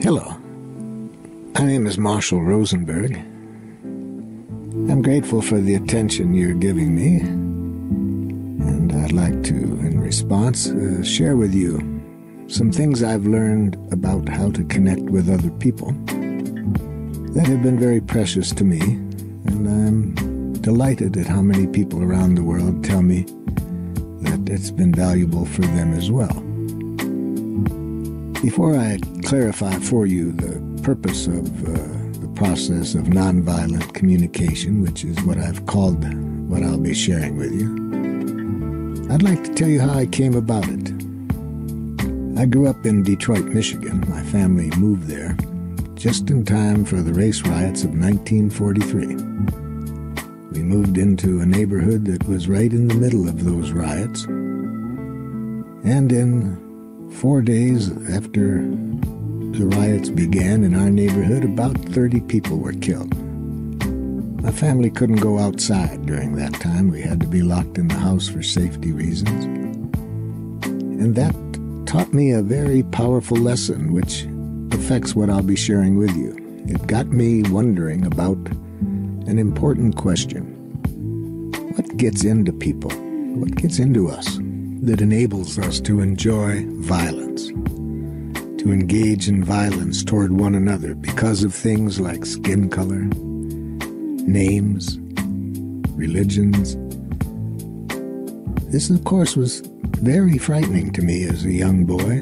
Hello, my name is Marshall Rosenberg. I'm grateful for the attention you're giving me, and I'd like to, in response, share with you some things I've learned about how to connect with other people that have been very precious to me, and I'm delighted at how many people around the world tell me that it's been valuable for them as well. Before I clarify for you the purpose of the process of nonviolent communication, which is what I've called what I'll be sharing with you, I'd like to tell you how I came about it. I grew up in Detroit, Michigan. My family moved there just in time for the race riots of 1943. We moved into a neighborhood that was right in the middle of those riots, and in 4 days after the riots began in our neighborhood, about 30 people were killed. My family couldn't go outside during that time. We had to be locked in the house for safety reasons. And that taught me a very powerful lesson, which affects what I'll be sharing with you. It got me wondering about an important question. What gets into people? What gets into us that enables us to enjoy violence, to engage in violence toward one another because of things like skin color, names, religions? This, of course, was very frightening to me as a young boy,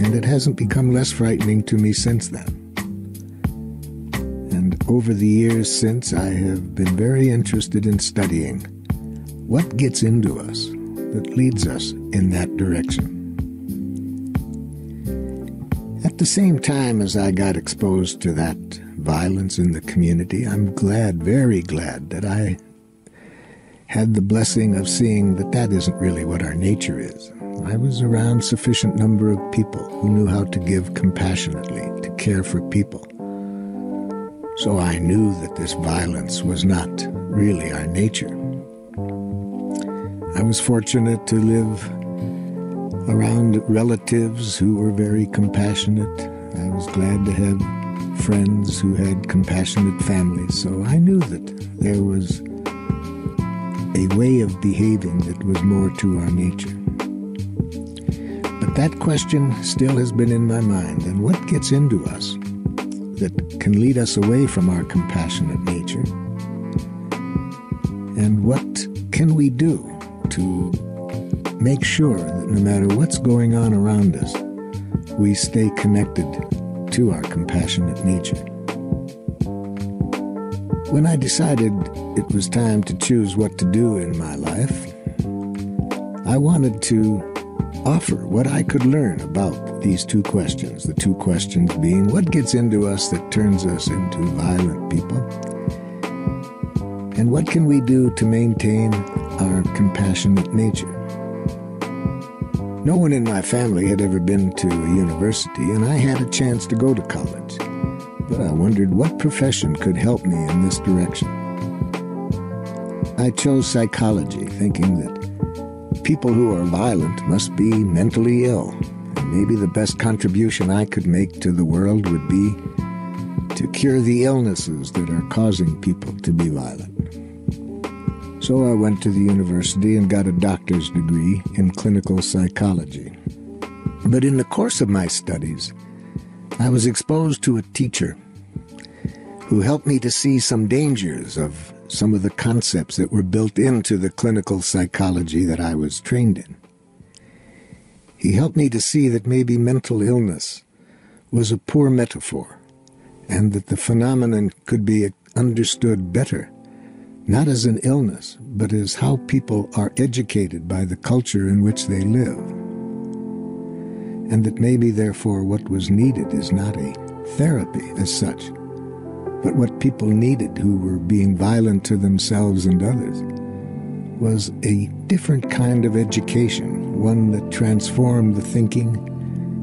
and it hasn't become less frightening to me since then. And over the years since, I have been very interested in studying what gets into us that leads us in that direction. At the same time as I got exposed to that violence in the community, I'm glad, very glad, that I had the blessing of seeing that that isn't really what our nature is. I was around sufficient number of people who knew how to give compassionately, to care for people. So I knew that this violence was not really our nature. I was fortunate to live around relatives who were very compassionate. I was glad to have friends who had compassionate families. So I knew that there was a way of behaving that was more to our nature. But that question still has been in my mind. And what gets into us that can lead us away from our compassionate nature? And what can we do to make sure that no matter what's going on around us, we stay connected to our compassionate nature? When I decided it was time to choose what to do in my life, I wanted to offer what I could learn about these two questions. The two questions being, what gets into us that turns us into violent people? And what can we do to maintain our compassionate nature? No one in my family had ever been to a university, and I had a chance to go to college. But I wondered what profession could help me in this direction. I chose psychology, thinking that people who are violent must be mentally ill, and maybe the best contribution I could make to the world would be to cure the illnesses that are causing people to be violent. So I went to the university and got a doctor's degree in clinical psychology. But in the course of my studies, I was exposed to a teacher who helped me to see some dangers of some of the concepts that were built into the clinical psychology that I was trained in. He helped me to see that maybe mental illness was a poor metaphor, and that the phenomenon could be understood better, not as an illness, but as how people are educated by the culture in which they live. And that maybe, therefore, what was needed is not a therapy as such, but what people needed who were being violent to themselves and others was a different kind of education, one that transformed the thinking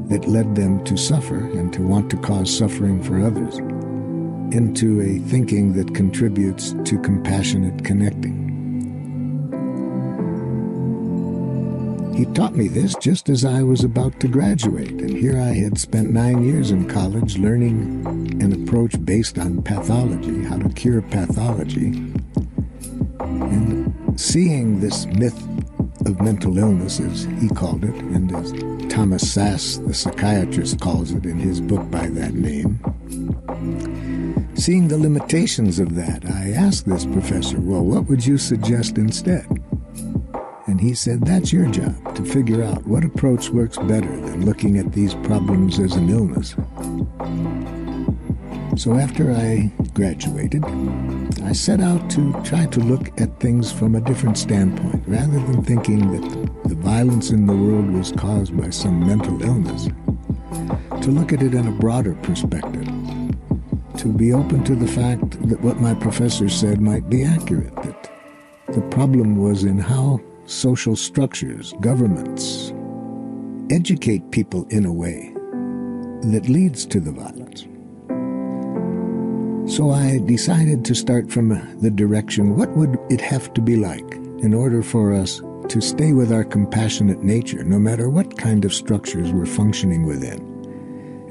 that led them to suffer and to want to cause suffering for others into a thinking that contributes to compassionate connecting. He taught me this just as I was about to graduate, and here I had spent 9 years in college learning an approach based on pathology, how to cure pathology, and seeing this myth of mental illness, as he called it, and as Thomas Sass, the psychiatrist, calls it in his book by that name. Seeing the limitations of that, I asked this professor, well, what would you suggest instead? And he said, that's your job, to figure out what approach works better than looking at these problems as an illness. So after I graduated, I set out to try to look at things from a different standpoint, rather than thinking that the violence in the world was caused by some mental illness, to look at it in a broader perspective, to be open to the fact that what my professor said might be accurate, that the problem was in how social structures, governments, educate people in a way that leads to the violence. So I decided to start from the direction, what would it have to be like in order for us to stay with our compassionate nature, no matter what kind of structures we're functioning within?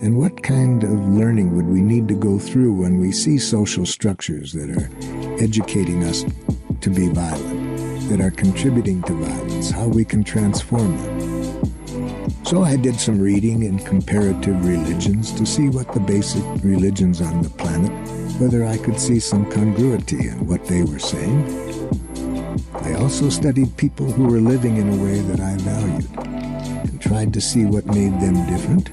And what kind of learning would we need to go through when we see social structures that are educating us to be violent, that are contributing to violence, how we can transform them? So I did some reading in comparative religions to see what the basic religions on the planet, whether I could see some congruity in what they were saying. I also studied people who were living in a way that I valued and tried to see what made them different.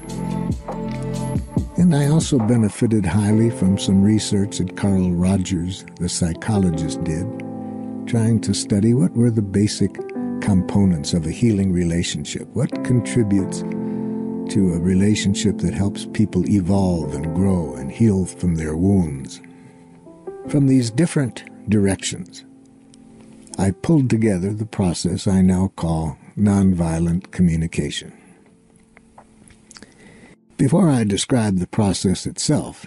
And I also benefited highly from some research that Carl Rogers, the psychologist, did, trying to study what were the basic components of a healing relationship, what contributes to a relationship that helps people evolve and grow and heal from their wounds. From these different directions, I pulled together the process I now call nonviolent communication. Before I describe the process itself,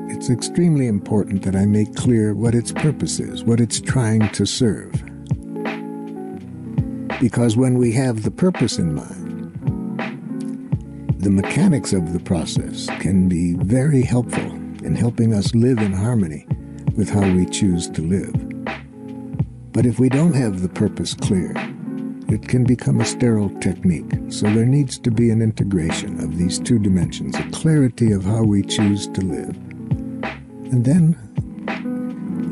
it's extremely important that I make clear what its purpose is, what it's trying to serve. Because when we have the purpose in mind, the mechanics of the process can be very helpful in helping us live in harmony with how we choose to live. But if we don't have the purpose clear, it can become a sterile technique. So there needs to be an integration of these two dimensions, a clarity of how we choose to live. And then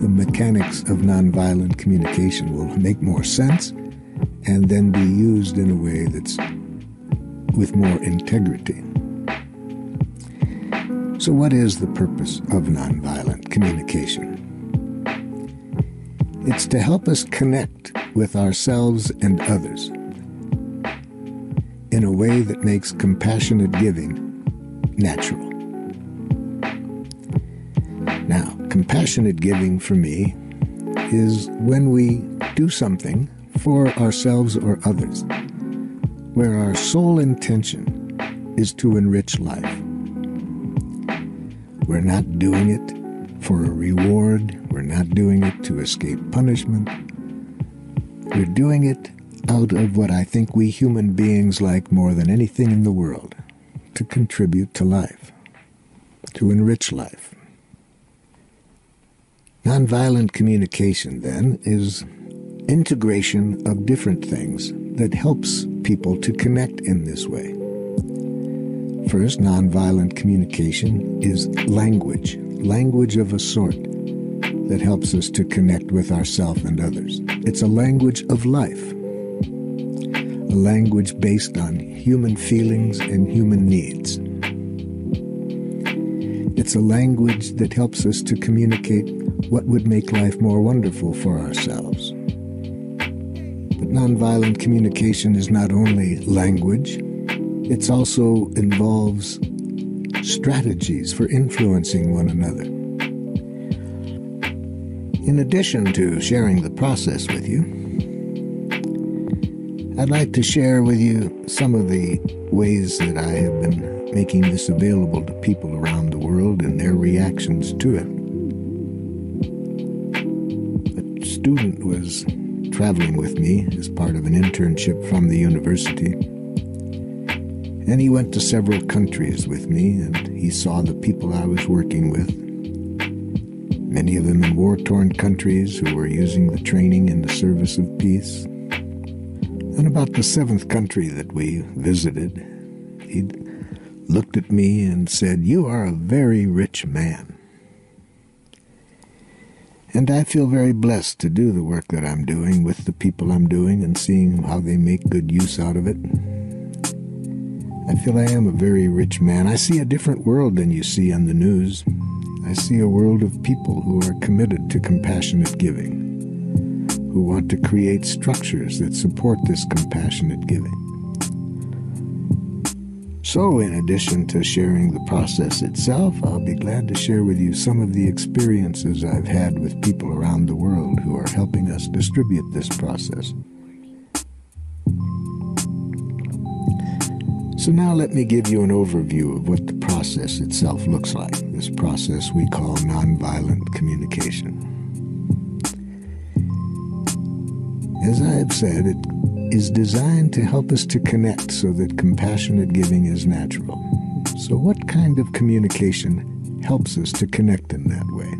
the mechanics of nonviolent communication will make more sense and then be used in a way that's with more integrity. So what is the purpose of nonviolent communication? It's to help us connect with ourselves and others in a way that makes compassionate giving natural. Now, compassionate giving for me is when we do something for ourselves or others, where our sole intention is to enrich life. We're not doing it for a reward. We're not doing it to escape punishment. We're doing it out of what I think we human beings like more than anything in the world, to contribute to life, to enrich life. Nonviolent communication, then, is integration of different things that helps people to connect in this way. First, nonviolent communication is language of a sort that helps us to connect with ourselves and others. It's a language of life, a language based on human feelings and human needs. It's a language that helps us to communicate what would make life more wonderful for ourselves. But nonviolent communication is not only language, it also involves strategies for influencing one another. In addition to sharing the process with you, I'd like to share with you some of the ways that I have been making this available to people around the world and their reactions to it. A student was traveling with me as part of an internship from the university. And he went to several countries with me, and he saw the people I was working with, many of them in war-torn countries who were using the training in the service of peace. And about the seventh country that we visited, he looked at me and said, "You are a very rich man." And I feel very blessed to do the work that I'm doing with the people I'm doing and seeing how they make good use out of it. I feel I am a very rich man. I see a different world than you see on the news. I see a world of people who are committed to compassionate giving, who want to create structures that support this compassionate giving. So, in addition to sharing the process itself, I'll be glad to share with you some of the experiences I've had with people around the world who are helping us distribute this process. So now let me give you an overview of what the process itself looks like, this process we call nonviolent communication. As I have said, it is designed to help us to connect so that compassionate giving is natural. So what kind of communication helps us to connect in that way?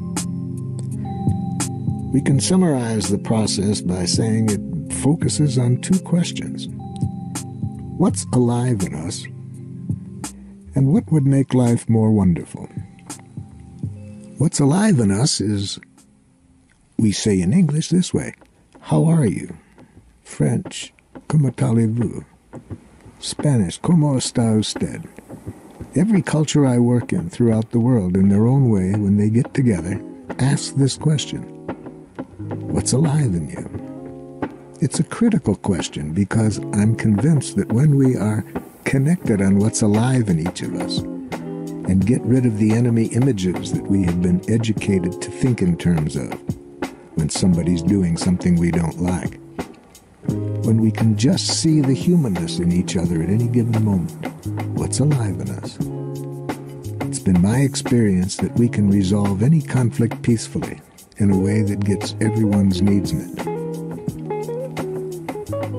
We can summarize the process by saying it focuses on two questions. What's alive in us? And what would make life more wonderful? What's alive in us is, we say in English this way, how are you? French, ¿cómo allez-vous? Spanish, ¿cómo está usted? Every culture I work in throughout the world, in their own way, when they get together, ask this question. What's alive in you? It's a critical question because I'm convinced that when we are connected on what's alive in each of us and get rid of the enemy images that we have been educated to think in terms of when somebody's doing something we don't like, when we can just see the humanness in each other at any given moment, what's alive in us? It's been my experience that we can resolve any conflict peacefully in a way that gets everyone's needs met.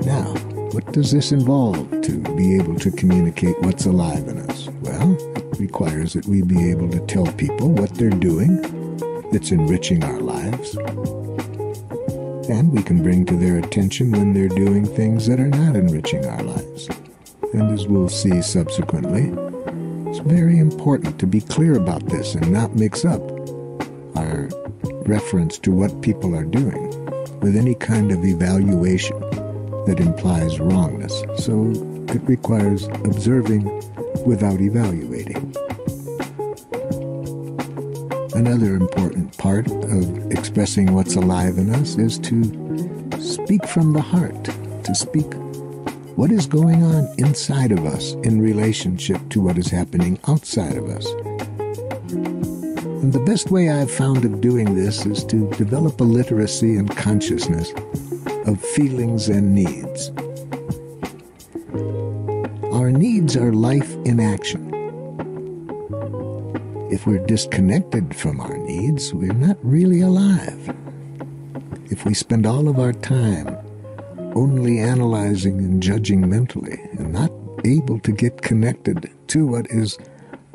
Now, what does this involve to be able to communicate what's alive in us? Well, it requires that we be able to tell people what they're doing that's enriching our lives. And we can bring to their attention when they're doing things that are not enriching our lives. And as we'll see subsequently, it's very important to be clear about this and not mix up our reference to what people are doing with any kind of evaluation that implies wrongness. So it requires observing without evaluating. Another important part of expressing what's alive in us is to speak from the heart, to speak what is going on inside of us in relationship to what is happening outside of us. And the best way I've found of doing this is to develop a literacy and consciousness of feelings and needs. Our needs are life in action. If we're disconnected from our needs, we're not really alive. If we spend all of our time only analyzing and judging mentally and not able to get connected to what is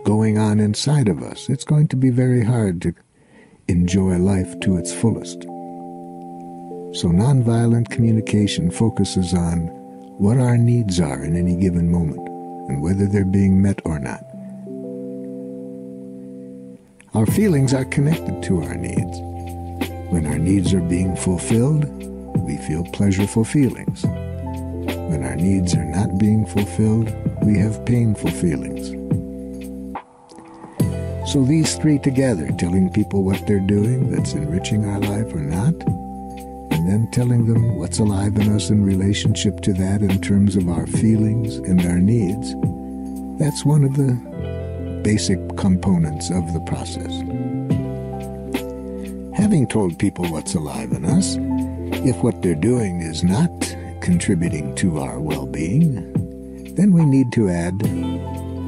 going on inside of us, it's going to be very hard to enjoy life to its fullest. So nonviolent communication focuses on what our needs are in any given moment and whether they're being met or not. Our feelings are connected to our needs. When our needs are being fulfilled, we feel pleasurable feelings. When our needs are not being fulfilled, we have painful feelings. So these three together, telling people what they're doing that's enriching our life or not, and then telling them what's alive in us in relationship to that in terms of our feelings and our needs, that's one of the basic components of the process. Having told people what's alive in us, if what they're doing is not contributing to our well-being, then we need to add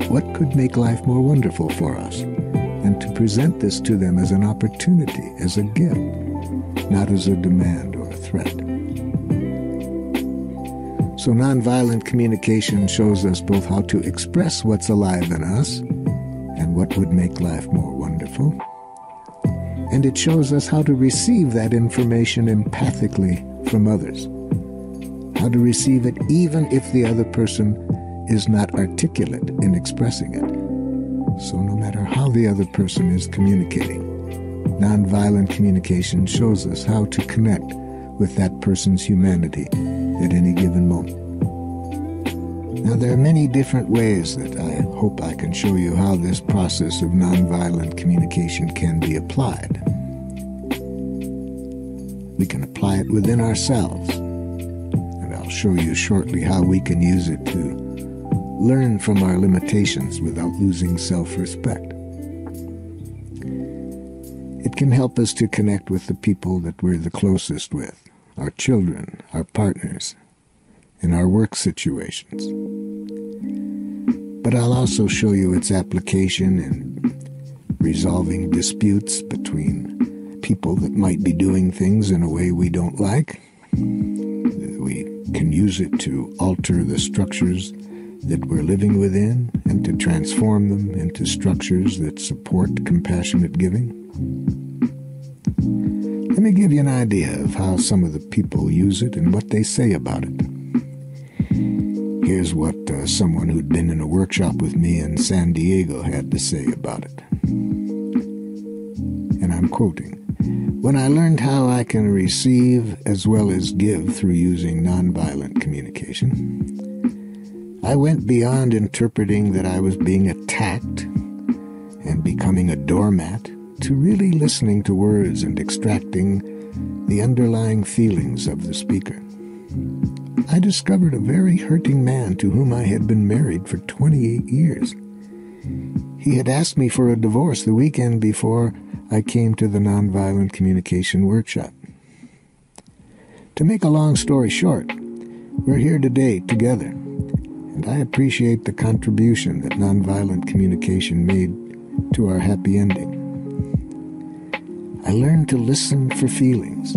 what could make life more wonderful for us, and to present this to them as an opportunity, as a gift, not as a demand or a threat. So nonviolent communication shows us both how to express what's alive in us and what would make life more wonderful. And it shows us how to receive that information empathically from others. How to receive it even if the other person is not articulate in expressing it. So no matter how the other person is communicating, nonviolent communication shows us how to connect with that person's humanity at any given moment. Now, there are many different ways that I hope I can show you how this process of nonviolent communication can be applied. We can apply it within ourselves, and I'll show you shortly how we can use it to learn from our limitations without losing self-respect. It can help us to connect with the people that we're the closest with, our children, our partners, in our work situations. But I'll also show you its application in resolving disputes between people that might be doing things in a way we don't like. We can use it to alter the structures that we're living within and to transform them into structures that support compassionate giving. Let me give you an idea of how some of the people use it and what they say about it. Here's what someone who'd been in a workshop with me in San Diego had to say about it. And I'm quoting, "When I learned how I can receive as well as give through using nonviolent communication, I went beyond interpreting that I was being attacked and becoming a doormat to really listening to words and extracting the underlying feelings of the speaker. I discovered a very hurting man to whom I had been married for 28 years. He had asked me for a divorce the weekend before I came to the nonviolent communication workshop. To make a long story short, we're here today together, and I appreciate the contribution that nonviolent communication made to our happy ending. I learned to listen for feelings,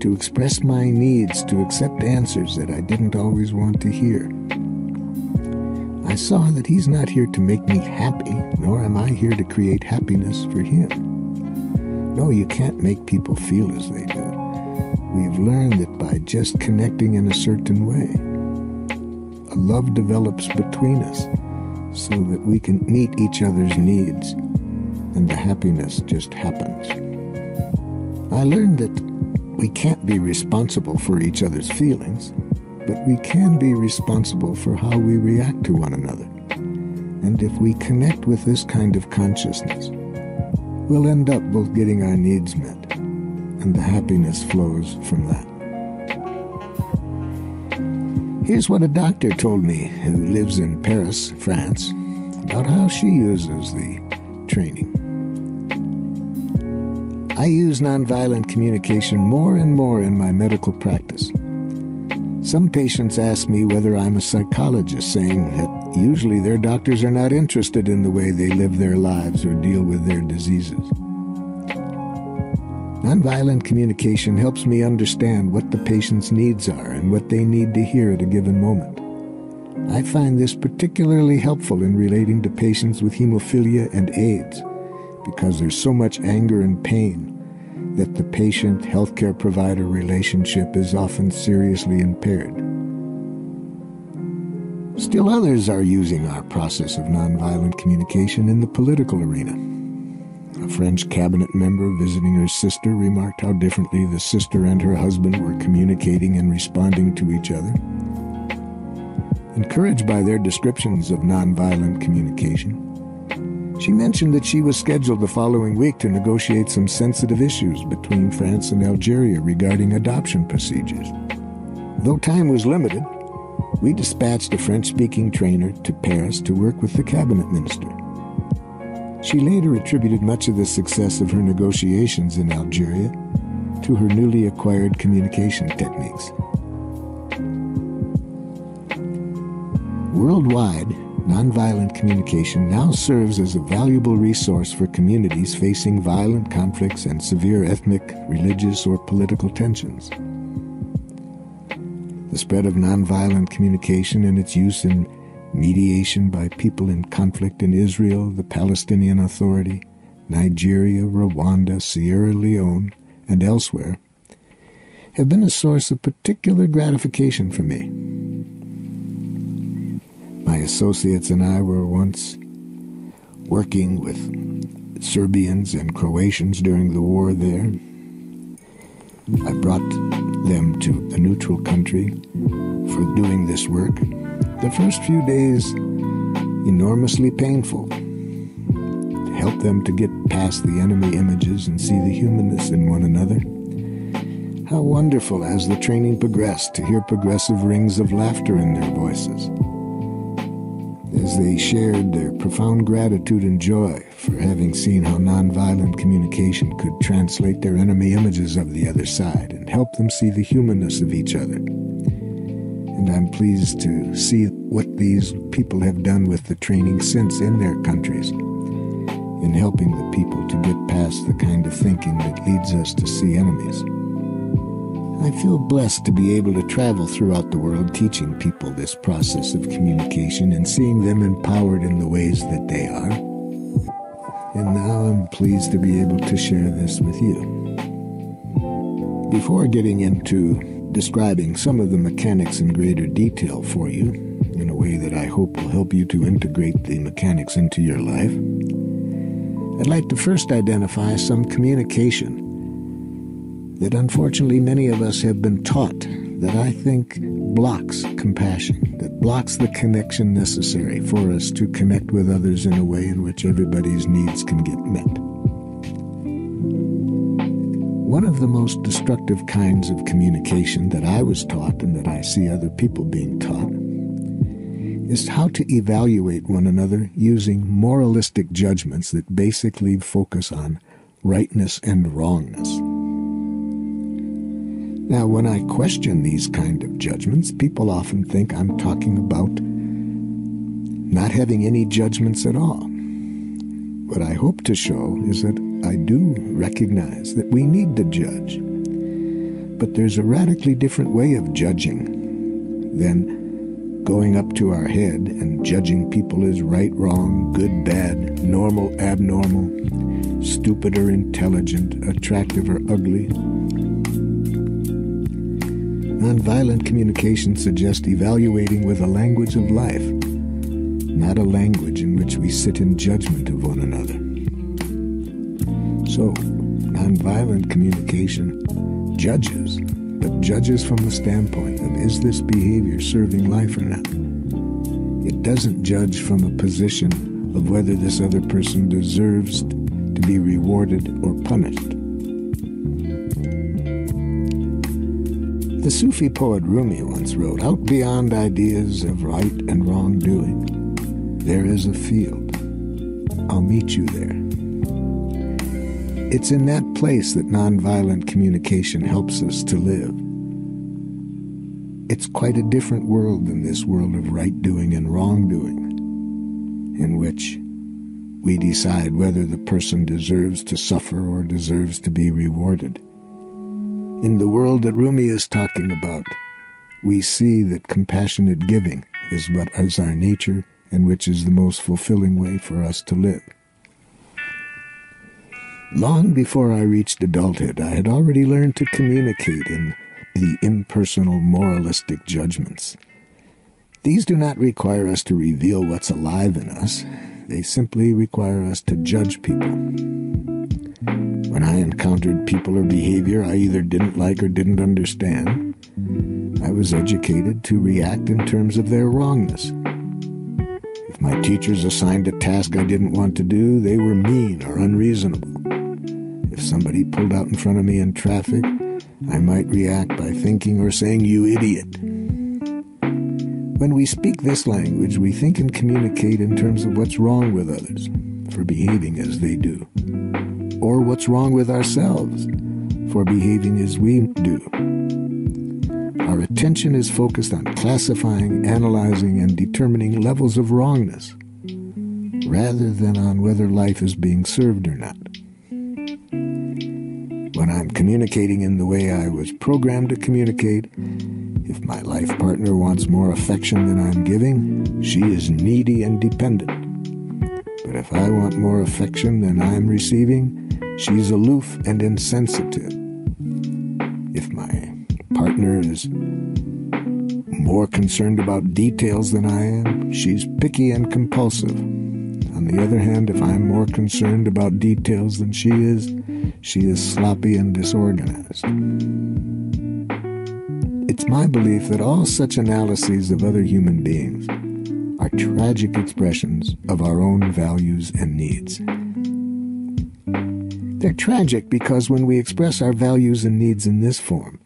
to express my needs, to accept answers that I didn't always want to hear. I saw that he's not here to make me happy, nor am I here to create happiness for him. No, you can't make people feel as they do. We've learned that by just connecting in a certain way, a love develops between us so that we can meet each other's needs, and the happiness just happens. I learned that we can't be responsible for each other's feelings, but we can be responsible for how we react to one another. And if we connect with this kind of consciousness, we'll end up both getting our needs met, and the happiness flows from that. Here's what a doctor told me who lives in Paris, France, about how she uses the training. I use nonviolent communication more and more in my medical practice. Some patients ask me whether I'm a psychologist, saying that usually their doctors are not interested in the way they live their lives or deal with their diseases. Nonviolent communication helps me understand what the patient's needs are and what they need to hear at a given moment. I find this particularly helpful in relating to patients with hemophilia and AIDS, because there's so much anger and pain that the patient-healthcare provider relationship is often seriously impaired. Still others are using our process of nonviolent communication in the political arena. A French cabinet member visiting her sister remarked how differently the sister and her husband were communicating and responding to each other. Encouraged by their descriptions of nonviolent communication, she mentioned that she was scheduled the following week to negotiate some sensitive issues between France and Algeria regarding adoption procedures. Though time was limited, we dispatched a French-speaking trainer to Paris to work with the cabinet minister. She later attributed much of the success of her negotiations in Algeria to her newly acquired communication techniques. Worldwide, nonviolent communication now serves as a valuable resource for communities facing violent conflicts and severe ethnic, religious, or political tensions. the spread of nonviolent communication and its use in mediation by people in conflict in Israel, the Palestinian Authority, Nigeria, Rwanda, Sierra Leone, and elsewhere, have been a source of particular gratification for me. My associates and I were once working with Serbians and Croatians during the war there. I brought them to the neutral country for doing this work. The first few days, enormously painful. To help them to get past the enemy images and see the humanness in one another. How wonderful, as the training progressed, to hear progressive rings of laughter in their voices, as they shared their profound gratitude and joy for having seen how nonviolent communication could translate their enemy images of the other side and help them see the humanness of each other. And I'm pleased to see what these people have done with the training since in their countries, in helping the people to get past the kind of thinking that leads us to see enemies. I feel blessed to be able to travel throughout the world teaching people this process of communication and seeing them empowered in the ways that they are. And now I'm pleased to be able to share this with you. Before getting into describing some of the mechanics in greater detail for you, in a way that I hope will help you to integrate the mechanics into your life, I'd like to first identify some communication that unfortunately many of us have been taught that I think blocks compassion, that blocks the connection necessary for us to connect with others in a way in which everybody's needs can get met. One of the most destructive kinds of communication that I was taught and that I see other people being taught is how to evaluate one another using moralistic judgments that basically focus on rightness and wrongness. Now, when I question these kind of judgments, people often think I'm talking about not having any judgments at all. What I hope to show is that I do recognize that we need to judge, but there's a radically different way of judging than going up to our head and judging people as right, wrong, good, bad, normal, abnormal, stupid or intelligent, attractive or ugly. Nonviolent communication suggests evaluating with a language of life, not a language in which we sit in judgment of one another. So, nonviolent communication judges, but judges from the standpoint of, is this behavior serving life or not? It doesn't judge from a position of whether this other person deserves to be rewarded or punished. The Sufi poet Rumi once wrote, "Out beyond ideas of right and wrongdoing, there is a field. I'll meet you there." It's in that place that nonviolent communication helps us to live. It's quite a different world than this world of right-doing and wrongdoing, in which we decide whether the person deserves to suffer or deserves to be rewarded. In the world that Rumi is talking about, we see that compassionate giving is what is our nature and which is the most fulfilling way for us to live. Long before I reached adulthood, I had already learned to communicate in the impersonal moralistic judgments. These do not require us to reveal what's alive in us. They simply require us to judge people. When I encountered people or behavior I either didn't like or didn't understand, I was educated to react in terms of their wrongness. If my teachers assigned a task I didn't want to do, they were mean or unreasonable. If somebody pulled out in front of me in traffic, I might react by thinking or saying, "You idiot." When we speak this language, we think and communicate in terms of what's wrong with others for behaving as they do, or what's wrong with ourselves for behaving as we do. Our attention is focused on classifying, analyzing, and determining levels of wrongness, rather than on whether life is being served or not. When I'm communicating in the way I was programmed to communicate, If my life partner wants more affection than I'm giving, she is needy and dependent. But if I want more affection than I'm receiving, she's aloof and insensitive. If my partner is more concerned about details than I am, she's picky and compulsive. On the other hand, if I'm more concerned about details than she is sloppy and disorganized. It's my belief that all such analyses of other human beings are tragic expressions of our own values and needs. They're tragic because when we express our values and needs in this form,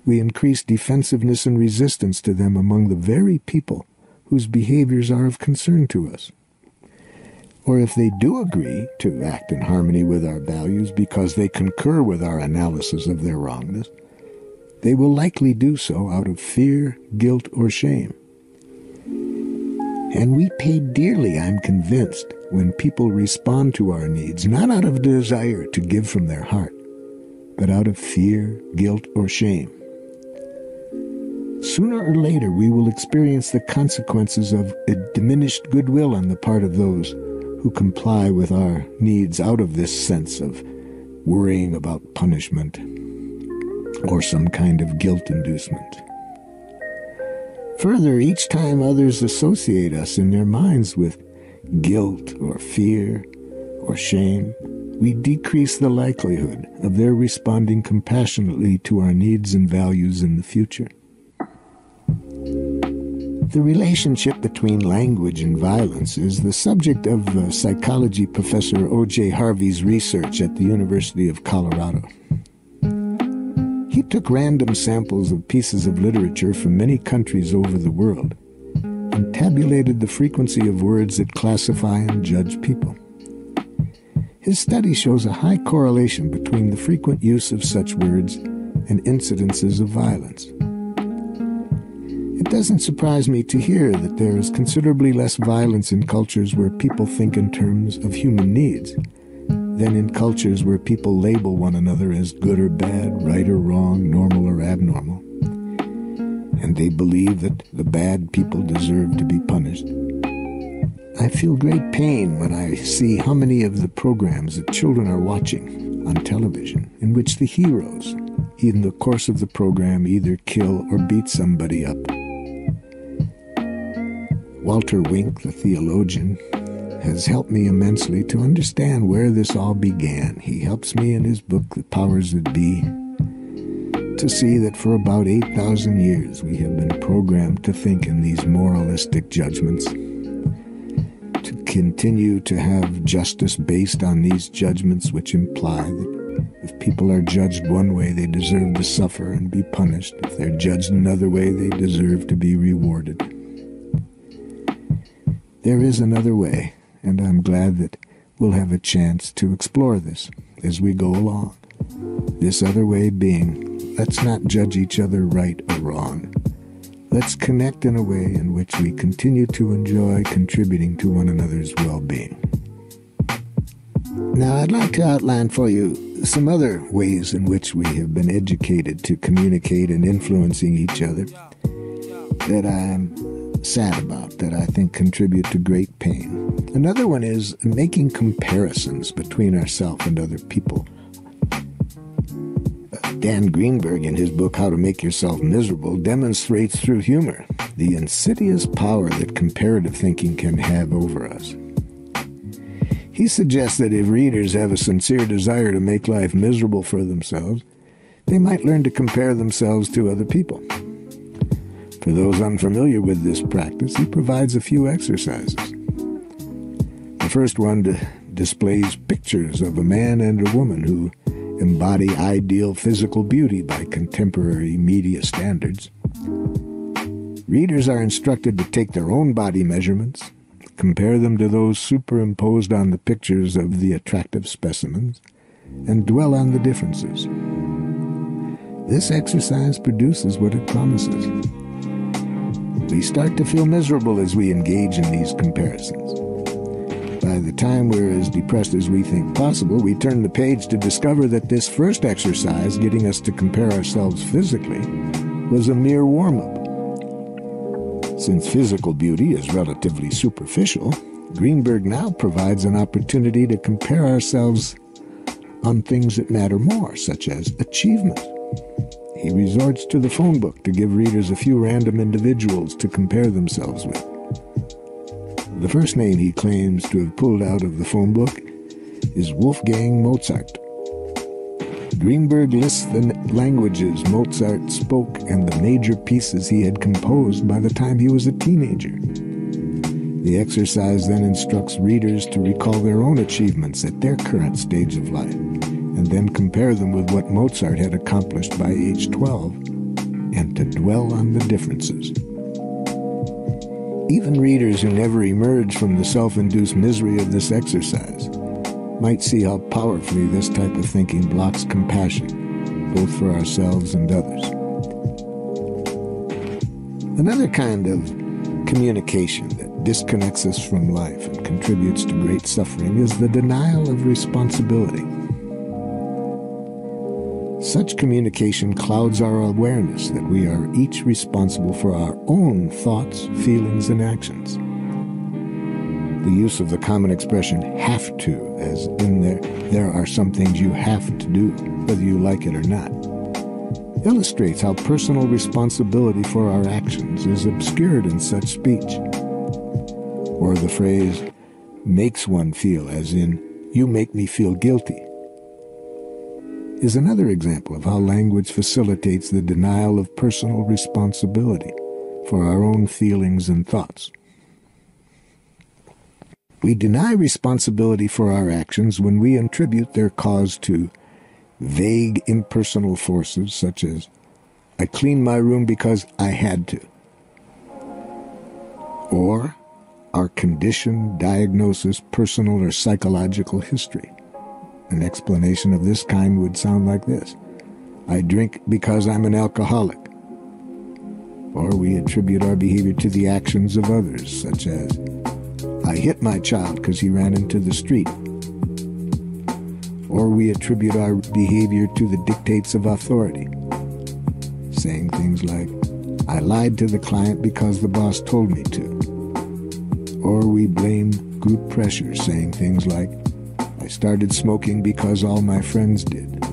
we increase defensiveness and resistance to them among the very people whose behaviors are of concern to us. Or if they do agree to act in harmony with our values because they concur with our analysis of their wrongness, they will likely do so out of fear, guilt, or shame. And we pay dearly, I'm convinced, when people respond to our needs, not out of desire to give from their heart, but out of fear, guilt, or shame. Sooner or later, we will experience the consequences of a diminished goodwill on the part of those who comply with our needs out of this sense of worrying about punishment or some kind of guilt inducement. Further, each time others associate us in their minds with guilt or fear or shame, we decrease the likelihood of their responding compassionately to our needs and values in the future. The relationship between language and violence is the subject of psychology professor O.J. Harvey's research at the University of Colorado. He took random samples of pieces of literature from many countries over the world and tabulated the frequency of words that classify and judge people. His study shows a high correlation between the frequent use of such words and incidences of violence. It doesn't surprise me to hear that there is considerably less violence in cultures where people think in terms of human needs than in cultures where people label one another as good or bad, right or wrong, normal or abnormal. And they believe that the bad people deserve to be punished. I feel great pain when I see how many of the programs that children are watching on television in which the heroes, in the course of the program, either kill or beat somebody up. Walter Wink, the theologian, has helped me immensely to understand where this all began. He helps me in his book, The Powers That Be, to see that for about 8,000 years we have been programmed to think in these moralistic judgments, to continue to have justice based on these judgments which imply that if people are judged one way, they deserve to suffer and be punished. If they're judged another way, they deserve to be rewarded. There is another way, and I'm glad that we'll have a chance to explore this as we go along. This other way being, let's not judge each other right or wrong. Let's connect in a way in which we continue to enjoy contributing to one another's well-being. Now, I'd like to outline for you some other ways in which we have been educated to communicate and influencing each other that I'm sad about, that I think contribute to great pain. Another one is making comparisons between ourselves and other people. Dan Greenberg, in his book, How to Make Yourself Miserable, demonstrates through humor the insidious power that comparative thinking can have over us. He suggests that if readers have a sincere desire to make life miserable for themselves, they might learn to compare themselves to other people. For those unfamiliar with this practice, he provides a few exercises. The first one displays pictures of a man and a woman who embody ideal physical beauty by contemporary media standards. Readers are instructed to take their own body measurements, compare them to those superimposed on the pictures of the attractive specimens, and dwell on the differences. This exercise produces what it promises. We start to feel miserable as we engage in these comparisons. By the time we're as depressed as we think possible, we turn the page to discover that this first exercise, getting us to compare ourselves physically, was a mere warm-up. Since physical beauty is relatively superficial, Greenberg now provides an opportunity to compare ourselves on things that matter more, such as achievement. He resorts to the phone book to give readers a few random individuals to compare themselves with. The first name he claims to have pulled out of the phone book is Wolfgang Mozart. Greenberg lists the languages Mozart spoke and the major pieces he had composed by the time he was a teenager. The exercise then instructs readers to recall their own achievements at their current stage of life, and then compare them with what Mozart had accomplished by age 12, and to dwell on the differences. Even readers who never emerge from the self-induced misery of this exercise might see how powerfully this type of thinking blocks compassion, both for ourselves and others. Another kind of communication that disconnects us from life and contributes to great suffering is the denial of responsibility. Such communication clouds our awareness that we are each responsible for our own thoughts, feelings, and actions. The use of the common expression "have to," as in there are some things you have to do, whether you like it or not, illustrates how personal responsibility for our actions is obscured in such speech. Or the phrase "makes one feel," as in "you make me feel guilty," is another example of how language facilitates the denial of personal responsibility for our own feelings and thoughts. We deny responsibility for our actions when we attribute their cause to vague impersonal forces such as, "I cleaned my room because I had to," or our condition, diagnosis, personal or psychological history. An explanation of this kind would sound like this: "I drink because I'm an alcoholic." Or we attribute our behavior to the actions of others, such as, "I hit my child because he ran into the street." Or we attribute our behavior to the dictates of authority, saying things like, "I lied to the client because the boss told me to." Or we blame group pressure, saying things like, "I started smoking because all my friends did."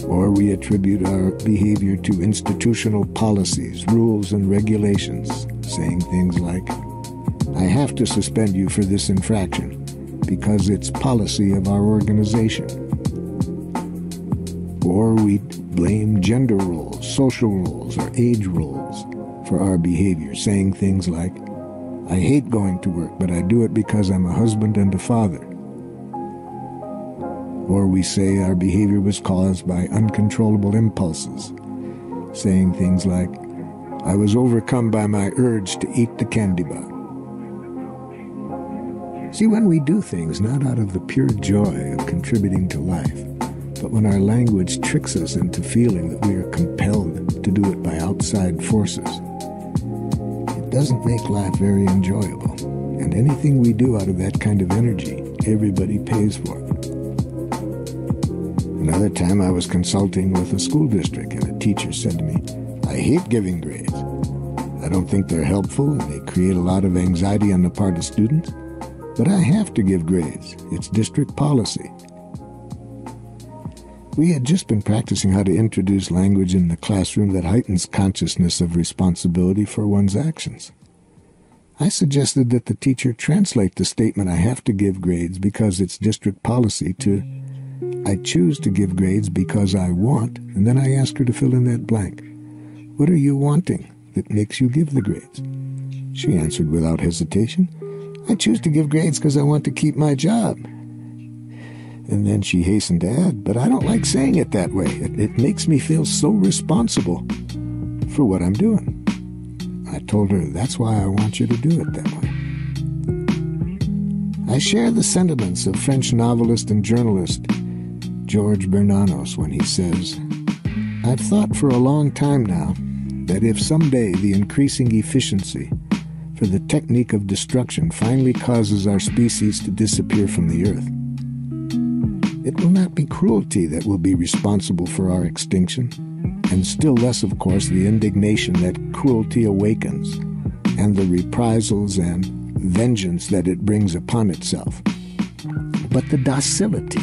Or we attribute our behavior to institutional policies, rules, and regulations, saying things like, "I have to suspend you for this infraction because it's policy of our organization." Or we blame gender roles, social roles, or age roles for our behavior, saying things like, "I hate going to work, but I do it because I'm a husband and a father." Or we say our behavior was caused by uncontrollable impulses, saying things like, "I was overcome by my urge to eat the candy bar." See, when we do things not out of the pure joy of contributing to life, but when our language tricks us into feeling that we are compelled to do it by outside forces, it doesn't make life very enjoyable. And anything we do out of that kind of energy, everybody pays for it. Another time I was consulting with a school district, and a teacher said to me, "I hate giving grades. I don't think they're helpful, and they create a lot of anxiety on the part of students. But I have to give grades. It's district policy." We had just been practicing how to introduce language in the classroom that heightens consciousness of responsibility for one's actions. I suggested that the teacher translate the statement, "I have to give grades because it's district policy," to "I choose to give grades because I want," and then I asked her to fill in that blank. "What are you wanting that makes you give the grades?" She answered without hesitation, "I choose to give grades because I want to keep my job." And then she hastened to add, "But I don't like saying it that way. It makes me feel so responsible for what I'm doing." I told her, "That's why I want you to do it that way." I share the sentiments of French novelist and journalist Georges Bernanos when he says, "I've thought for a long time now that if someday the increasing efficiency for the technique of destruction finally causes our species to disappear from the earth, it will not be cruelty that will be responsible for our extinction, and still less, of course, the indignation that cruelty awakens, and the reprisals and vengeance that it brings upon itself. But the docility,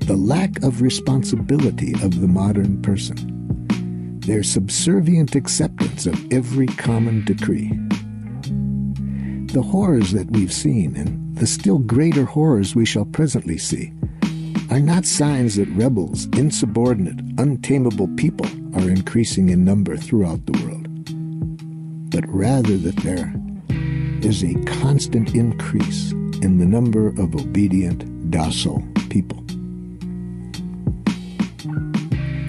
the lack of responsibility of the modern person, their subservient acceptance of every common decree. The horrors that we've seen, and the still greater horrors we shall presently see, are not signs that rebels, insubordinate, untamable people are increasing in number throughout the world, but rather that there is a constant increase in the number of obedient, docile people.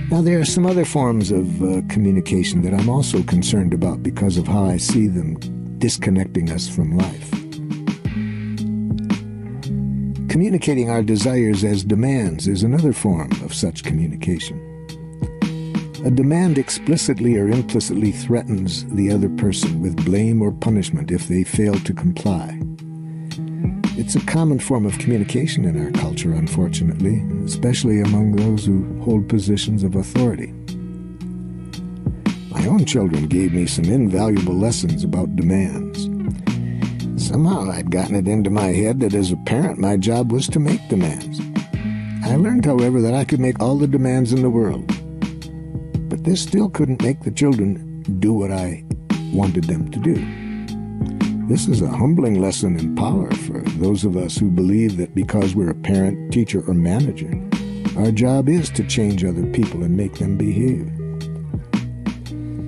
Now, there are some other forms of communication that I'm also concerned about because of how I see them disconnecting us from life. Communicating our desires as demands is another form of such communication. A demand explicitly or implicitly threatens the other person with blame or punishment if they fail to comply. It's a common form of communication in our culture, unfortunately, especially among those who hold positions of authority. My own children gave me some invaluable lessons about demands. Somehow I'd gotten it into my head that as a parent my job was to make demands. I learned, however, that I could make all the demands in the world. But this still couldn't make the children do what I wanted them to do. This is a humbling lesson in power for those of us who believe that because we're a parent, teacher, or manager, our job is to change other people and make them behave.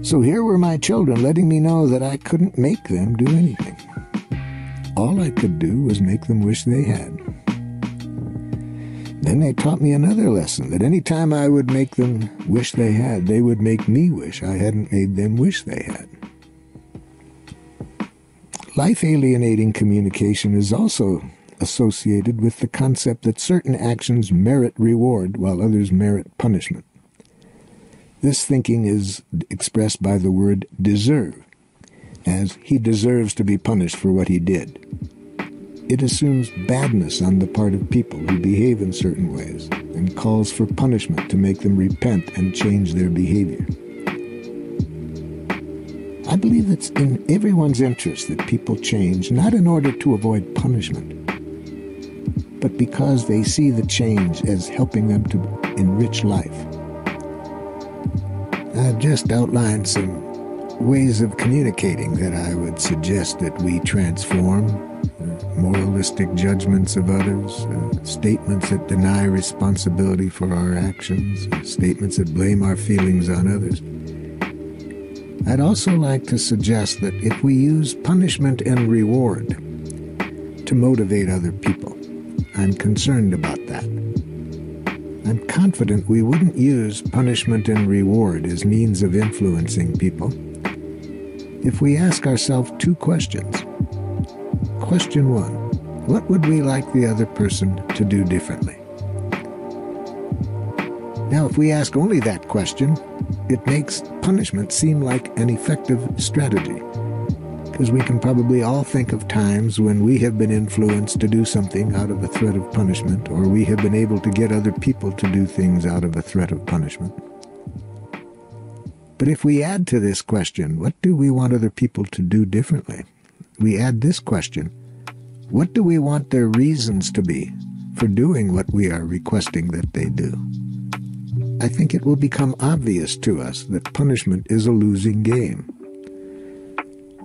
So here were my children letting me know that I couldn't make them do anything. All I could do was make them wish they had. Then they taught me another lesson, that any time I would make them wish they had, they would make me wish I hadn't made them wish they had. Life-alienating communication is also associated with the concept that certain actions merit reward while others merit punishment. This thinking is expressed by the word deserve, as he deserves to be punished for what he did. It assumes badness on the part of people who behave in certain ways and calls for punishment to make them repent and change their behavior. I believe it's in everyone's interest that people change, not in order to avoid punishment, but because they see the change as helping them to enrich life. I've just outlined some ways of communicating that I would suggest that we transform: moralistic judgments of others, statements that deny responsibility for our actions, statements that blame our feelings on others. I'd also like to suggest that if we use punishment and reward to motivate other people, I'm concerned about that. I'm confident we wouldn't use punishment and reward as means of influencing people if we ask ourselves two questions. Question 1, what would we like the other person to do differently? Now, if we ask only that question, it makes punishment seem like an effective strategy, because we can probably all think of times when we have been influenced to do something out of a threat of punishment, or we have been able to get other people to do things out of a threat of punishment. But if we add to this question, what do we want other people to do differently? We add this question, what do we want their reasons to be for doing what we are requesting that they do? I think it will become obvious to us that punishment is a losing game.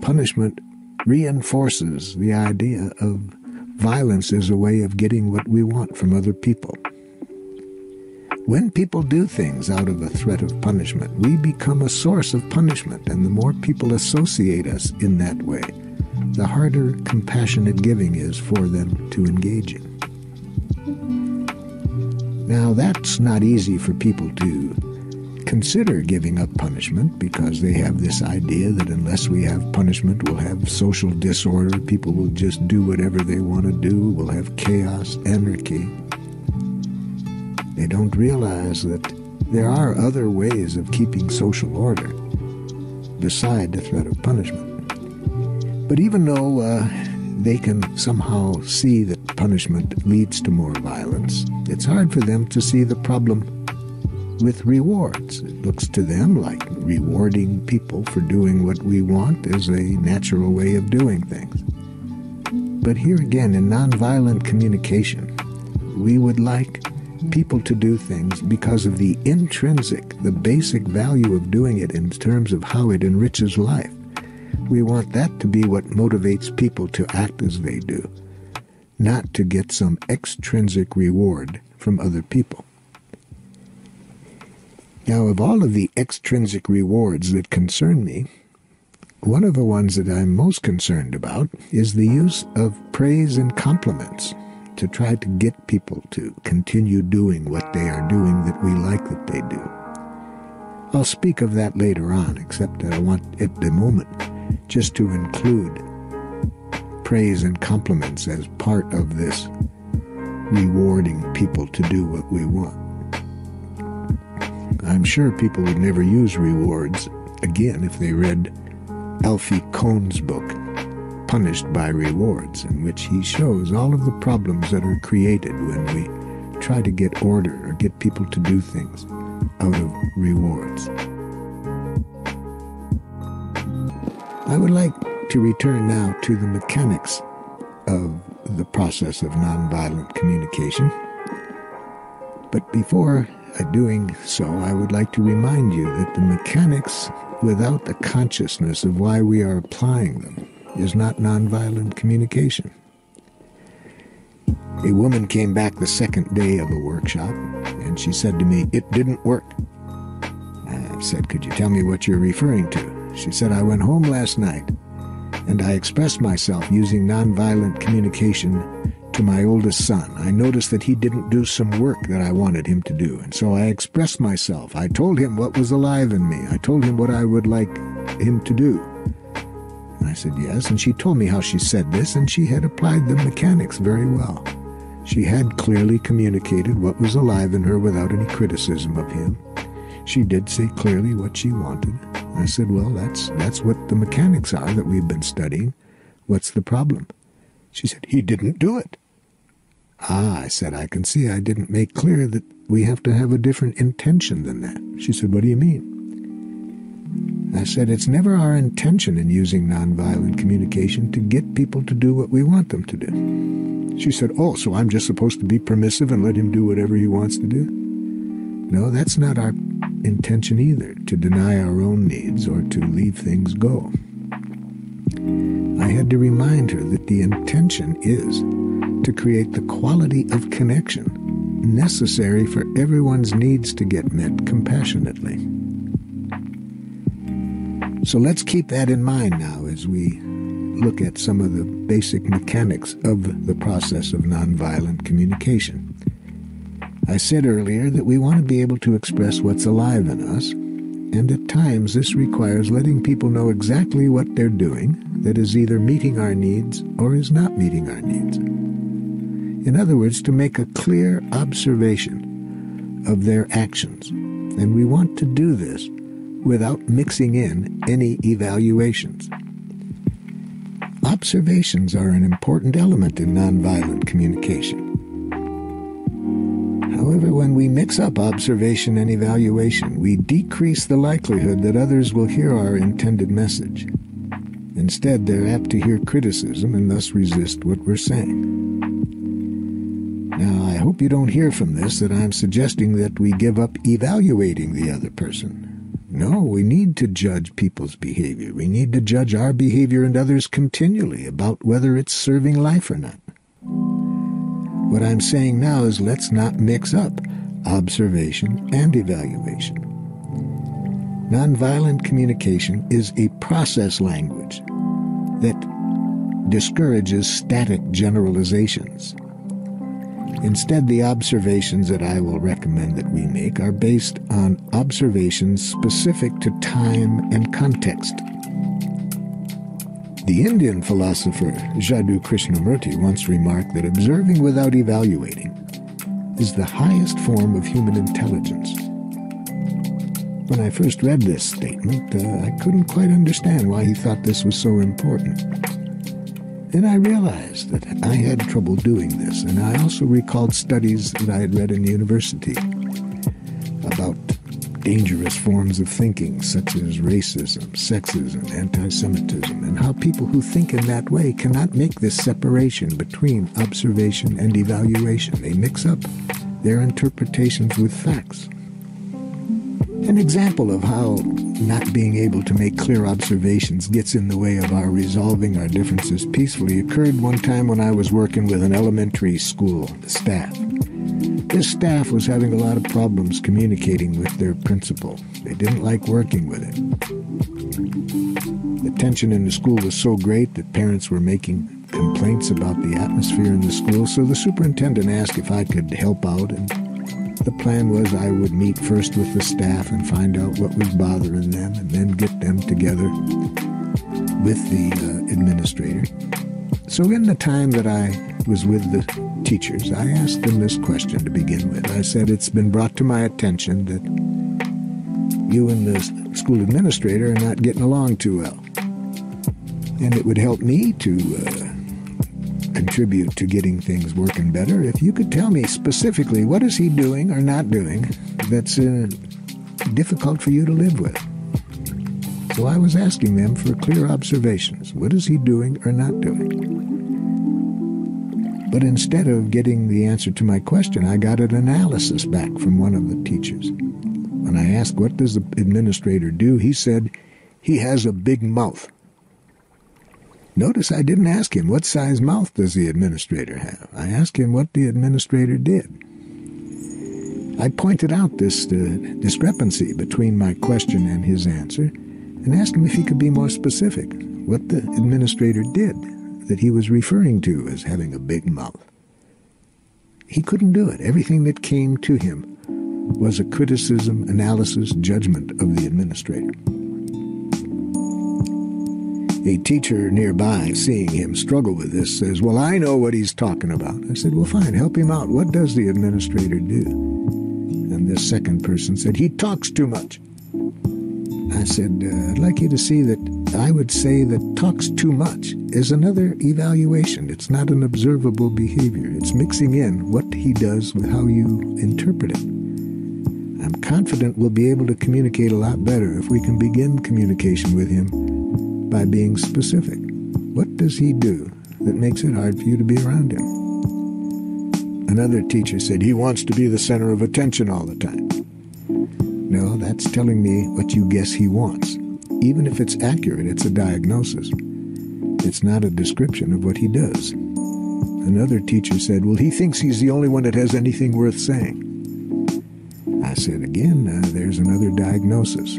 Punishment reinforces the idea of violence as a way of getting what we want from other people. When people do things out of a threat of punishment, we become a source of punishment, and the more people associate us in that way, the harder compassionate giving is for them to engage in. Now, that's not easy for people to consider giving up punishment, because they have this idea that unless we have punishment, we'll have social disorder, people will just do whatever they want to do, we'll have chaos, anarchy. They don't realize that there are other ways of keeping social order beside the threat of punishment. But even though they can somehow see that punishment leads to more violence, it's hard for them to see the problem with rewards. It looks to them like rewarding people for doing what we want is a natural way of doing things. But here again, in nonviolent communication, we would like people to do things because of the intrinsic, the basic value of doing it in terms of how it enriches life. We want that to be what motivates people to act as they do, not to get some extrinsic reward from other people. Now, of all of the extrinsic rewards that concern me, one of the ones that I'm most concerned about is the use of praise and compliments to try to get people to continue doing what they are doing that we like that they do. I'll speak of that later on, except that I want at the moment just to include praise and compliments as part of this rewarding people to do what we want. I'm sure people would never use rewards again if they read Alfie Kohn's book, Punished by Rewards, in which he shows all of the problems that are created when we try to get order or get people to do things out of rewards. I would like to return now to the mechanics of the process of nonviolent communication. But before doing so, I would like to remind you that the mechanics, without the consciousness of why we are applying them, is not nonviolent communication. A woman came back the second day of a workshop, and she said to me, "It didn't work." I said, "Could you tell me what you're referring to?" She said, "I went home last night, and I expressed myself using nonviolent communication to my oldest son. I noticed that he didn't do some work that I wanted him to do, and so I expressed myself. I told him what was alive in me. I told him what I would like him to do." And I said, "Yes," and she told me how she said this, and she had applied the mechanics very well. She had clearly communicated what was alive in her without any criticism of him. She did say clearly what she wanted. I said, "Well, that's what the mechanics are that we've been studying. What's the problem?" She said, "He didn't do it." "Ah," I said, "I can see I didn't make clear that we have to have a different intention than that." She said, "What do you mean?" I said, "It's never our intention in using nonviolent communication to get people to do what we want them to do." She said, "Oh, so I'm just supposed to be permissive and let him do whatever he wants to do?" No, that's not our intention either, to deny our own needs or to leave things go. I had to remind her that the intention is to create the quality of connection necessary for everyone's needs to get met compassionately. So let's keep that in mind now as we look at some of the basic mechanics of the process of nonviolent communication. I said earlier that we want to be able to express what's alive in us, and at times this requires letting people know exactly what they're doing that is either meeting our needs or is not meeting our needs. In other words, to make a clear observation of their actions, and we want to do this without mixing in any evaluations. Observations are an important element in nonviolent communication. However, when we mix up observation and evaluation, we decrease the likelihood that others will hear our intended message. Instead, they're apt to hear criticism and thus resist what we're saying. Now, I hope you don't hear from this that I'm suggesting that we give up evaluating the other person. No, we need to judge people's behavior. We need to judge our behavior and others continually about whether it's serving life or not. What I'm saying now is let's not mix up observation and evaluation. Nonviolent communication is a process language that discourages static generalizations. Instead, the observations that I will recommend that we make are based on observations specific to time and context. The Indian philosopher Jaddu Krishnamurti once remarked that observing without evaluating is the highest form of human intelligence. When I first read this statement, I couldn't quite understand why he thought this was so important. Then I realized that I had trouble doing this, and I also recalled studies that I had read in university about dangerous forms of thinking, such as racism, sexism, anti-Semitism, and how people who think in that way cannot make this separation between observation and evaluation. They mix up their interpretations with facts. An example of how not being able to make clear observations gets in the way of our resolving our differences peacefully occurred one time when I was working with an elementary school staff. This staff was having a lot of problems communicating with their principal. They didn't like working with it. The tension in the school was so great that parents were making complaints about the atmosphere in the school, so the superintendent asked if I could help out, and the plan was I would meet first with the staff and find out what was bothering them, and then get them together with the administrator. So in the time that I was with the teachers, I asked them this question to begin with. I said, it's been brought to my attention that you and the school administrator are not getting along too well. And it would help me to contribute to getting things working better if you could tell me specifically what is he doing or not doing that's difficult for you to live with. So I was asking them for clear observations. What is he doing or not doing? But instead of getting the answer to my question, I got an analysis back from one of the teachers. When I asked, what does the administrator do? He said, he has a big mouth. Notice I didn't ask him, what size mouth does the administrator have? I asked him what the administrator did. I pointed out this discrepancy between my question and his answer and asked him if he could be more specific, what the administrator did that he was referring to as having a big mouth. He couldn't do it. Everything that came to him was a criticism, analysis, judgment of the administrator. A teacher nearby, seeing him struggle with this, says, well, I know what he's talking about. I said, well, fine, help him out. What does the administrator do? And this second person said, he talks too much. I said, I'd like you to see that I would say that talks too much is another evaluation. It's not an observable behavior. It's mixing in what he does with how you interpret it. I'm confident we'll be able to communicate a lot better if we can begin communication with him by being specific. What does he do that makes it hard for you to be around him? Another teacher said, he wants to be the center of attention all the time. No, that's telling me what you guess he wants. Even if it's accurate, it's a diagnosis. It's not a description of what he does. Another teacher said, well, he thinks he's the only one that has anything worth saying. I said, again, there's another diagnosis.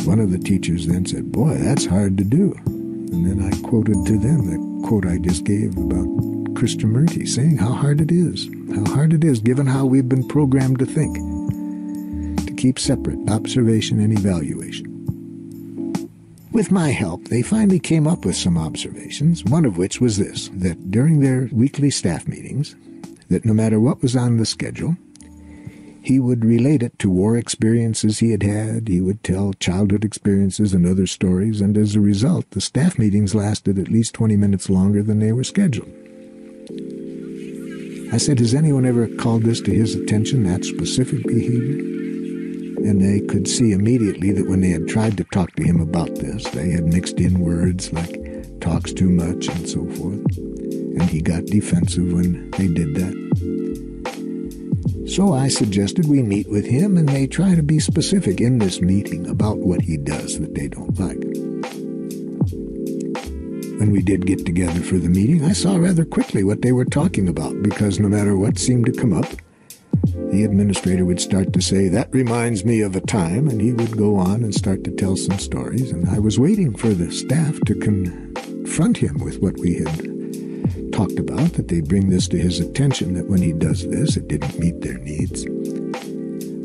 One of the teachers then said, boy, that's hard to do. And then I quoted to them the quote I just gave about Krishnamurti, saying how hard it is given how we've been programmed to think, to keep separate observation and evaluation. With my help, they finally came up with some observations, one of which was this, that during their weekly staff meetings, that no matter what was on the schedule, he would relate it to war experiences he had had. He would tell childhood experiences and other stories, and as a result, the staff meetings lasted at least 20 minutes longer than they were scheduled. I said, has anyone ever called this to his attention, that specific behavior? And they could see immediately that when they had tried to talk to him about this, they had mixed in words like talks too much and so forth. And he got defensive when they did that. So I suggested we meet with him and they try to be specific in this meeting about what he does that they don't like. When we did get together for the meeting, I saw rather quickly what they were talking about, because no matter what seemed to come up, the administrator would start to say, that reminds me of a time, and he would go on and start to tell some stories, and I was waiting for the staff to confront him with what we had talked about, that they bring this to his attention, that when he does this, it didn't meet their needs.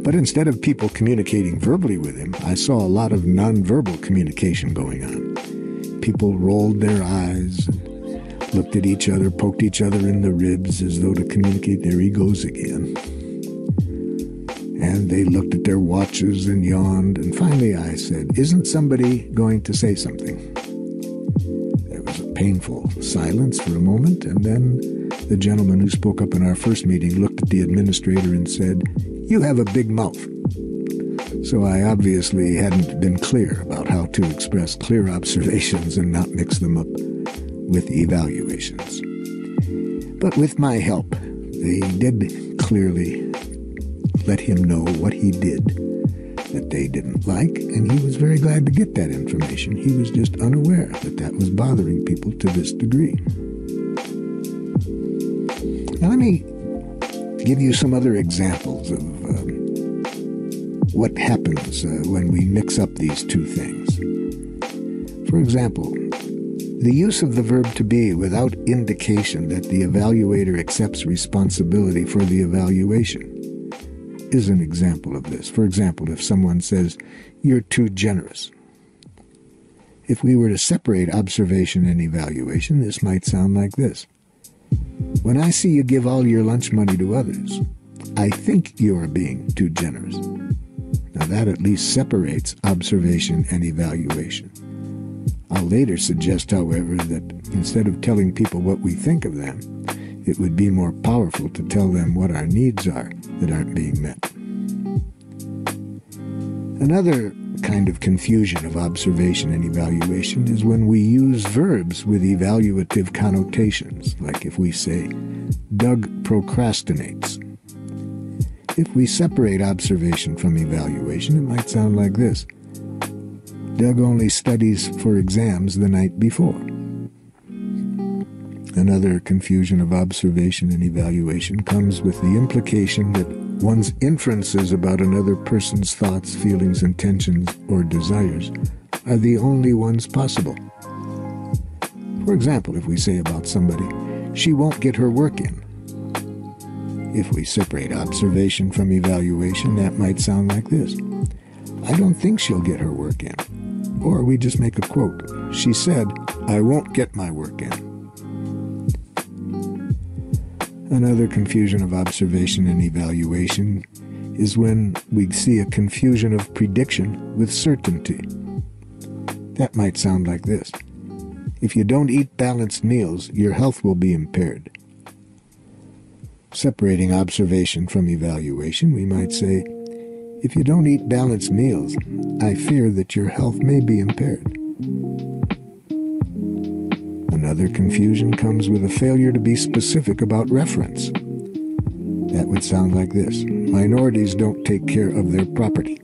But instead of people communicating verbally with him, I saw a lot of nonverbal communication going on. People rolled their eyes, and looked at each other, poked each other in the ribs as though to communicate their egos again. And they looked at their watches and yawned, and finally I said, isn't somebody going to say something? There was a painful silence for a moment, and then the gentleman who spoke up in our first meeting looked at the administrator and said, you have a big mouth. So I obviously hadn't been clear about how to express clear observations and not mix them up with evaluations. But with my help, they did clearly let him know what he did that they didn't like, and he was very glad to get that information. He was just unaware that that was bothering people to this degree. Now let me give you some other examples of what happens when we mix up these two things. For example, the use of the verb to be without indication that the evaluator accepts responsibility for the evaluation is an example of this. For example, if someone says, "You're too generous." If we were to separate observation and evaluation, this might sound like this. "When I see you give all your lunch money to others, I think you're being too generous." Now that at least separates observation and evaluation. I'll later suggest, however, that instead of telling people what we think of them, it would be more powerful to tell them what our needs are that aren't being met. Another kind of confusion of observation and evaluation is when we use verbs with evaluative connotations, like if we say, "Doug procrastinates." If we separate observation from evaluation, it might sound like this. "Doug only studies for exams the night before." Another confusion of observation and evaluation comes with the implication that one's inferences about another person's thoughts, feelings, intentions, or desires are the only ones possible. For example, if we say about somebody, "She won't get her work in." If we separate observation from evaluation, that might sound like this. "I don't think she'll get her work in." Or we just make a quote. "She said, I won't get my work in." Another confusion of observation and evaluation is when we see a confusion of prediction with certainty. That might sound like this. "If you don't eat balanced meals, your health will be impaired." Separating observation from evaluation, we might say, "If you don't eat balanced meals, I fear that your health may be impaired." Another confusion comes with a failure to be specific about reference. That would sound like this. "Minorities don't take care of their property."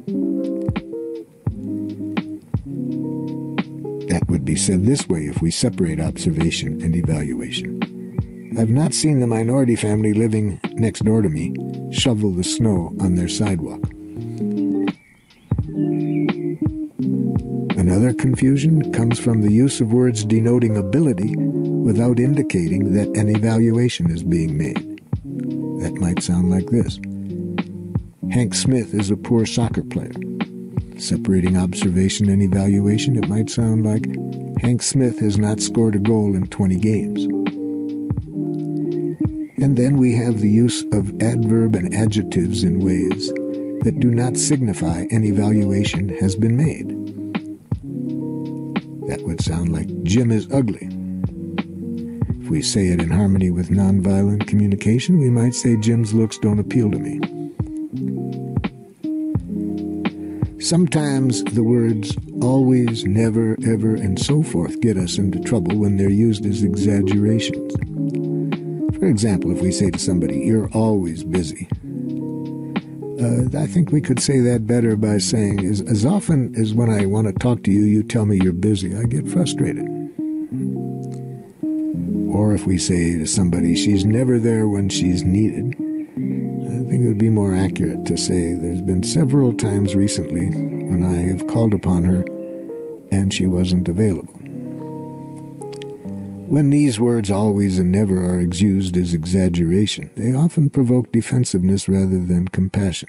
That would be said this way if we separate observation and evaluation. "I've not seen the minority family living next door to me shovel the snow on their sidewalk." Another confusion comes from the use of words denoting ability without indicating that an evaluation is being made. That might sound like this. "Hank Smith is a poor soccer player." Separating observation and evaluation, it might sound like, "Hank Smith has not scored a goal in 20 games. And then we have the use of adverb and adjectives in ways that do not signify an evaluation has been made. That would sound like, "Jim is ugly." If we say it in harmony with nonviolent communication, we might say, "Jim's looks don't appeal to me." Sometimes the words always, never, ever, and so forth get us into trouble when they're used as exaggerations. For example, if we say to somebody, "You're always busy," I think we could say that better by saying, as often as when I want to talk to you, you tell me you're busy, I get frustrated. Or if we say to somebody, "She's never there when she's needed," I think it would be more accurate to say, "There's been several times recently when I have called upon her and she wasn't available." When these words always and never are used as exaggeration, they often provoke defensiveness rather than compassion.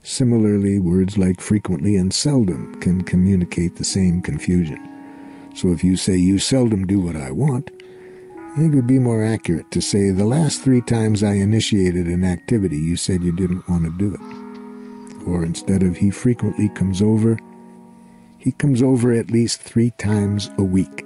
Similarly, words like frequently and seldom can communicate the same confusion. So if you say, "You seldom do what I want," I think it would be more accurate to say, "The last 3 times I initiated an activity, you said you didn't want to do it." Or instead of "he frequently comes over," he comes over at least 3 times a week.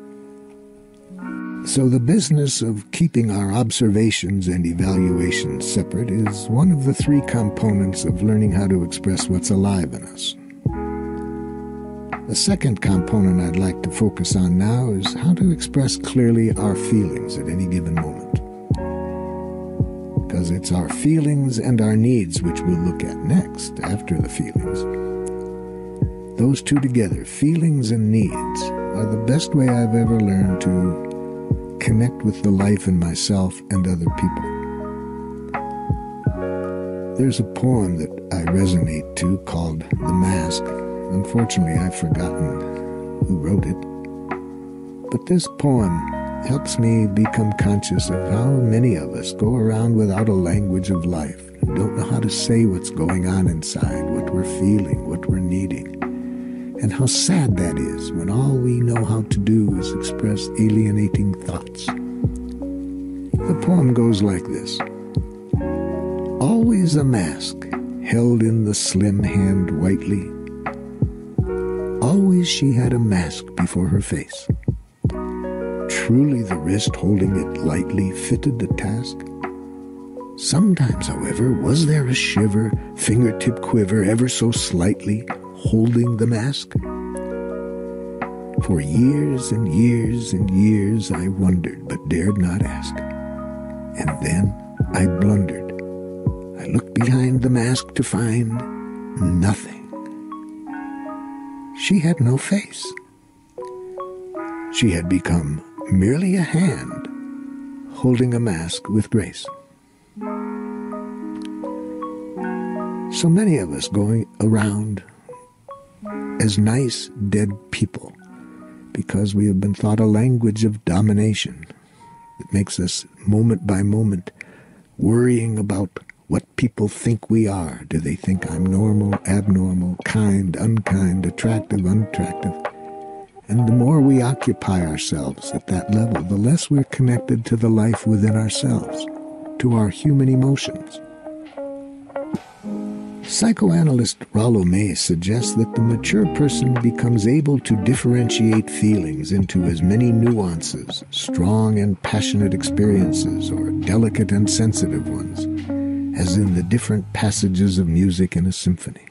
So the business of keeping our observations and evaluations separate is one of the three components of learning how to express what's alive in us. The second component I'd like to focus on now is how to express clearly our feelings at any given moment. Because it's our feelings and our needs which we'll look at next, after the feelings. Those two together, feelings and needs, are the best way I've ever learned to connect with the life in myself and other people. There's a poem that I resonate to called The Mask. Unfortunately, I've forgotten who wrote it. But this poem helps me become conscious of how many of us go around without a language of life, don't know how to say what's going on inside, what we're feeling, what we're needing. And how sad that is when all we know how to do is express alienating thoughts. The poem goes like this. Always a mask held in the slim hand whitely. Always she had a mask before her face. Truly the wrist holding it lightly fitted the task. Sometimes, however, was there a shiver, fingertip quiver ever so slightly, holding the mask? For years and years and years I wondered, but dared not ask. And then I blundered. I looked behind the mask to find nothing. She had no face. She had become merely a hand holding a mask with grace. So many of us going around as nice, dead people because we have been taught a language of domination that makes us, moment by moment, worrying about what people think we are. Do they think I'm normal, abnormal, kind, unkind, attractive, unattractive? And the more we occupy ourselves at that level, the less we're connected to the life within ourselves, to our human emotions. Psychoanalyst Rollo May suggests that the mature person becomes able to differentiate feelings into as many nuances, strong and passionate experiences, or delicate and sensitive ones, as in the different passages of music in a symphony.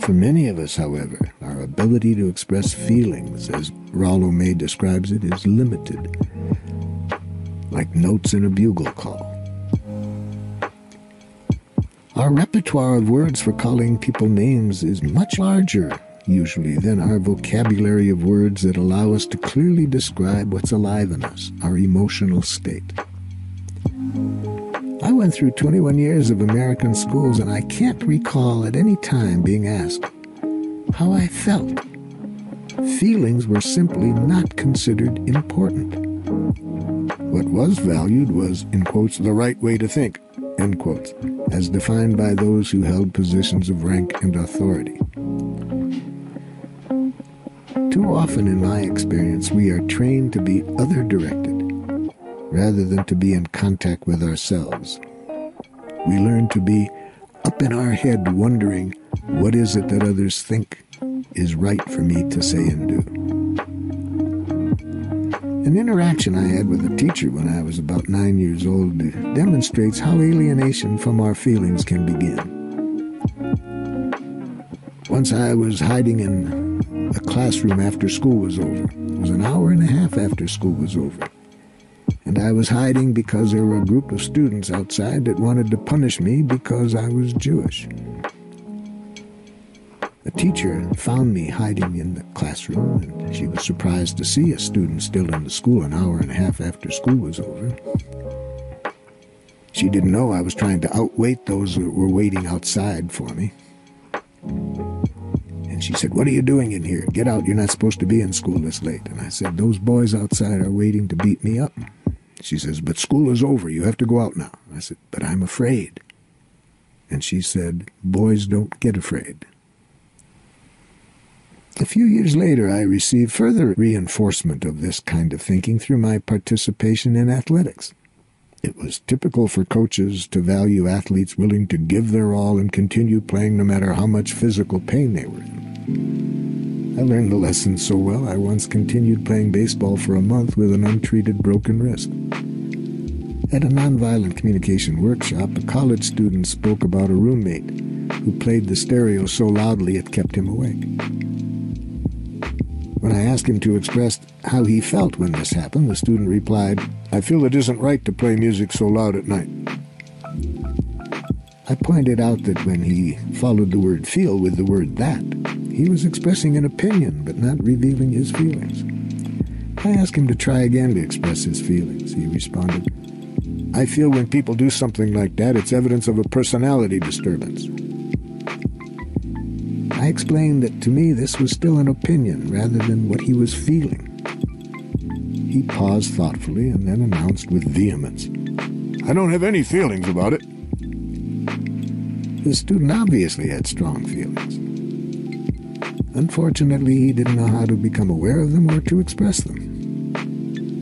For many of us, however, our ability to express feelings, as Rollo May describes it, is limited, like notes in a bugle call. Our repertoire of words for calling people names is much larger, usually, than our vocabulary of words that allow us to clearly describe what's alive in us, our emotional state. I went through 21 years of American schools, and I can't recall at any time being asked how I felt. Feelings were simply not considered important. What was valued was, in quotes, the right way to think, end quotes, as defined by those who held positions of rank and authority. Too often, in my experience, we are trained to be other-directed, rather than to be in contact with ourselves. We learn to be up in our head wondering, what is it that others think is right for me to say and do? An interaction I had with a teacher when I was about 9 years old demonstrates how alienation from our feelings can begin. Once I was hiding in a classroom after school was over. It was an hour and a half after school was over. And I was hiding because there were a group of students outside that wanted to punish me because I was Jewish. The teacher found me hiding in the classroom, and she was surprised to see a student still in the school an hour and a half after school was over. She didn't know I was trying to outwait those that were waiting outside for me. And she said, "What are you doing in here? Get out, you're not supposed to be in school this late." And I said, "Those boys outside are waiting to beat me up." She says, "But school is over, you have to go out now." I said, "But I'm afraid." And she said, "Boys don't get afraid." A few years later, I received further reinforcement of this kind of thinking through my participation in athletics. It was typical for coaches to value athletes willing to give their all and continue playing no matter how much physical pain they were in. I learned the lesson so well I once continued playing baseball for a month with an untreated broken wrist. At a nonviolent communication workshop, a college student spoke about a roommate who played the stereo so loudly it kept him awake. When I asked him to express how he felt when this happened, the student replied, "I feel it isn't right to play music so loud at night." I pointed out that when he followed the word feel with the word that, he was expressing an opinion but not revealing his feelings. I asked him to try again to express his feelings. He responded, "I feel when people do something like that, it's evidence of a personality disturbance." I explained that to me this was still an opinion rather than what he was feeling. He paused thoughtfully and then announced with vehemence, "I don't have any feelings about it." The student obviously had strong feelings. Unfortunately, he didn't know how to become aware of them or to express them.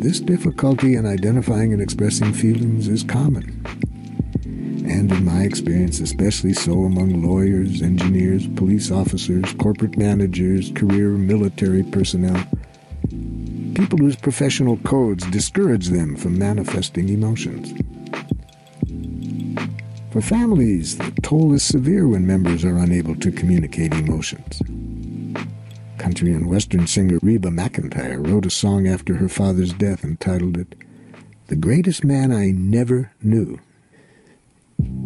This difficulty in identifying and expressing feelings is common, and in my experience especially so among lawyers, engineers, police officers, corporate managers, career military personnel, people whose professional codes discourage them from manifesting emotions. For families, the toll is severe when members are unable to communicate emotions. Country and Western singer Reba McEntire wrote a song after her father's death entitled it, "The Greatest Man I Never Knew."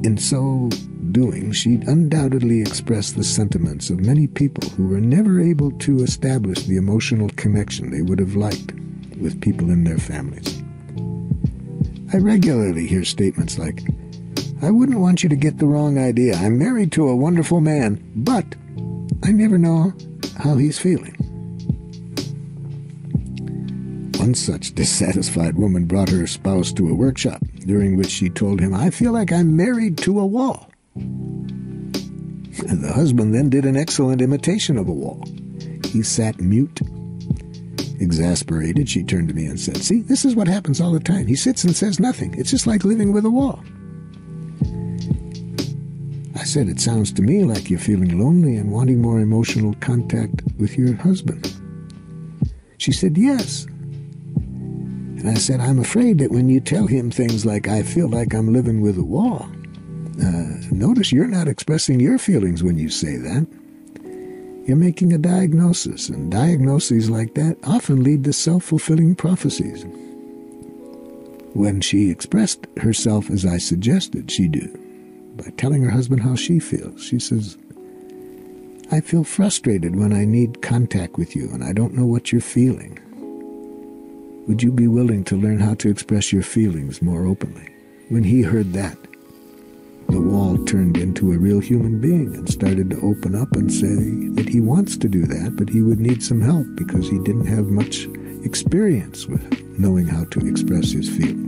In so doing, she undoubtedly expressed the sentiments of many people who were never able to establish the emotional connection they would have liked with people in their families. I regularly hear statements like, "I wouldn't want you to get the wrong idea. I'm married to a wonderful man, but I never know how he's feeling." One such dissatisfied woman brought her spouse to a workshop, during which she told him, "I feel like I'm married to a wall." And the husband then did an excellent imitation of a wall. He sat mute. Exasperated, she turned to me and said, "See, this is what happens all the time. He sits and says nothing. It's just like living with a wall." I said, "It sounds to me like you're feeling lonely and wanting more emotional contact with your husband." She said, "Yes." And I said, "I'm afraid that when you tell him things like, 'I feel like I'm living with a wall,' notice you're not expressing your feelings when you say that. You're making a diagnosis, and diagnoses like that often lead to self-fulfilling prophecies." When she expressed herself as I suggested she do, by telling her husband how she feels, she says, "I feel frustrated when I need contact with you, and I don't know what you're feeling. Would you be willing to learn how to express your feelings more openly?" When he heard that, the wall turned into a real human being and started to open up and say that he wants to do that, but he would need some help because he didn't have much experience with knowing how to express his feelings.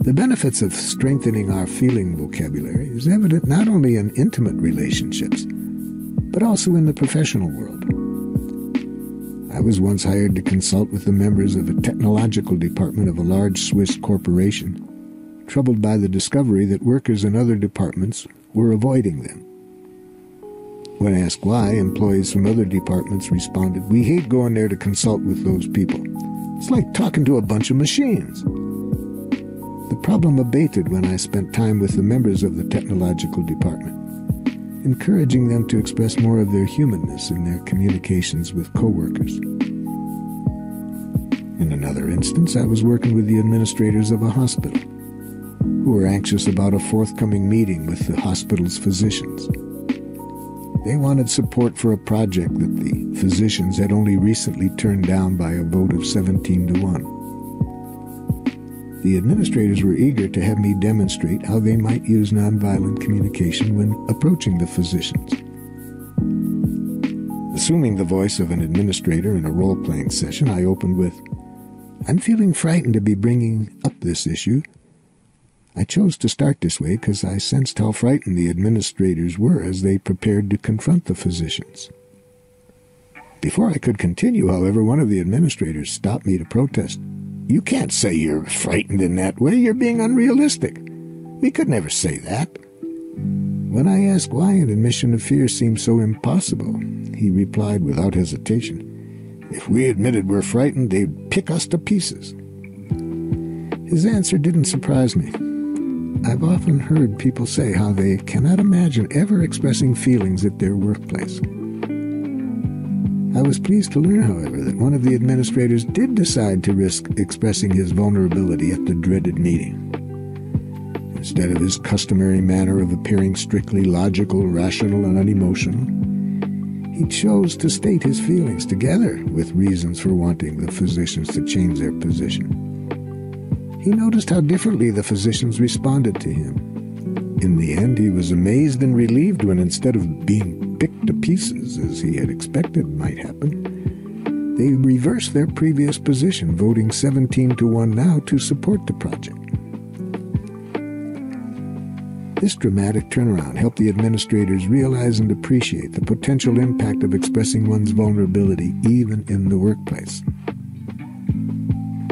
The benefits of strengthening our feeling vocabulary is evident not only in intimate relationships, but also in the professional world. I was once hired to consult with the members of a technological department of a large Swiss corporation, troubled by the discovery that workers in other departments were avoiding them. When asked why, employees from other departments responded, "We hate going there to consult with those people. It's like talking to a bunch of machines." The problem abated when I spent time with the members of the technological department, encouraging them to express more of their humanness in their communications with coworkers. In another instance, I was working with the administrators of a hospital, who were anxious about a forthcoming meeting with the hospital's physicians. They wanted support for a project that the physicians had only recently turned down by a vote of 17-1. The administrators were eager to have me demonstrate how they might use nonviolent communication when approaching the physicians. Assuming the voice of an administrator in a role-playing session, I opened with, "I'm feeling frightened to be bringing up this issue." I chose to start this way because I sensed how frightened the administrators were as they prepared to confront the physicians. Before I could continue, however, one of the administrators stopped me to protest. "You can't say you're frightened in that way. You're being unrealistic. We could never say that." When I asked why an admission of fear seemed so impossible, he replied without hesitation, "If we admitted we're frightened, they'd pick us to pieces." His answer didn't surprise me. I've often heard people say how they cannot imagine ever expressing feelings at their workplace. I was pleased to learn, however, that one of the administrators did decide to risk expressing his vulnerability at the dreaded meeting. Instead of his customary manner of appearing strictly logical, rational, and unemotional, he chose to state his feelings together with reasons for wanting the physicians to change their position. He noticed how differently the physicians responded to him. In the end, he was amazed and relieved when, instead of being picked to pieces, as he had expected might happen, they reversed their previous position, voting 17-1 now to support the project. This dramatic turnaround helped the administrators realize and appreciate the potential impact of expressing one's vulnerability even in the workplace.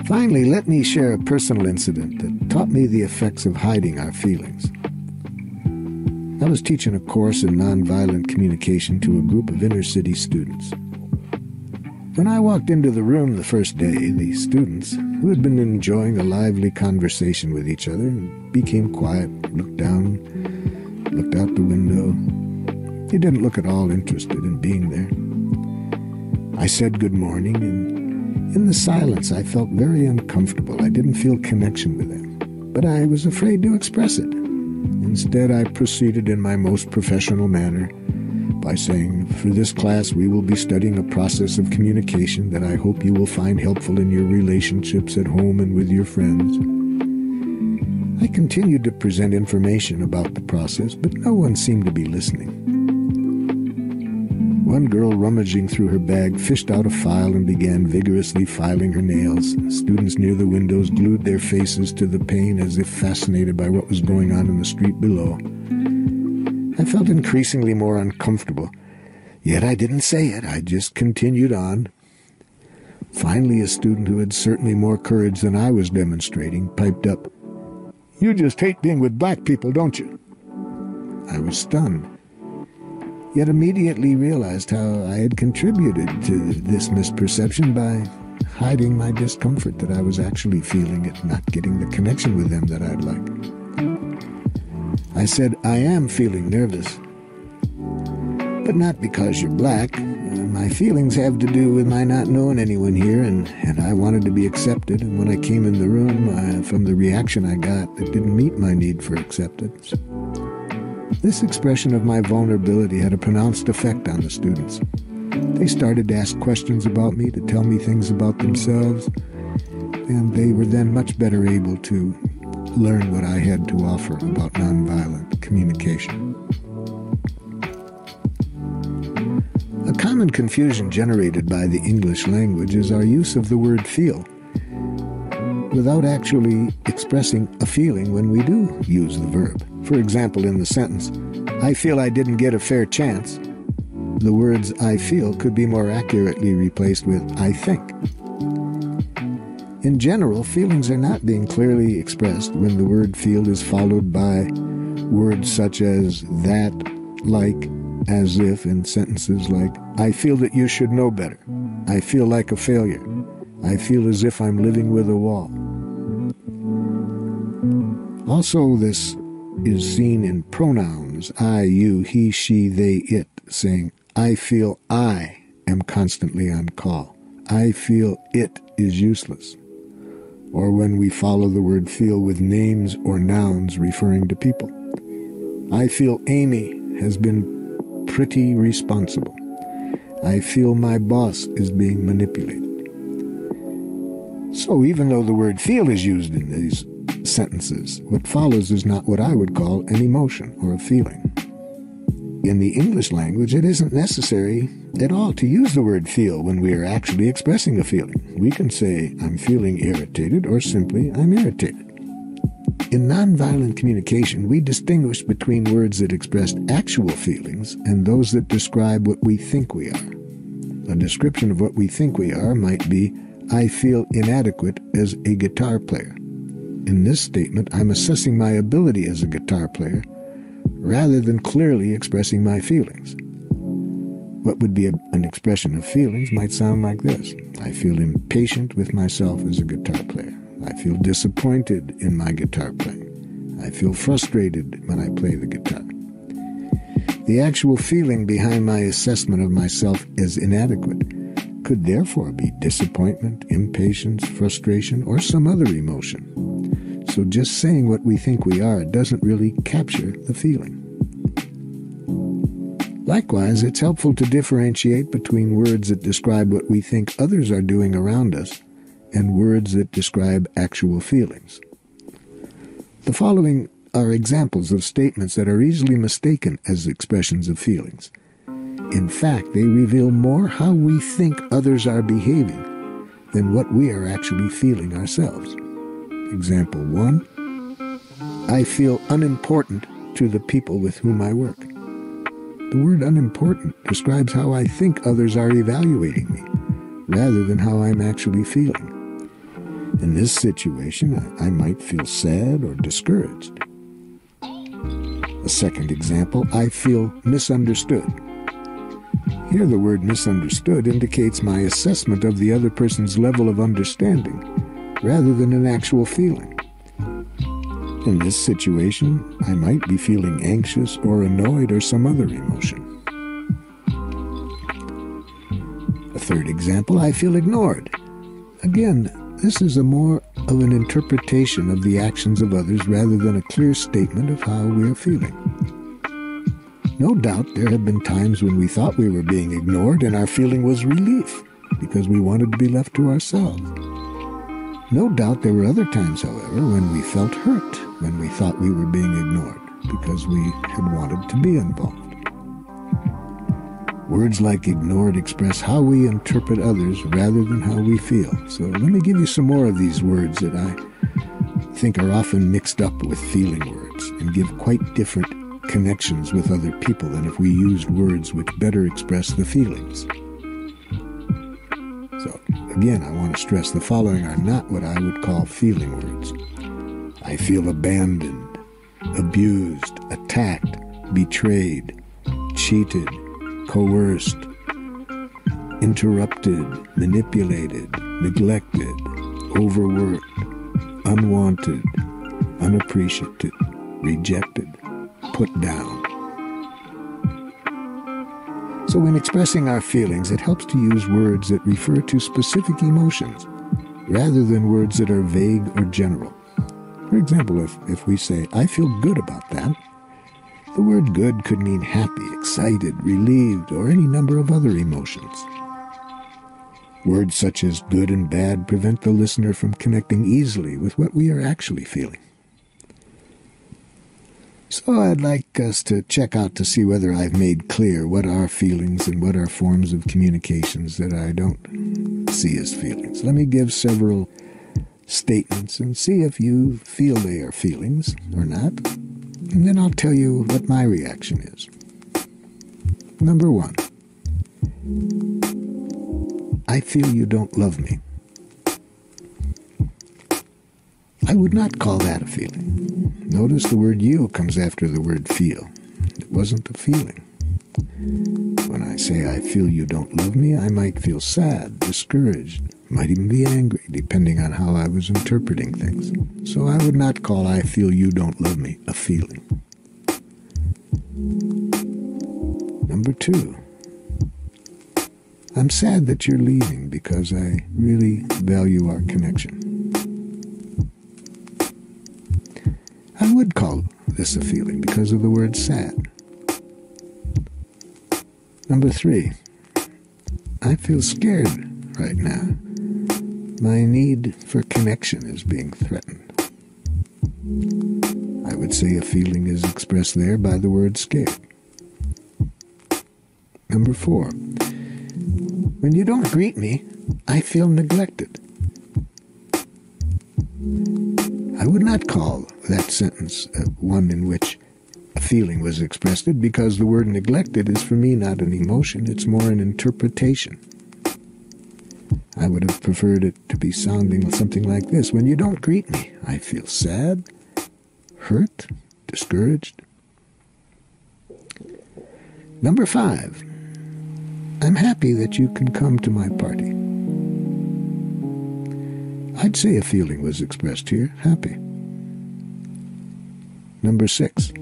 Finally, let me share a personal incident that taught me the effects of hiding our feelings. I was teaching a course in nonviolent communication to a group of inner-city students. When I walked into the room the first day, the students, who had been enjoying a lively conversation with each other, became quiet, looked down, looked out the window. They didn't look at all interested in being there. I said good morning, and in the silence I felt very uncomfortable. I didn't feel connection with them, but I was afraid to express it. Instead, I proceeded in my most professional manner by saying, "For this class, we will be studying a process of communication that I hope you will find helpful in your relationships at home and with your friends." I continued to present information about the process, but no one seemed to be listening. One girl, rummaging through her bag, fished out a file and began vigorously filing her nails. Students near the windows glued their faces to the pane as if fascinated by what was going on in the street below. I felt increasingly more uncomfortable, yet I didn't say it. I just continued on. Finally, a student who had certainly more courage than I was demonstrating piped up, "You just hate being with black people, don't you?" I was stunned, yet immediately realized how I had contributed to this misperception by hiding my discomfort that I was actually feeling at not getting the connection with them that I'd like. I said, "I am feeling nervous, but not because you're black. My feelings have to do with my not knowing anyone here, and I wanted to be accepted, and when I came in the room, from the reaction I got, it didn't meet my need for acceptance." This expression of my vulnerability had a pronounced effect on the students. They started to ask questions about me, to tell me things about themselves, and they were then much better able to learn what I had to offer about nonviolent communication. A common confusion generated by the English language is our use of the word feel, without actually expressing a feeling when we do use the verb. For example, in the sentence, "I feel I didn't get a fair chance," the words "I feel" could be more accurately replaced with "I think." In general, feelings are not being clearly expressed when the word feel is followed by words such as that, like, as if, in sentences like, "I feel that you should know better," "I feel like a failure," "I feel as if I'm living with a wall." Also, this is seen in pronouns, I, you, he, she, they, it, saying, "I feel I am constantly on call," "I feel it is useless," or when we follow the word feel with names or nouns referring to people. "I feel Amy has been pretty responsible," "I feel my boss is being manipulated." So even though the word feel is used in these sentences, what follows is not what I would call an emotion or a feeling. In the English language, it isn't necessary at all to use the word feel when we are actually expressing a feeling. We can say, "I'm feeling irritated," or simply, "I'm irritated." In nonviolent communication, we distinguish between words that express actual feelings and those that describe what we think we are. A description of what we think we are might be, "I feel inadequate as a guitar player." In this statement, I'm assessing my ability as a guitar player rather than clearly expressing my feelings. What would be an expression of feelings might sound like this. I feel impatient with myself as a guitar player. I feel disappointed in my guitar playing. I feel frustrated when I play the guitar. The actual feeling behind my assessment of myself as inadequate could therefore be disappointment, impatience, frustration, or some other emotion. So just saying what we think we are doesn't really capture the feeling. Likewise, it's helpful to differentiate between words that describe what we think others are doing around us and words that describe actual feelings. The following are examples of statements that are easily mistaken as expressions of feelings. In fact, they reveal more how we think others are behaving than what we are actually feeling ourselves. Example 1, I feel unimportant to the people with whom I work. The word unimportant describes how I think others are evaluating me, rather than how I'm actually feeling. In this situation, I might feel sad or discouraged. A second example, I feel misunderstood. Here the word misunderstood indicates my assessment of the other person's level of understanding, rather than an actual feeling. In this situation, I might be feeling anxious or annoyed or some other emotion. A third example, I feel ignored. Again, this is more of an interpretation of the actions of others rather than a clear statement of how we are feeling. No doubt there have been times when we thought we were being ignored and our feeling was relief because we wanted to be left to ourselves. No doubt there were other times, however, when we felt hurt when we thought we were being ignored because we had wanted to be involved. Words like ignored express how we interpret others rather than how we feel. So let me give you some more of these words that I think are often mixed up with feeling words and give quite different connections with other people than if we used words which better express the feelings. So, again, I want to stress the following are not what I would call feeling words. I feel abandoned, abused, attacked, betrayed, cheated, coerced, interrupted, manipulated, neglected, overworked, unwanted, unappreciated, rejected, put down. So when expressing our feelings, it helps to use words that refer to specific emotions rather than words that are vague or general. For example, if we say, I feel good about that, the word good could mean happy, excited, relieved, or any number of other emotions. Words such as good and bad prevent the listener from connecting easily with what we are actually feeling. So I'd like us to check out to see whether I've made clear what are feelings and what are forms of communications that I don't see as feelings. Let me give several statements and see if you feel they are feelings or not. And then I'll tell you what my reaction is. Number 1. I feel you don't love me. I would not call that a feeling. Notice the word you comes after the word feel. It wasn't a feeling. When I say I feel you don't love me, I might feel sad, discouraged, might even be angry, depending on how I was interpreting things. So I would not call I feel you don't love me a feeling. Number 2. I'm sad that you're leaving because I really value our connection. I would call this a feeling because of the word sad. Number 3. I feel scared right now. My need for connection is being threatened. I would say a feeling is expressed there by the word scared. Number 4. When you don't greet me, I feel neglected. I would not call that sentence one in which a feeling was expressed because the word neglected is for me not an emotion, it's more an interpretation. I would have preferred it to be sounding something like this. When you don't greet me, I feel sad, hurt, discouraged. Number 5, I'm happy that you can come to my party. I'd say a feeling was expressed here, happy. Number 6,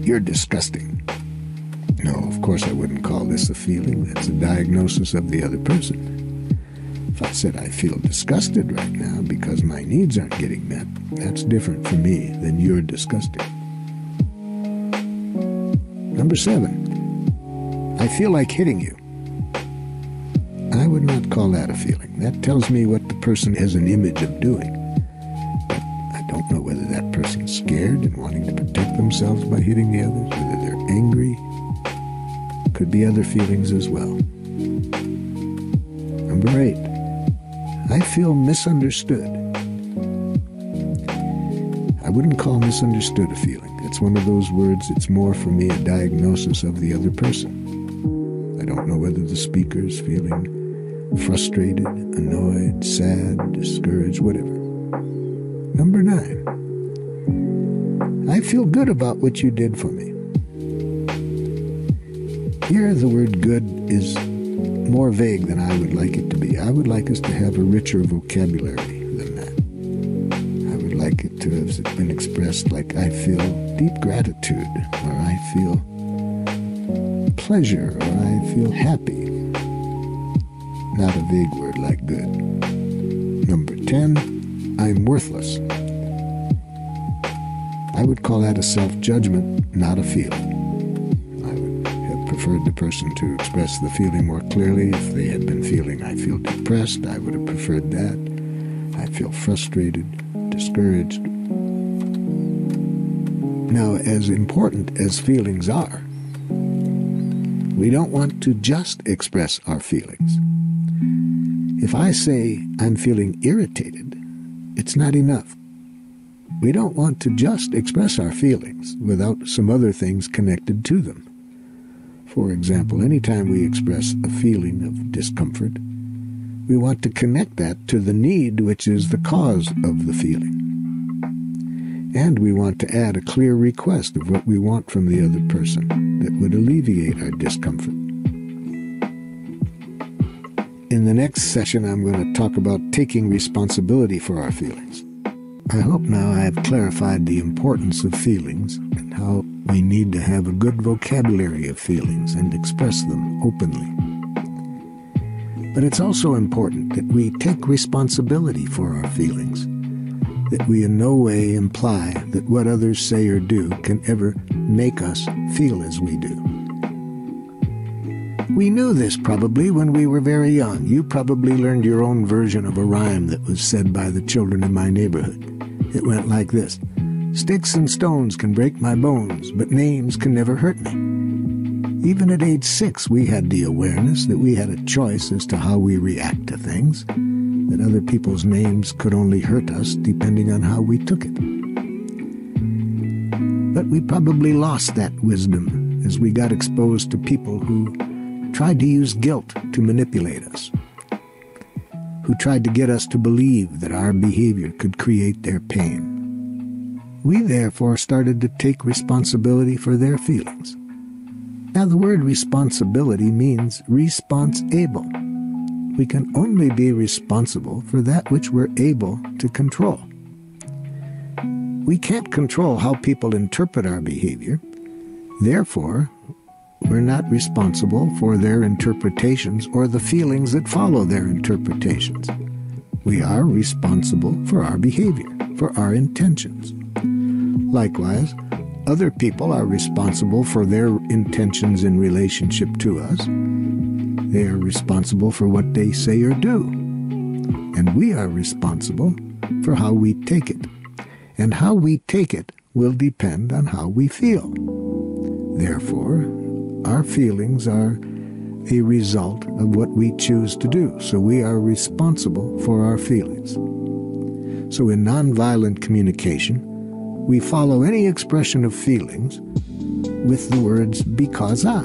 you're disgusting. No, of course I wouldn't call this a feeling. That's a diagnosis of the other person. If I said I feel disgusted right now because my needs aren't getting met, that's different for me than you're disgusting. Number 7, I feel like hitting you. I would not call that a feeling. That tells me what the person has an image of doing. But I don't know whether that person's scared and wanting to protect themselves by hitting the others, whether they're angry. Could be other feelings as well. Number 8, I feel misunderstood. I wouldn't call misunderstood a feeling. It's one of those words, it's more for me a diagnosis of the other person. I don't know whether the speaker's feeling frustrated, annoyed, sad, discouraged, whatever. Number 9, I feel good about what you did for me. Here the word good is more vague than I would like it to be. I would like us to have a richer vocabulary than that. I would like it to have been expressed like I feel deep gratitude, or I feel pleasure, or I feel happy. Not a vague word like good. Number 10, I'm worthless. I would call that a self-judgment, not a feeling. I would have preferred the person to express the feeling more clearly. If they had been feeling, I feel depressed, I would have preferred that. I feel frustrated, discouraged. Now, as important as feelings are, we don't want to just express our feelings. If I say I'm feeling irritated, it's not enough. We don't want to just express our feelings without some other things connected to them. For example, anytime we express a feeling of discomfort, we want to connect that to the need which is the cause of the feeling. And we want to add a clear request of what we want from the other person that would alleviate our discomfort. In the next session, I'm going to talk about taking responsibility for our feelings. I hope now I have clarified the importance of feelings and how we need to have a good vocabulary of feelings and express them openly. But it's also important that we take responsibility for our feelings, that we in no way imply that what others say or do can ever make us feel as we do. We knew this probably when we were very young. You probably learned your own version of a rhyme that was said by the children in my neighborhood. It went like this: "Sticks and stones can break my bones, but names can never hurt me." Even at age 6, we had the awareness that we had a choice as to how we react to things, that other people's names could only hurt us depending on how we took it. But we probably lost that wisdom as we got exposed to people who tried to use guilt to manipulate us, who tried to get us to believe that our behavior could create their pain. We therefore started to take responsibility for their feelings. Now the word responsibility means response-able. We can only be responsible for that which we're able to control. We can't control how people interpret our behavior. Therefore, we're not responsible for their interpretations or the feelings that follow their interpretations. We are responsible for our behavior, for our intentions. Likewise, other people are responsible for their intentions in relationship to us. They are responsible for what they say or do. And we are responsible for how we take it. And how we take it will depend on how we feel. Therefore, our feelings are a result of what we choose to do. So we are responsible for our feelings. So in nonviolent communication, we follow any expression of feelings with the words, because I.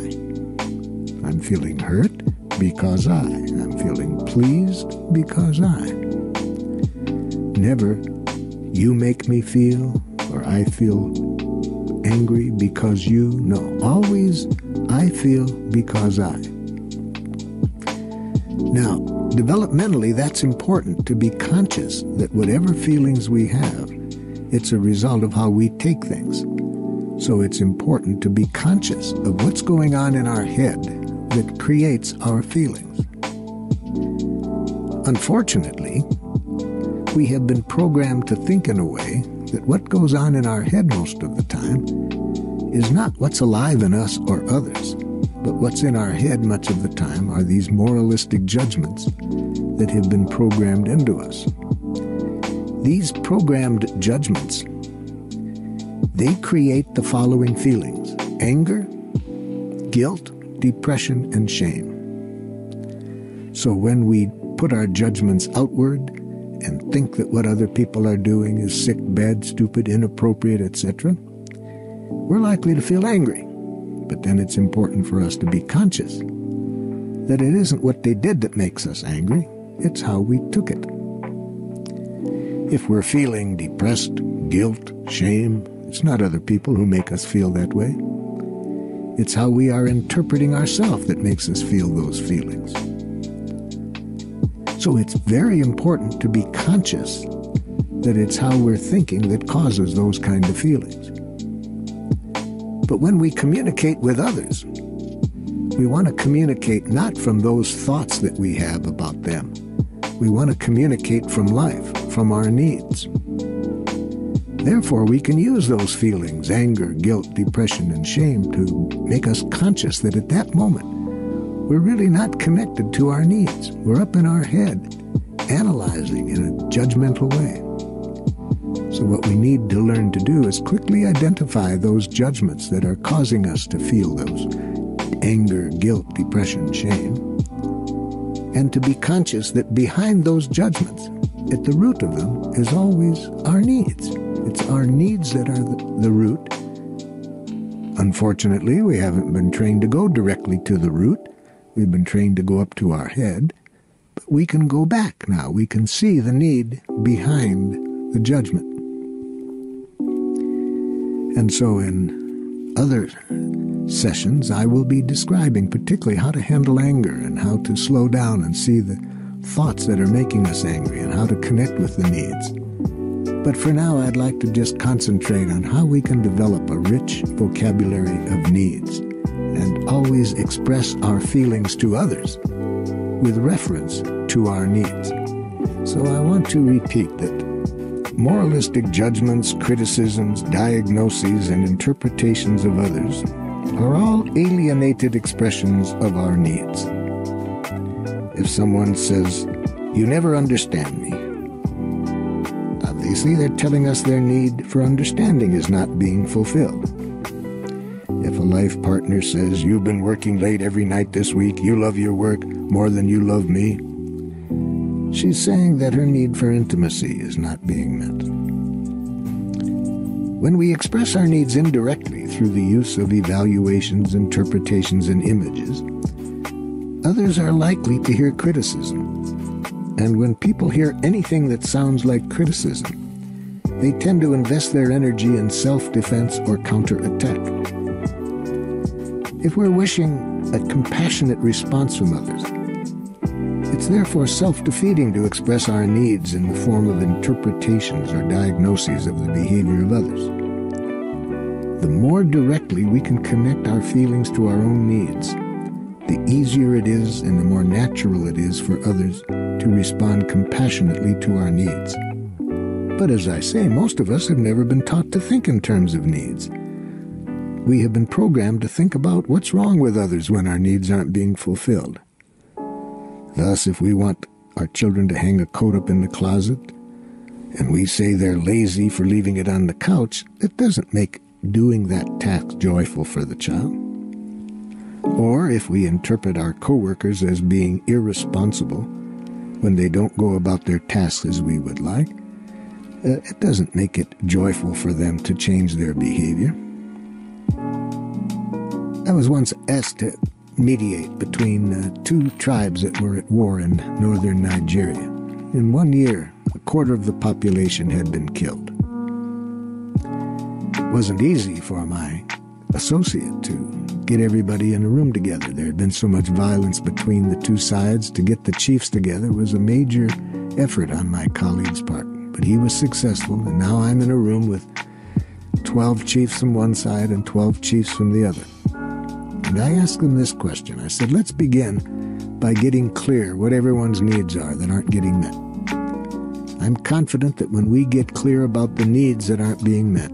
I'm feeling hurt because I. I'm feeling pleased because I. Never, you make me feel, or I feel angry because you. No, always I feel because I. Now, developmentally, that's important, to be conscious that whatever feelings we have, it's a result of how we take things. So it's important to be conscious of what's going on in our head that creates our feelings. Unfortunately, we have been programmed to think in a way that what goes on in our head most of the time is not what's alive in us or others, but what's in our head much of the time are these moralistic judgments that have been programmed into us. These programmed judgments, they create the following feelings: anger, guilt, depression, and shame. So when we put our judgments outward and think that what other people are doing is sick, bad, stupid, inappropriate, etc., we're likely to feel angry. But then it's important for us to be conscious that it isn't what they did that makes us angry, it's how we took it. If we're feeling depressed, guilt, shame, it's not other people who make us feel that way. It's how we are interpreting ourselves that makes us feel those feelings. So it's very important to be conscious that it's how we're thinking that causes those kind of feelings. But when we communicate with others, we want to communicate not from those thoughts that we have about them. We want to communicate from life, from our needs. Therefore, we can use those feelings, anger, guilt, depression, and shame, to make us conscious that at that moment, we're really not connected to our needs. We're up in our head, analyzing in a judgmental way. So what we need to learn to do is quickly identify those judgments that are causing us to feel those anger, guilt, depression, shame, and to be conscious that behind those judgments, at the root of them, is always our needs. It's our needs that are the root. Unfortunately, we haven't been trained to go directly to the root. We've been trained to go up to our head. But we can go back now. We can see the need behind the judgment. And so in other sessions, I will be describing particularly how to handle anger and how to slow down and see the thoughts that are making us angry and how to connect with the needs. But for now, I'd like to just concentrate on how we can develop a rich vocabulary of needs and always express our feelings to others with reference to our needs. So I want to repeat that moralistic judgments, criticisms, diagnoses, and interpretations of others are all alienated expressions of our needs. If someone says, "You never understand me," obviously they're telling us their need for understanding is not being fulfilled. If a life partner says, "You've been working late every night this week, you love your work more than you love me," she's saying that her need for intimacy is not being met. When we express our needs indirectly through the use of evaluations, interpretations, and images, others are likely to hear criticism. And when people hear anything that sounds like criticism, they tend to invest their energy in self-defense or counterattack. If we're wishing a compassionate response from others, it's therefore self-defeating to express our needs in the form of interpretations or diagnoses of the behavior of others. The more directly we can connect our feelings to our own needs, the easier it is and the more natural it is for others to respond compassionately to our needs. But as I say, most of us have never been taught to think in terms of needs. We have been programmed to think about what's wrong with others when our needs aren't being fulfilled. Thus, if we want our children to hang a coat up in the closet, and we say they're lazy for leaving it on the couch, it doesn't make doing that task joyful for the child. Or if we interpret our coworkers as being irresponsible when they don't go about their tasks as we would like, it doesn't make it joyful for them to change their behavior. I was once asked to mediate between two tribes that were at war in northern Nigeria. In 1 year, 1/4 of the population had been killed. It wasn't easy for my associate to get everybody in a room together. There had been so much violence between the two sides. To get the chiefs together was a major effort on my colleague's part. But he was successful, and now I'm in a room with 12 chiefs from one side and 12 chiefs from the other. And I asked them this question. I said, let's begin by getting clear what everyone's needs are that aren't getting met. I'm confident that when we get clear about the needs that aren't being met,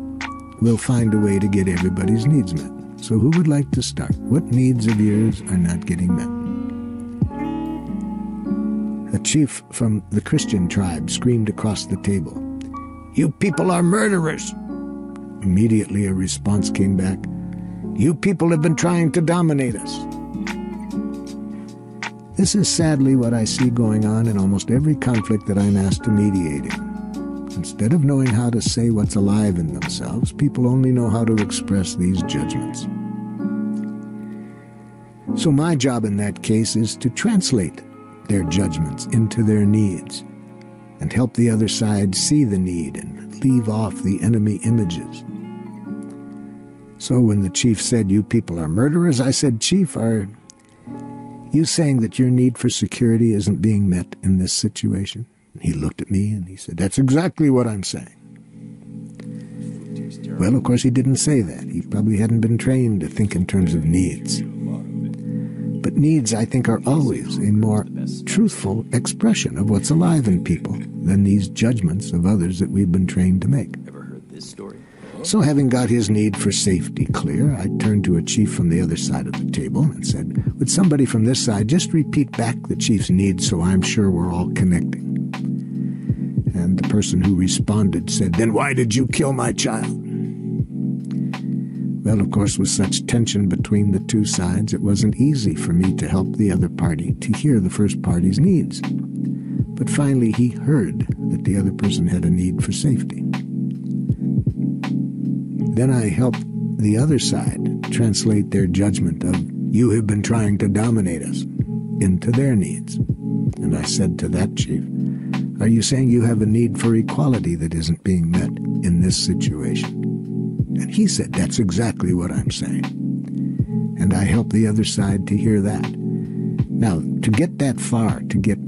we'll find a way to get everybody's needs met. So who would like to start? What needs of yours are not getting met? A chief from the Christian tribe screamed across the table, "You people are murderers!" Immediately a response came back, "You people have been trying to dominate us." This is sadly what I see going on in almost every conflict that I'm asked to mediate in. Instead of knowing how to say what's alive in themselves, people only know how to express these judgments. So my job in that case is to translate their judgments into their needs and help the other side see the need and leave off the enemy images. So when the chief said, "You people are murderers," I said, "Chief, are you saying that your need for security isn't being met in this situation?" He looked at me and he said, "That's exactly what I'm saying." Well, of course, he didn't say that. He probably hadn't been trained to think in terms of needs. But needs, I think, are always a more truthful expression of what's alive in people than these judgments of others that we've been trained to make. So having got his need for safety clear, I turned to a chief from the other side of the table and said, "Would somebody from this side just repeat back the chief's needs so I'm sure we're all connecting?" And the person who responded said, "Then why did you kill my child?" Well, of course, with such tension between the two sides, it wasn't easy for me to help the other party to hear the first party's needs. But finally, he heard that the other person had a need for safety. Then I helped the other side translate their judgment of, "You have been trying to dominate us," into their needs. And I said to that chief, "Are you saying you have a need for equality that isn't being met in this situation?" And he said, "That's exactly what I'm saying." And I helped the other side to hear that. Now, to get that far, to get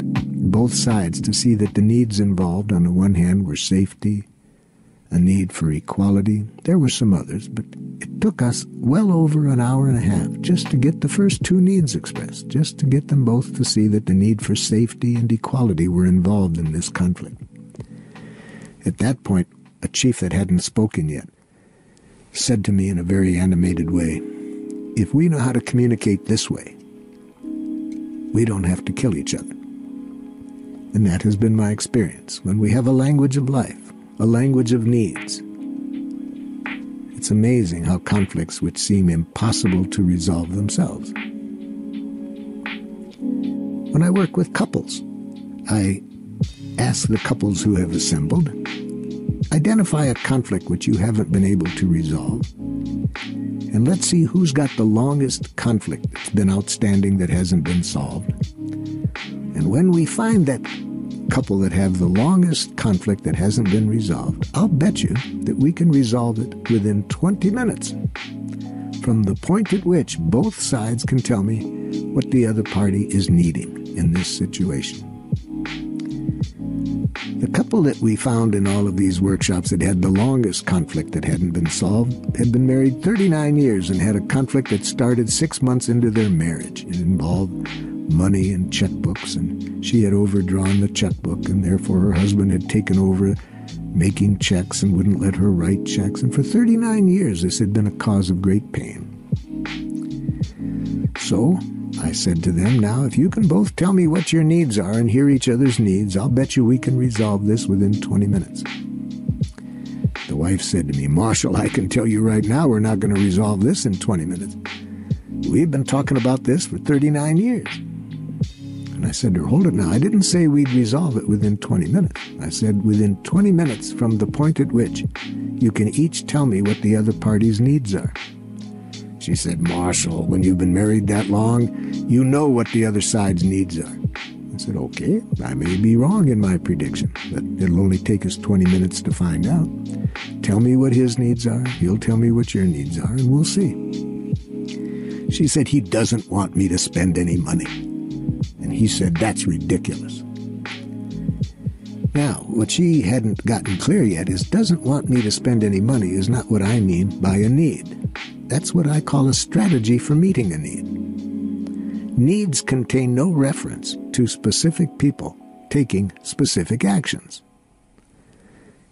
both sides to see that the needs involved on the one hand were safety, a need for equality, there were some others, but it took us well over an hour and a half just to get the first two needs expressed, just to get them both to see that the need for safety and equality were involved in this conflict. At that point, a chief that hadn't spoken yet said to me in a very animated way, "If we know how to communicate this way, we don't have to kill each other." And that has been my experience. When we have a language of life, a language of needs, it's amazing how conflicts which seem impossible to resolve themselves. When I work with couples, I ask the couples who have assembled, identify a conflict which you haven't been able to resolve, and let's see who's got the longest conflict that's been outstanding that hasn't been solved. And when we find that couple that have the longest conflict that hasn't been resolved, I'll bet you that we can resolve it within 20 minutes from the point at which both sides can tell me what the other party is needing in this situation. The couple that we found in all of these workshops that had the longest conflict that hadn't been solved had been married 39 years and had a conflict that started 6 months into their marriage. It involved money and checkbooks, and she had overdrawn the checkbook, and therefore her husband had taken over making checks and wouldn't let her write checks. And for 39 years, this had been a cause of great pain. So I said to them, "Now, if you can both tell me what your needs are and hear each other's needs, I'll bet you we can resolve this within 20 minutes. The wife said to me, "Marshall, I can tell you right now we're not going to resolve this in 20 minutes. We've been talking about this for 39 years. And I said to her, "Hold it now. I didn't say we'd resolve it within 20 minutes. I said within 20 minutes from the point at which you can each tell me what the other party's needs are." She said, "Marshall, when you've been married that long, you know what the other side's needs are." I said, "Okay, I may be wrong in my prediction, but it'll only take us 20 minutes to find out. Tell me what his needs are, he'll tell me what your needs are, and we'll see." She said, he doesn't want me to spend any money. And he said, that's ridiculous. Now, what she hadn't gotten clear yet is doesn't want me to spend any money is not what I mean by a need. That's what I call a strategy for meeting a need. Needs contain no reference to specific people taking specific actions.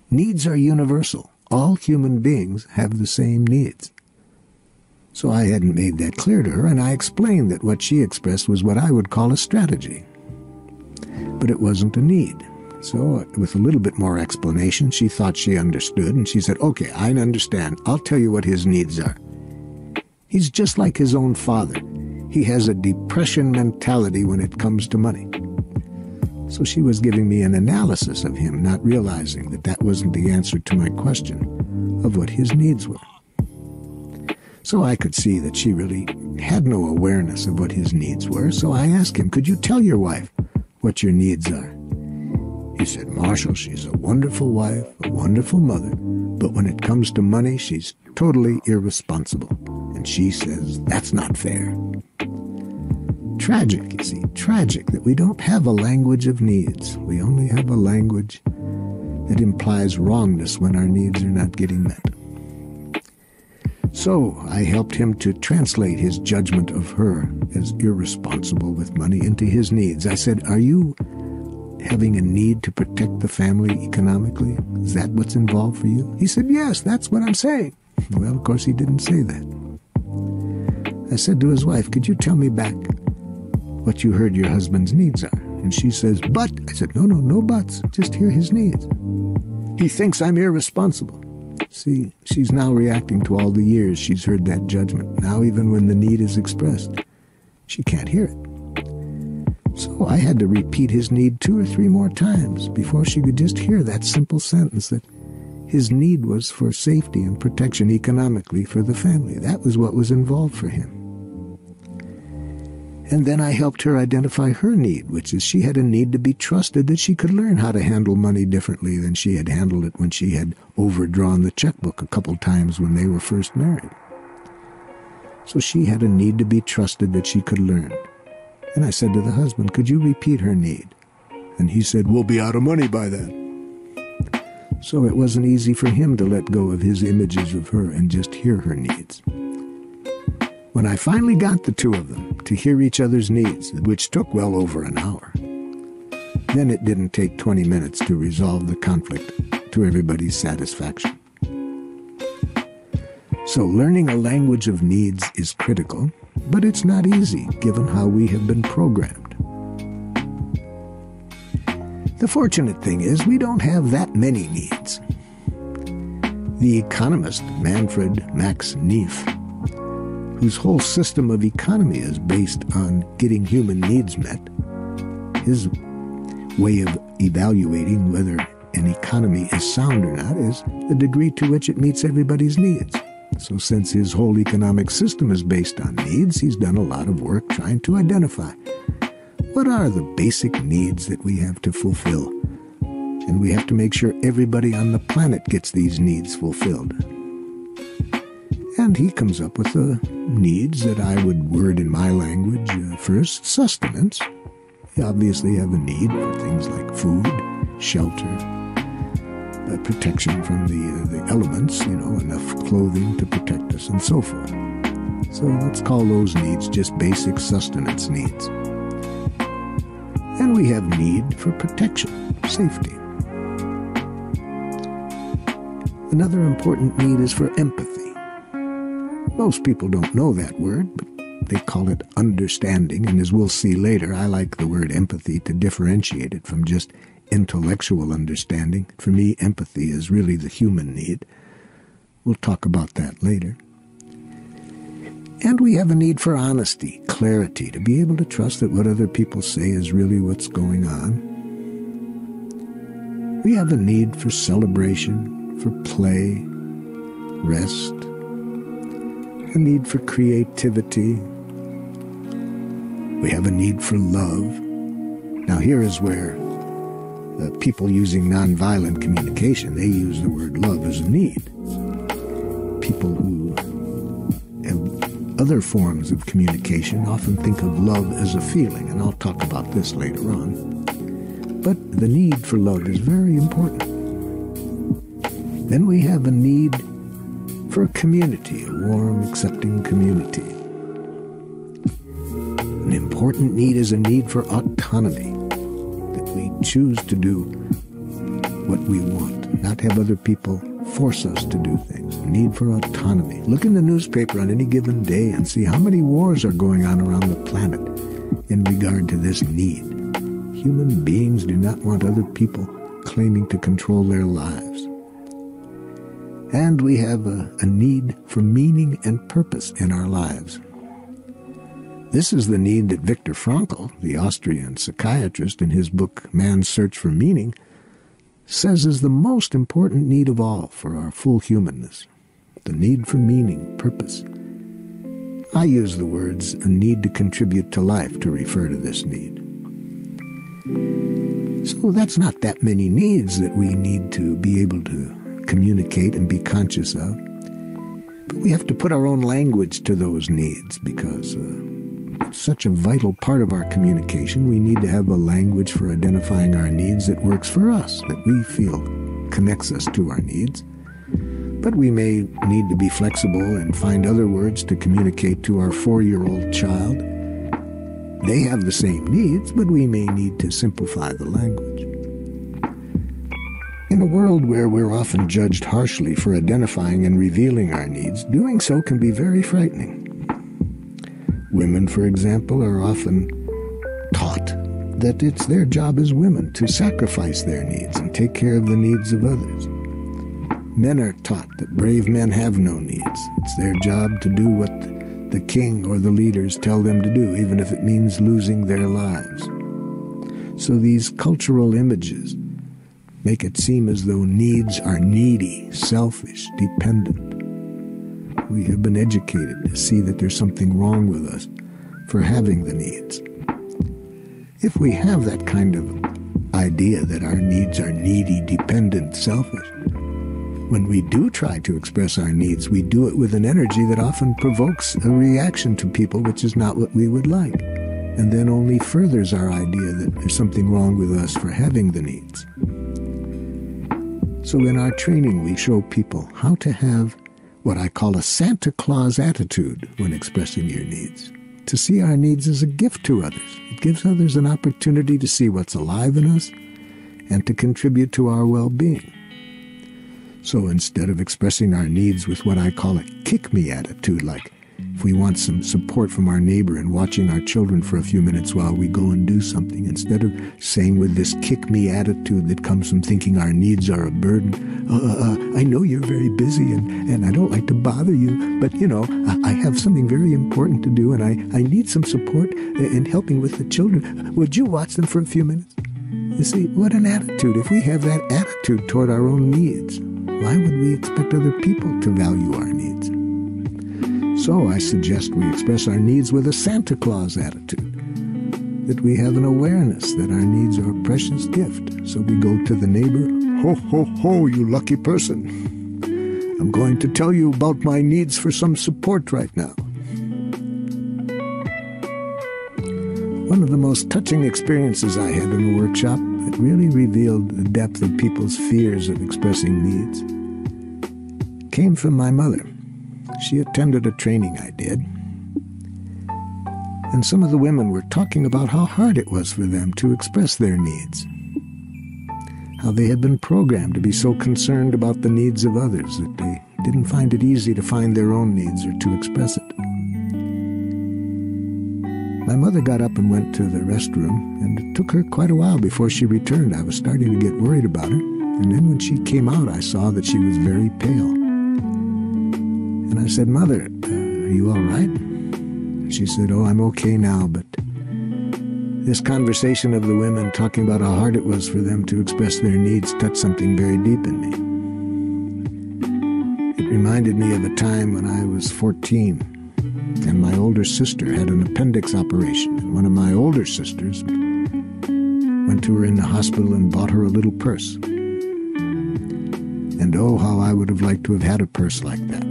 Needs are universal. All human beings have the same needs. So I hadn't made that clear to her, and I explained that what she expressed was what I would call a strategy. But it wasn't a need. So with a little bit more explanation, she thought she understood, and she said, okay, I understand. I'll tell you what his needs are. He's just like his own father. He has a depression mentality when it comes to money. So she was giving me an analysis of him, not realizing that that wasn't the answer to my question of what his needs were. So I could see that she really had no awareness of what his needs were, so I asked him, could you tell your wife what your needs are? He said, Marshall, she's a wonderful wife, a wonderful mother, but when it comes to money, she's totally irresponsible. And she says, that's not fair. Tragic, you see, tragic that we don't have a language of needs. We only have a language that implies wrongness when our needs are not getting met. So I helped him to translate his judgment of her as irresponsible with money into his needs. I said, are you having a need to protect the family economically? Is that what's involved for you? He said, yes, that's what I'm saying. Well, of course, he didn't say that. I said to his wife, could you tell me back what you heard your husband's needs are? And she says, but. I said, no buts. Just hear his needs. He thinks I'm irresponsible. See, she's now reacting to all the years she's heard that judgment. Now even when the need is expressed, she can't hear it. So I had to repeat his need 2 or 3 more times before she could just hear that simple sentence that his need was for safety and protection economically for the family. That was what was involved for him. And then I helped her identify her need, which is she had a need to be trusted that she could learn how to handle money differently than she had handled it when she had overdrawn the checkbook a couple times when they were first married. So she had a need to be trusted that she could learn. And I said to the husband, could you repeat her need? And he said, we'll be out of money by then. So it wasn't easy for him to let go of his images of her and just hear her needs. When I finally got the two of them to hear each other's needs, which took well over an hour, then it didn't take 20 minutes to resolve the conflict to everybody's satisfaction. So learning a language of needs is critical, but it's not easy given how we have been programmed. The fortunate thing is we don't have that many needs. The economist Manfred Max Neef, whose whole system of economy is based on getting human needs met, his way of evaluating whether an economy is sound or not is the degree to which it meets everybody's needs. So since his whole economic system is based on needs, he's done a lot of work trying to identify what are the basic needs that we have to fulfill. And we have to make sure everybody on the planet gets these needs fulfilled. And he comes up with the needs that I would word in my language. First, sustenance. You obviously have a need for things like food, shelter, protection from the elements, enough clothing to protect us and so forth. So let's call those needs just basic sustenance needs. And we have need for protection, safety. Another important need is for empathy. Most people don't know that word, but they call it understanding, and as we'll see later, I like the word empathy to differentiate it from just intellectual understanding. For me, empathy is really the human need. We'll talk about that later. And we have a need for honesty, clarity, to be able to trust that what other people say is really what's going on. We have a need for celebration, for play, rest, a need for creativity. We have a need for love. Now here is where people using nonviolent communication, they use the word love as a need. People who have other forms of communication often think of love as a feeling, and I'll talk about this later on. But the need for love is very important. Then we have a need for a community, a warm, accepting community. An important need is a need for autonomy, that we choose to do what we want, not have other people force us to do things. A need for autonomy. Look in the newspaper on any given day and see how many wars are going on around the planet in regard to this need. Human beings do not want other people claiming to control their lives. And we have a need for meaning and purpose in our lives. This is the need that Viktor Frankl, the Austrian psychiatrist, in his book Man's Search for Meaning, says is the most important need of all for our full humanness. The need for meaning, purpose. I use the words a need to contribute to life to refer to this need. So that's not that many needs that we need to be able to communicate and be conscious of. But we have to put our own language to those needs because it's such a vital part of our communication. We need to have a language for identifying our needs that works for us, that we feel connects us to our needs. But we may need to be flexible and find other words to communicate to our 4-year-old child. They have the same needs, but we may need to simplify the language. In a world where we're often judged harshly for identifying and revealing our needs, doing so can be very frightening. Women, for example, are often taught that it's their job as women to sacrifice their needs and take care of the needs of others. Men are taught that brave men have no needs. It's their job to do what the king or the leaders tell them to do, even if it means losing their lives. So these cultural images make it seem as though needs are needy, selfish, dependent. We have been educated to see that there's something wrong with us for having the needs. If we have that kind of idea that our needs are needy, dependent, selfish, when we do try to express our needs, we do it with an energy that often provokes a reaction to people which is not what we would like, and then only furthers our idea that there's something wrong with us for having the needs. So in our training, we show people how to have what I call a Santa Claus attitude when expressing your needs. To see our needs as a gift to others. It gives others an opportunity to see what's alive in us and to contribute to our well-being. So instead of expressing our needs with what I call a kick-me attitude, like if we want some support from our neighbor and watching our children for a few minutes while we go and do something, instead of saying with this kick-me attitude that comes from thinking our needs are a burden, I know you're very busy and I don't like to bother you, but I have something very important to do and I need some support in helping with the children. Would you watch them for a few minutes? You see, what an attitude. If we have that attitude toward our own needs, why would we expect other people to value our needs? So I suggest we express our needs with a Santa Claus attitude, that we have an awareness that our needs are a precious gift. So we go to the neighbor, ho, ho, ho, you lucky person. I'm going to tell you about my needs for some support right now. One of the most touching experiences I had in a workshop that really revealed the depth of people's fears of expressing needs came from my mother. She attended a training I did, and some of the women were talking about how hard it was for them to express their needs, how they had been programmed to be so concerned about the needs of others that they didn't find it easy to find their own needs or to express it. My mother got up and went to the restroom, and it took her quite a while before she returned. I was starting to get worried about her, and then when she came out, I saw that she was very pale. And I said, Mother, are you all right? She said, oh, I'm okay now, but this conversation of the women talking about how hard it was for them to express their needs touched something very deep in me. It reminded me of a time when I was 14, and my older sister had an appendix operation, and one of my older sisters went to her in the hospital and bought her a little purse. And oh, how I would have liked to have had a purse like that.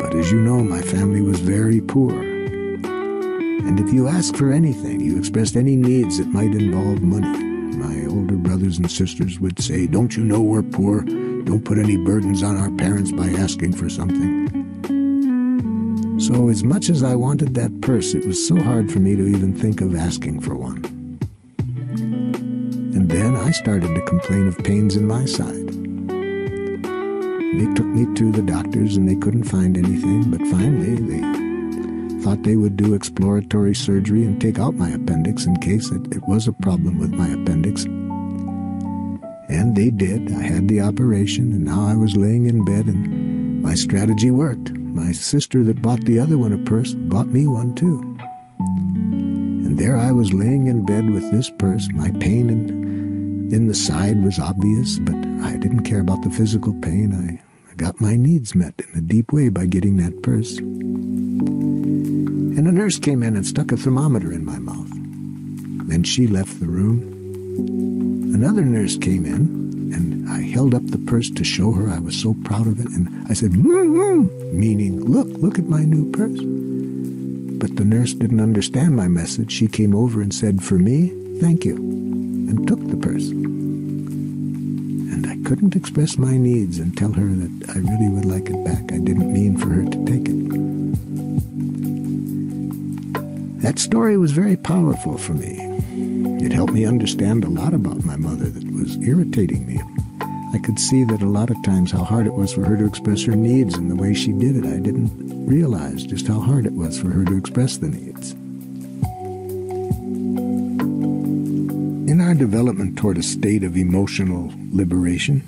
But out, as you know, my family was very poor. And if you asked for anything, you expressed any needs that might involve money, my older brothers and sisters would say, "Don't you know we're poor? Don't put any burdens on our parents by asking for something." So as much as I wanted that purse, it was so hard for me to even think of asking for one. And then I started to complain of pains in my side. They took me to the doctors and they couldn't find anything, but finally they thought they would do exploratory surgery and take out my appendix in case it was a problem with my appendix. And they did. I had the operation, and now I was laying in bed, and my strategy worked. My sister that bought the other one a purse bought me one too. And there I was laying in bed with this purse. My pain in the side was obvious, but I didn't care about the physical pain. I got my needs met in a deep way by getting that purse. And a nurse came in and stuck a thermometer in my mouth. Then she left the room. Another nurse came in, and I held up the purse to show her I was so proud of it. And I said, meaning, look at my new purse. But the nurse didn't understand my message. She came over and said, "For me, thank you," and took the purse. And I couldn't express my needs and tell her that I really would like it back. I didn't mean for her to take it. That story was very powerful for me. It helped me understand a lot about my mother that was irritating me. I could see that a lot of times how hard it was for her to express her needs, and the way she did it, I didn't realize just how hard it was for her to express the needs. In our development toward a state of emotional liberation,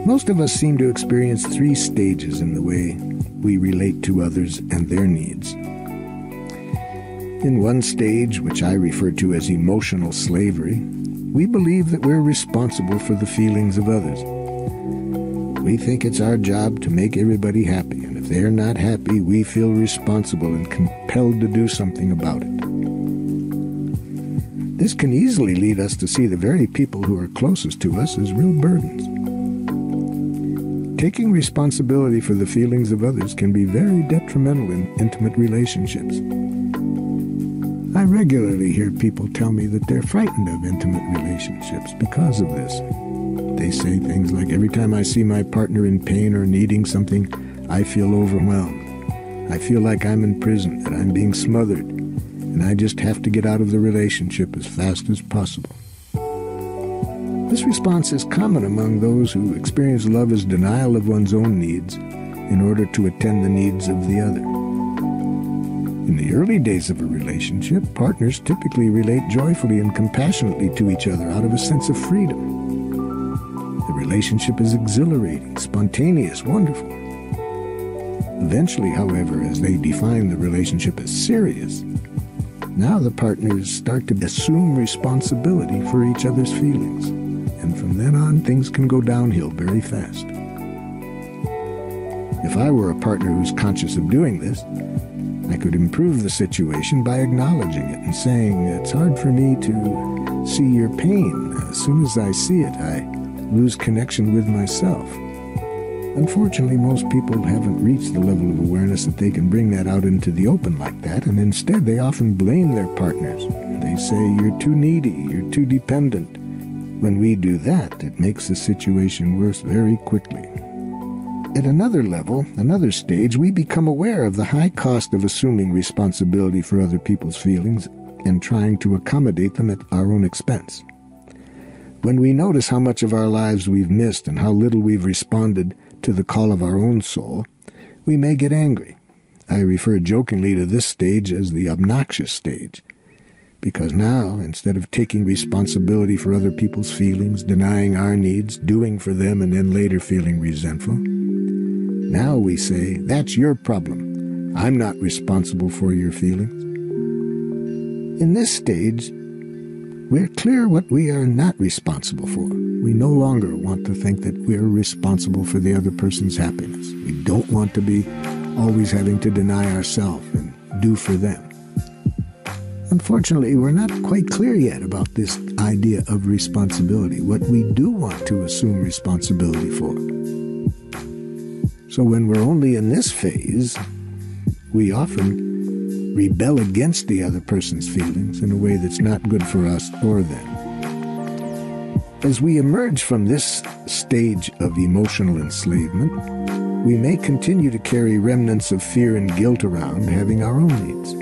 most of us seem to experience 3 stages in the way we relate to others and their needs. In one stage, which I refer to as emotional slavery, we believe that we're responsible for the feelings of others. We think it's our job to make everybody happy, and if they're not happy, we feel responsible and compelled to do something about it. This can easily lead us to see the very people who are closest to us as real burdens. Taking responsibility for the feelings of others can be very detrimental in intimate relationships. I regularly hear people tell me that they're frightened of intimate relationships because of this. They say things like, "Every time I see my partner in pain or needing something, I feel overwhelmed. I feel like I'm in prison, that I'm being smothered, and I just have to get out of the relationship as fast as possible." This response is common among those who experience love as denial of one's own needs in order to attend the needs of the other. In the early days of a relationship, partners typically relate joyfully and compassionately to each other out of a sense of freedom. The relationship is exhilarating, spontaneous, wonderful. Eventually, however, as they define the relationship as serious, now the partners start to assume responsibility for each other's feelings. And from then on, things can go downhill very fast. If I were a partner who's conscious of doing this, I could improve the situation by acknowledging it and saying, "It's hard for me to see your pain. As soon as I see it, I lose connection with myself." Unfortunately, most people haven't reached the level of awareness that they can bring that out into the open like that, and instead they often blame their partners. They say, "You're too needy, you're too dependent." When we do that, it makes the situation worse very quickly. At another level, another stage, we become aware of the high cost of assuming responsibility for other people's feelings and trying to accommodate them at our own expense. When we notice how much of our lives we've missed and how little we've responded to the call of our own soul, we may get angry. I refer jokingly to this stage as the obnoxious stage, because now, instead of taking responsibility for other people's feelings, denying our needs, doing for them, and then later feeling resentful, now we say, "That's your problem. I'm not responsible for your feelings." In this stage, we're clear what we are not responsible for. We no longer want to think that we're responsible for the other person's happiness. We don't want to be always having to deny ourselves and do for them. Unfortunately, we're not quite clear yet about this idea of responsibility, what we do want to assume responsibility for. So when we're only in this phase, we often rebel against the other person's feelings in a way that's not good for us or them. As we emerge from this stage of emotional enslavement, we may continue to carry remnants of fear and guilt around, having our own needs.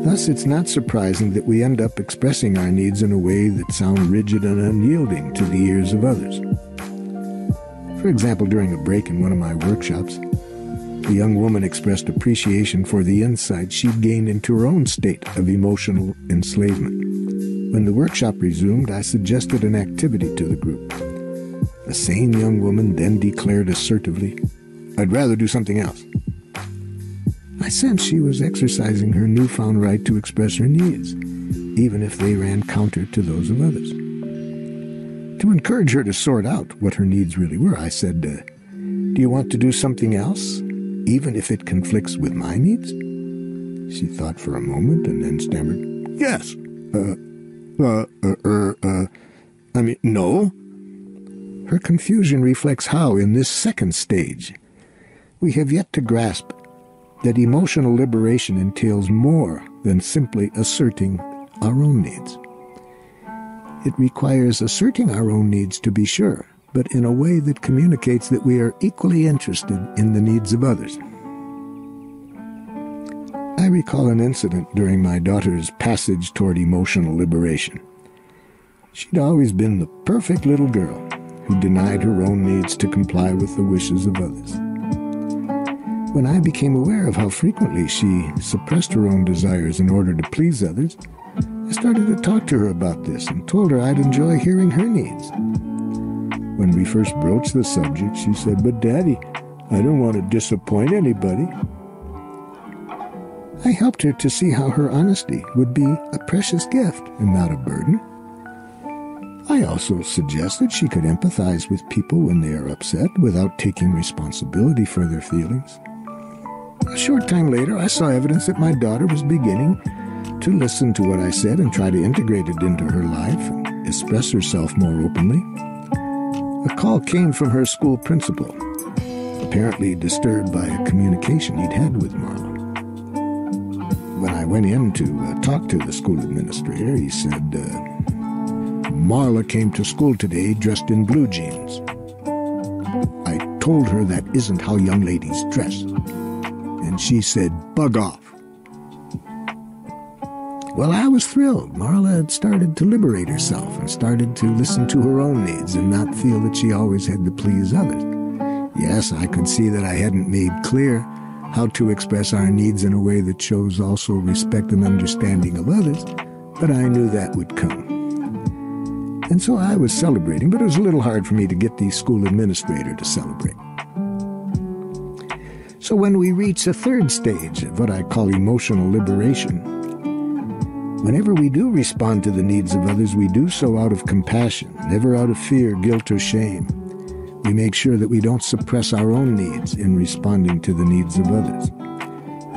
Thus, it's not surprising that we end up expressing our needs in a way that sound rigid and unyielding to the ears of others. For example, during a break in one of my workshops, a young woman expressed appreciation for the insight she'd gained into her own state of emotional enslavement. When the workshop resumed, I suggested an activity to the group. The same young woman then declared assertively, "I'd rather do something else." I sensed she was exercising her newfound right to express her needs, even if they ran counter to those of others. To encourage her to sort out what her needs really were, I said, "Do you want to do something else, even if it conflicts with my needs?" She thought for a moment and then stammered, "Yes. No." Her confusion reflects how, in this second stage, we have yet to grasp that emotional liberation entails more than simply asserting our own needs. It requires asserting our own needs, to be sure, but in a way that communicates that we are equally interested in the needs of others. I recall an incident during my daughter's passage toward emotional liberation. She'd always been the perfect little girl who denied her own needs to comply with the wishes of others. When I became aware of how frequently she suppressed her own desires in order to please others, I started to talk to her about this and told her I'd enjoy hearing her needs. When we first broached the subject, she said, "But Daddy, I don't want to disappoint anybody." I helped her to see how her honesty would be a precious gift and not a burden. I also suggested she could empathize with people when they are upset without taking responsibility for their feelings. A short time later, I saw evidence that my daughter was beginning to listen to what I said and try to integrate it into her life and express herself more openly. A call came from her school principal, apparently disturbed by a communication he'd had with Marla. When I went in to talk to the school administrator, he said, "Marla came to school today dressed in blue jeans. I told her that isn't how young ladies dress. And she said, 'Bug off.'" Well, I was thrilled. Marla had started to liberate herself and started to listen to her own needs and not feel that she always had to please others. Yes, I could see that I hadn't made clear how to express our needs in a way that shows also respect and understanding of others, but I knew that would come. And so I was celebrating, but it was a little hard for me to get the school administrator to celebrate. So when we reach a third stage of what I call emotional liberation, whenever we do respond to the needs of others, we do so out of compassion, never out of fear, guilt, or shame. We make sure that we don't suppress our own needs in responding to the needs of others.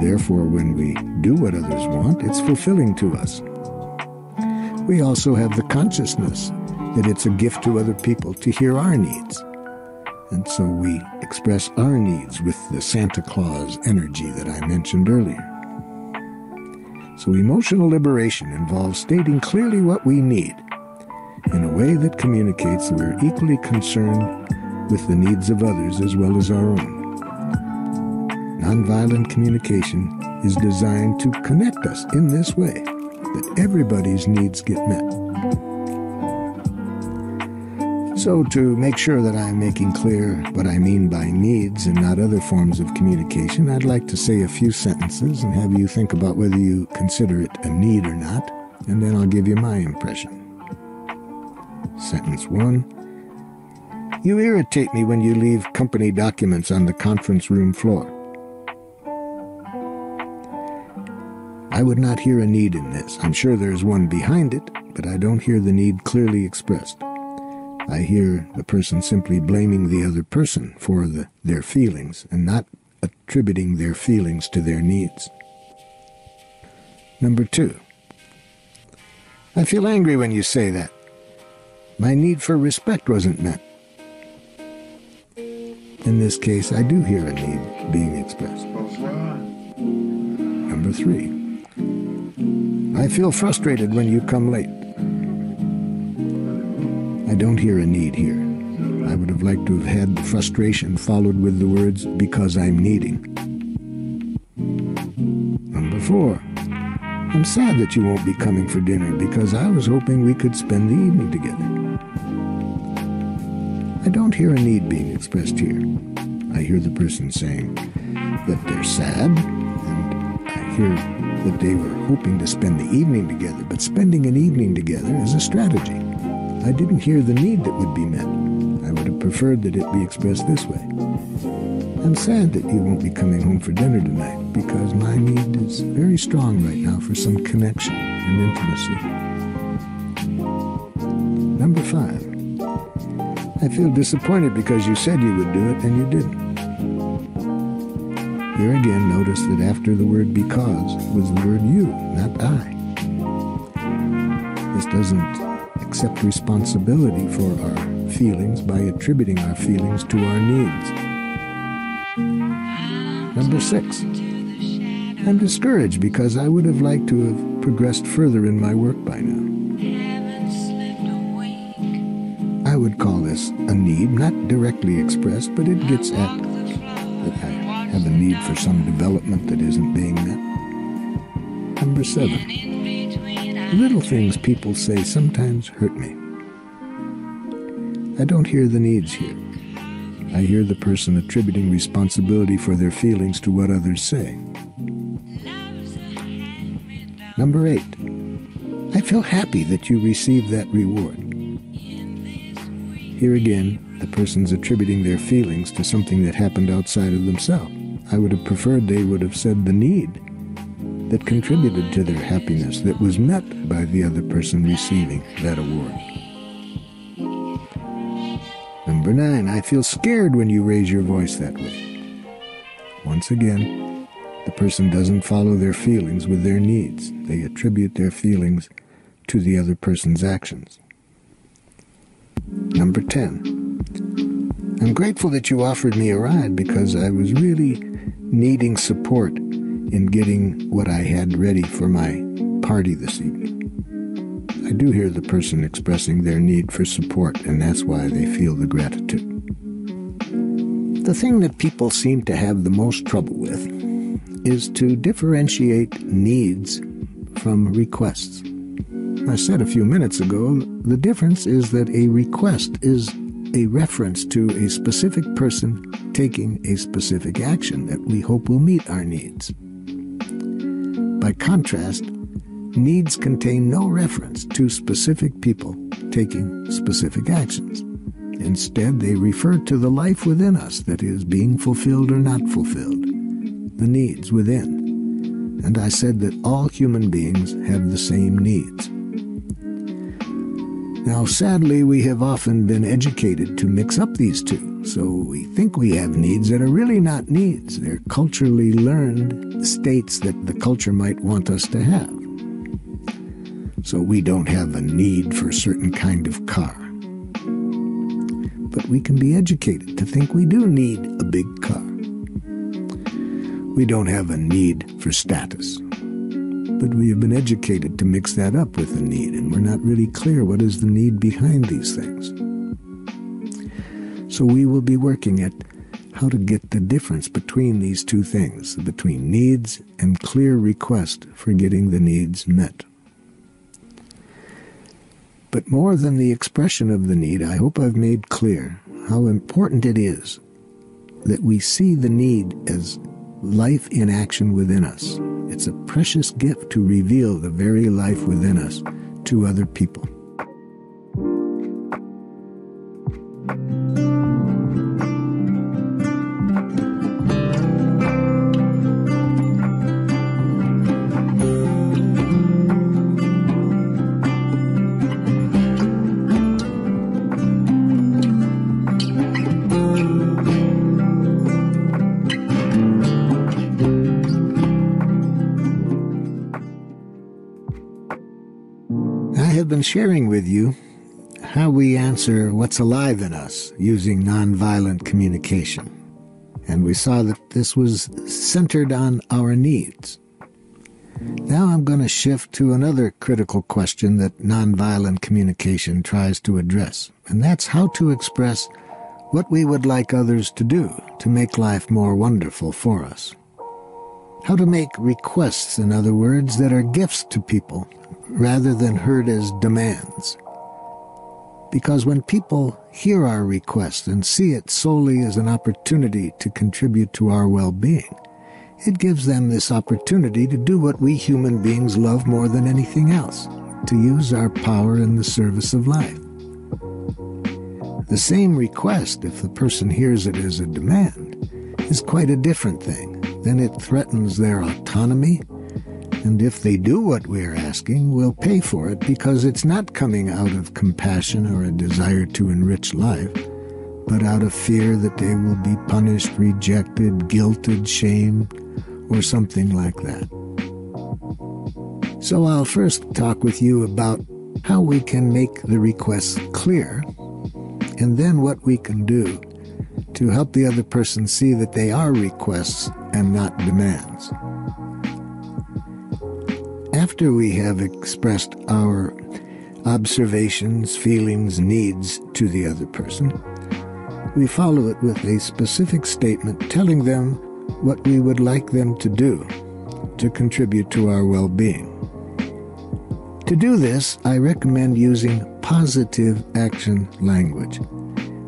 Therefore, when we do what others want, it's fulfilling to us. We also have the consciousness that it's a gift to other people to hear our needs. And so we express our needs with the Santa Claus energy that I mentioned earlier. So emotional liberation involves stating clearly what we need in a way that communicates that we're equally concerned with the needs of others as well as our own. Nonviolent communication is designed to connect us in this way, that everybody's needs get met. So to make sure that I'm making clear what I mean by needs and not other forms of communication, I'd like to say a few sentences and have you think about whether you consider it a need or not, and then I'll give you my impression. Sentence 1. You irritate me when you leave company documents on the conference room floor. I would not hear a need in this. I'm sure there's one behind it, but I don't hear the need clearly expressed. I hear the person simply blaming the other person for their feelings and not attributing their feelings to their needs. Number 2. I feel angry when you say that. My need for respect wasn't met. in this case, I do hear a need being expressed. Number 3. I feel frustrated when you come late. I don't hear a need here. I would have liked to have had the frustration followed with the words, because I'm needing. Number 4. I'm sad that you won't be coming for dinner because I was hoping we could spend the evening together. I don't hear a need being expressed here. I hear the person saying that they're sad, and I hear that they were hoping to spend the evening together, but spending an evening together is a strategy. I didn't hear the need that would be met. I would have preferred that it be expressed this way. I'm sad that you won't be coming home for dinner tonight because my need is very strong right now for some connection and intimacy. Number 5. I feel disappointed because you said you would do it and you didn't. Here again, notice that after the word because was the word you, not I. This doesn't accept responsibility for our feelings by attributing our feelings to our needs. Number 6. I'm discouraged because I would have liked to have progressed further in my work by now. I would call this a need, not directly expressed, but it gets at that I have a need for some development that isn't being met. Number 7. Little things people say sometimes hurt me. I don't hear the needs here. I hear the person attributing responsibility for their feelings to what others say. Number 8. I feel happy that you received that reward. Here again, the person's attributing their feelings to something that happened outside of themselves. I would have preferred they would have said the need that contributed to their happiness that was met by the other person receiving that award. Number 9, I feel scared when you raise your voice that way. Once again, the person doesn't follow their feelings with their needs. They attribute their feelings to the other person's actions. Number 10, I'm grateful that you offered me a ride because I was really needing support in getting what I had ready for my party this evening. I do hear the person expressing their need for support, and that's why they feel the gratitude. The thing that people seem to have the most trouble with is to differentiate needs from requests. I said a few minutes ago, the difference is that a request is a reference to a specific person taking a specific action that we hope will meet our needs. By contrast, needs contain no reference to specific people taking specific actions. Instead, they refer to the life within us that is being fulfilled or not fulfilled, the needs within. And I said that all human beings have the same needs. Now, sadly, we have often been educated to mix up these two, so we think we have needs that are really not needs. They're culturally learned states that the culture might want us to have. So we don't have a need for a certain kind of car. But we can be educated to think we do need a big car. We don't have a need for status. But we have been educated to mix that up with a need, and we're not really clear what is the need behind these things. So we will be working at how to get the difference between these two things, between needs and clear request for getting the needs met. But more than the expression of the need, I hope I've made clear how important it is that we see the need as life in action within us. It's a precious gift to reveal the very life within us to other people. I have been sharing with you how we answer what's alive in us using nonviolent communication. And we saw that this was centered on our needs. Now I'm going to shift to another critical question that nonviolent communication tries to address, and that's how to express what we would like others to do to make life more wonderful for us. How to make requests, in other words, that are gifts to people rather than heard as demands. Because when people hear our request and see it solely as an opportunity to contribute to our well-being, it gives them this opportunity to do what we human beings love more than anything else, to use our power in the service of life. The same request, if the person hears it as a demand, is quite a different thing. Then it threatens their autonomy, and if they do what we're asking, we'll pay for it because it's not coming out of compassion or a desire to enrich life, but out of fear that they will be punished, rejected, guilted, shamed, or something like that. So I'll first talk with you about how we can make the requests clear, and then what we can do to help the other person see that they are requests and not demands. After we have expressed our observations, feelings, needs to the other person, we follow it with a specific statement telling them what we would like them to do to contribute to our well-being. To do this, I recommend using positive action language.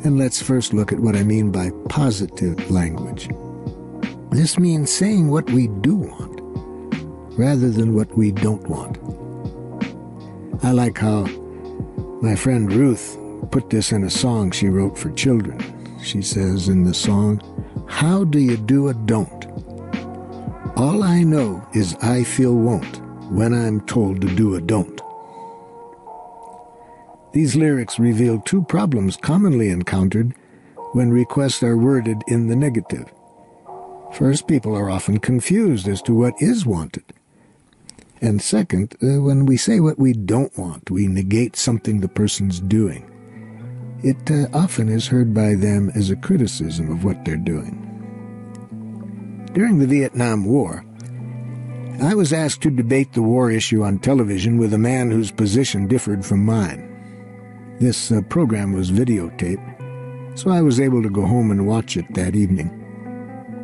And let's first look at what I mean by positive language. This means saying what we do want, rather than what we don't want. I like how my friend Ruth put this in a song she wrote for children. She says in the song, "How do you do a don't? All I know is I feel won't when I'm told to do a don't." These lyrics reveal two problems commonly encountered when requests are worded in the negative. First, people are often confused as to what is wanted. And second, when we say what we don't want, we negate something the person's doing. It often is heard by them as a criticism of what they're doing. During the Vietnam War, I was asked to debate the war issue on television with a man whose position differed from mine. This program was videotaped, so I was able to go home and watch it that evening.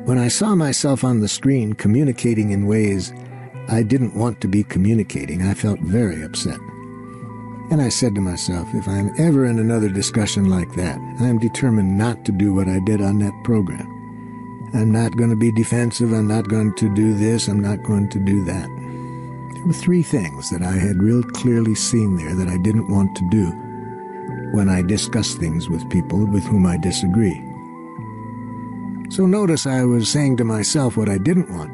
When I saw myself on the screen communicating in ways I didn't want to be communicating, I felt very upset. And I said to myself, if I'm ever in another discussion like that, I'm determined not to do what I did on that program. I'm not going to be defensive, I'm not going to do this, I'm not going to do that. There were three things that I had real clearly seen there that I didn't want to do when I discuss things with people with whom I disagree. So notice I was saying to myself what I didn't want,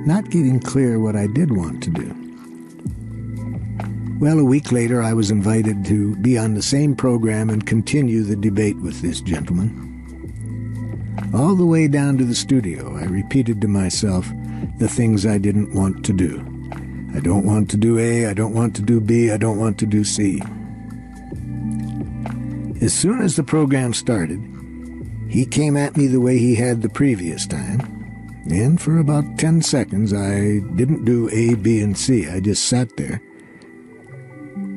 not getting clear what I did want to do. Well, a week later, I was invited to be on the same program and continue the debate with this gentleman. All the way down to the studio, I repeated to myself the things I didn't want to do. I don't want to do A, I don't want to do B, I don't want to do C. As soon as the program started, he came at me the way he had the previous time, and for about 10 seconds I didn't do A, B, and C. I just sat there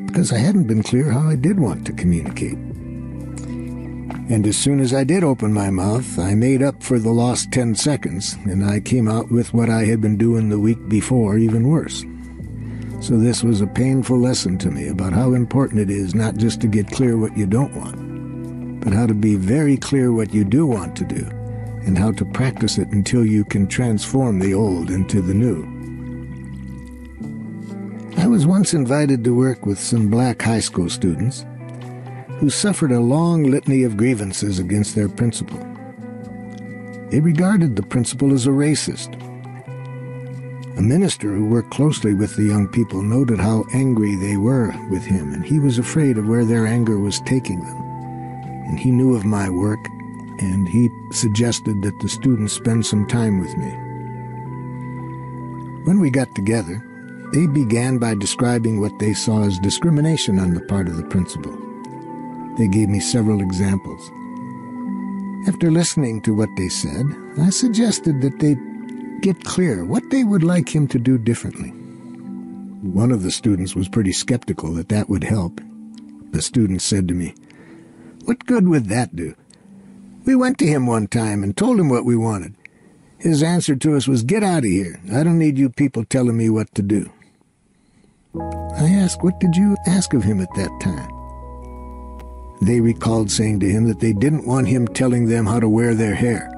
because I hadn't been clear how I did want to communicate. And as soon as I did open my mouth, I made up for the lost 10 seconds, and I came out with what I had been doing the week before, even worse. So this was a painful lesson to me about how important it is not just to get clear what you don't want, but how to be very clear what you do want to do, and how to practice it until you can transform the old into the new. I was once invited to work with some black high school students who suffered a long litany of grievances against their principal. They regarded the principal as a racist. A minister who worked closely with the young people noted how angry they were with him, and he was afraid of where their anger was taking them. And he knew of my work, and he suggested that the students spend some time with me. When we got together, they began by describing what they saw as discrimination on the part of the principal. They gave me several examples. After listening to what they said, I suggested that they get clear what they would like him to do differently. One of the students was pretty skeptical that that would help. The student said to me, "What good would that do? We went to him one time and told him what we wanted. His answer to us was, 'Get out of here. I don't need you people telling me what to do.'" I asked, "What did you ask of him at that time?" They recalled saying to him that they didn't want him telling them how to wear their hair.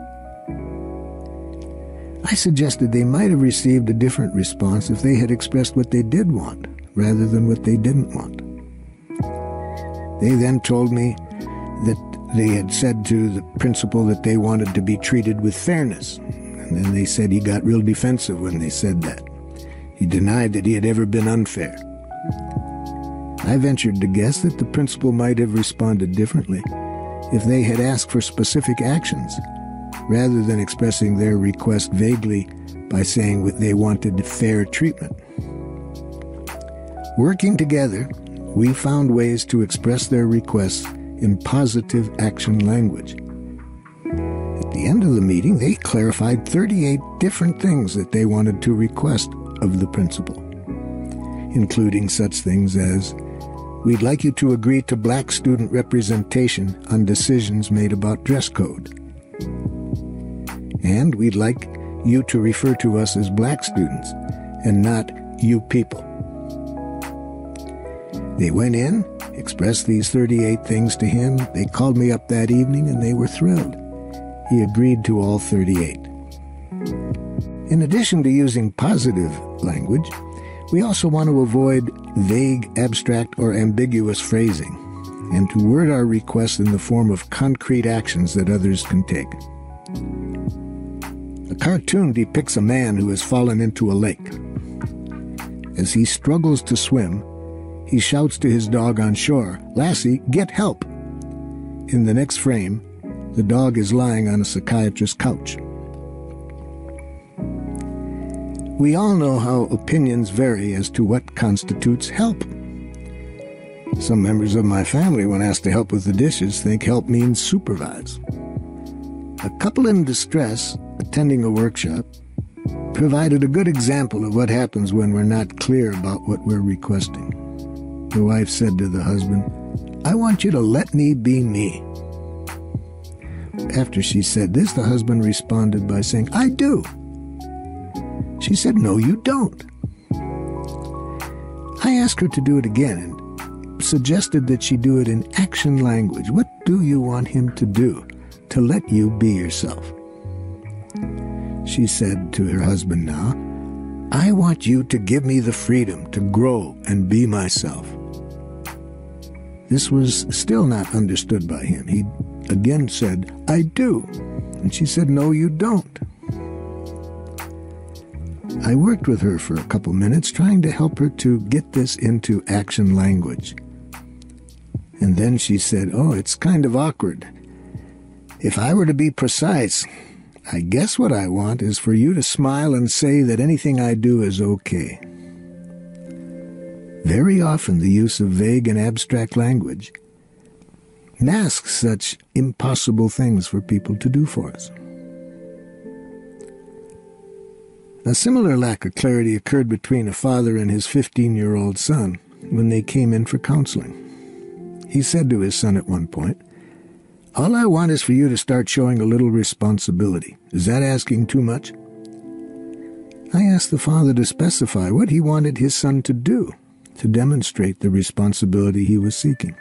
I suggested they might have received a different response if they had expressed what they did want, rather than what they didn't want. They then told me that they had said to the principal that they wanted to be treated with fairness, and then they said he got real defensive when they said that. He denied that he had ever been unfair. I ventured to guess that the principal might have responded differently if they had asked for specific actions, rather than expressing their request vaguely by saying that they wanted fair treatment. Working together, we found ways to express their requests in positive action language. At the end of the meeting, they clarified 38 different things that they wanted to request of the principal, including such things as, "We'd like you to agree to black student representation on decisions made about dress code." And we'd like you to refer to us as black students and not "you people." They went in, expressed these 38 things to him. They called me up that evening and they were thrilled. He agreed to all 38. In addition to using positive language, we also want to avoid vague, abstract, or ambiguous phrasing, and to word our requests in the form of concrete actions that others can take. A cartoon depicts a man who has fallen into a lake. As he struggles to swim, he shouts to his dog on shore, "Lassie, get help!" In the next frame, the dog is lying on a psychiatrist's couch. We all know how opinions vary as to what constitutes help. Some members of my family, when asked to help with the dishes, think help means supervise. A couple in distress, attending a workshop, provided a good example of what happens when we're not clear about what we're requesting. The wife said to the husband, "I want you to let me be me." After she said this, the husband responded by saying, "I do." She said, "No, you don't." I asked her to do it again and suggested that she do it in action language. What do you want him to do to let you be yourself? She said to her husband now, "I want you to give me the freedom to grow and be myself." This was still not understood by him. He again said, "I do." And she said, "No, you don't." I worked with her for a couple minutes, trying to help her to get this into action language. And then she said, "Oh, it's kind of awkward. If I were to be precise, I guess what I want is for you to smile and say that anything I do is okay." Very often the use of vague and abstract language masks such impossible things for people to do for us. A similar lack of clarity occurred between a father and his 15-year-old son when they came in for counseling. He said to his son at one point, "All I want is for you to start showing a little responsibility. Is that asking too much?" I asked the father to specify what he wanted his son to do to demonstrate the responsibility he was seeking.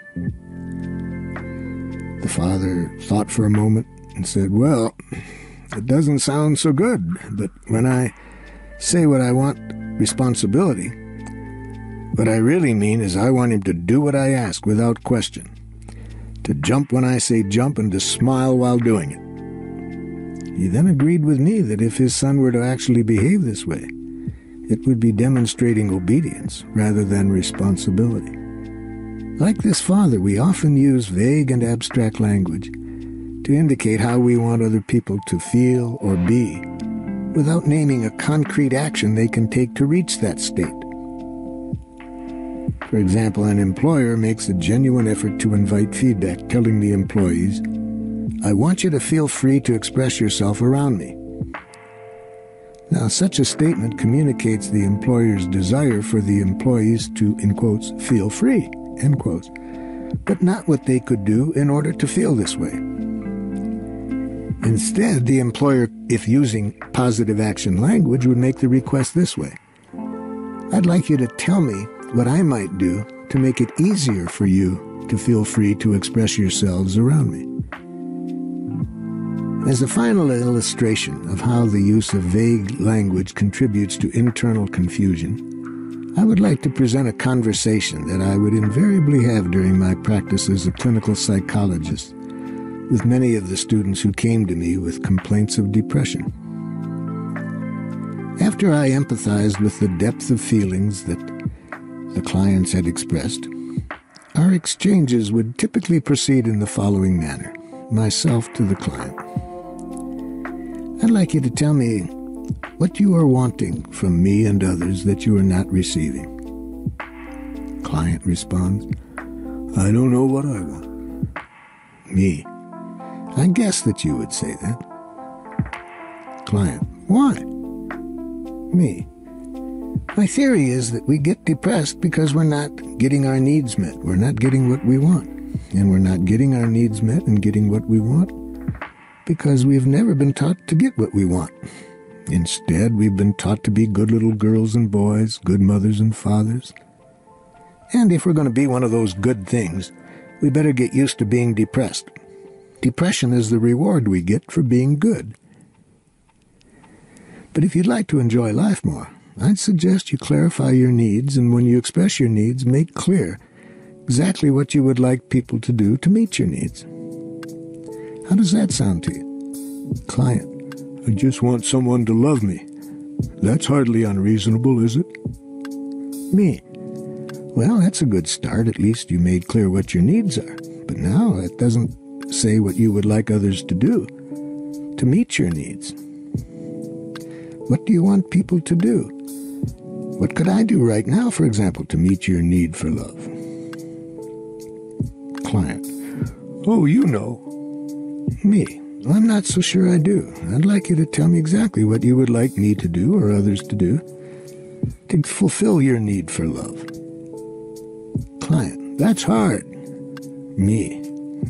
The father thought for a moment and said, "Well, it doesn't sound so good, but when I say what I want responsibility, what I really mean is I want him to do what I ask without question, to jump when I say jump and to smile while doing it." He then agreed with me that if his son were to actually behave this way, it would be demonstrating obedience rather than responsibility. Like this father, we often use vague and abstract language to indicate how we want other people to feel or be, without naming a concrete action they can take to reach that state. For example, an employer makes a genuine effort to invite feedback, telling the employees, "I want you to feel free to express yourself around me." Now, such a statement communicates the employer's desire for the employees to, in quotes, feel free, end quotes, but not what they could do in order to feel this way. Instead, the employer, if using positive action language, would make the request this way: "I'd like you to tell me what I might do to make it easier for you to feel free to express yourselves around me." As a final illustration of how the use of vague language contributes to internal confusion, I would like to present a conversation that I would invariably have during my practice as a clinical psychologist with many of the students who came to me with complaints of depression. After I empathized with the depth of feelings that the clients had expressed, our exchanges would typically proceed in the following manner: myself to the client. "I'd like you to tell me what you are wanting from me and others that you are not receiving." Client responds, "I don't know what I want." Me: "I guess that you would say that." Client: "Why?" Me: "My theory is that we get depressed because we're not getting our needs met. We're not getting what we want. And we're not getting our needs met and getting what we want because we've never been taught to get what we want. Instead, we've been taught to be good little girls and boys, good mothers and fathers. And if we're going to be one of those good things, we better get used to being depressed. Depression is the reward we get for being good. But if you'd like to enjoy life more, I'd suggest you clarify your needs, and when you express your needs, make clear exactly what you would like people to do to meet your needs." How does that sound to you? Client: "I just want someone to love me. That's hardly unreasonable, is it?" Me: "Well, that's a good start. At least you made clear what your needs are. But now it doesn't say what you would like others to do to meet your needs. What do you want people to do? What could I do right now, for example, to meet your need for love?" Client: "Oh, you know." Me: "Well, I'm not so sure I do. I'd like you to tell me exactly what you would like me to do or others to do to fulfill your need for love." Client: "That's hard." Me: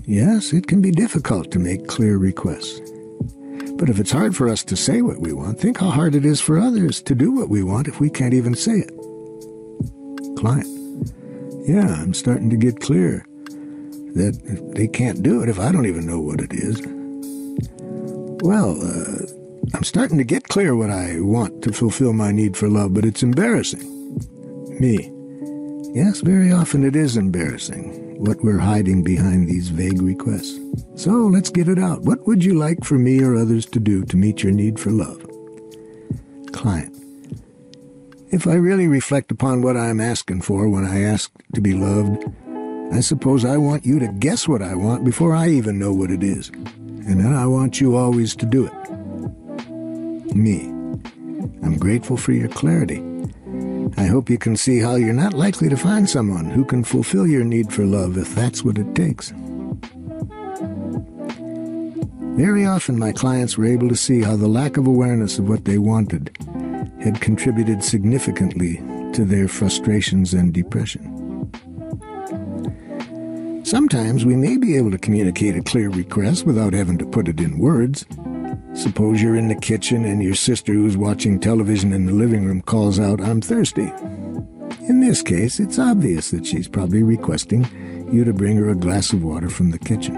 "Yes, it can be difficult to make clear requests. But if it's hard for us to say what we want, think how hard it is for others to do what we want if we can't even say it." Client: "Yeah, I'm starting to get clear that they can't do it if I don't even know what it is. Well, I'm starting to get clear what I want to fulfill my need for love, but it's embarrassing." Me: "Yes, very often it is embarrassing, what we're hiding behind these vague requests. So let's get it out. What would you like for me or others to do to meet your need for love?" Client: "If I really reflect upon what I'm asking for when I ask to be loved, I suppose I want you to guess what I want before I even know what it is. And then I want you always to do it." Me: "I'm grateful for your clarity. I hope you can see how you're not likely to find someone who can fulfill your need for love if that's what it takes." Very often my clients were able to see how the lack of awareness of what they wanted had contributed significantly to their frustrations and depression. Sometimes we may be able to communicate a clear request without having to put it in words. Suppose you're in the kitchen and your sister who's watching television in the living room calls out, "I'm thirsty." In this case, it's obvious that she's probably requesting you to bring her a glass of water from the kitchen.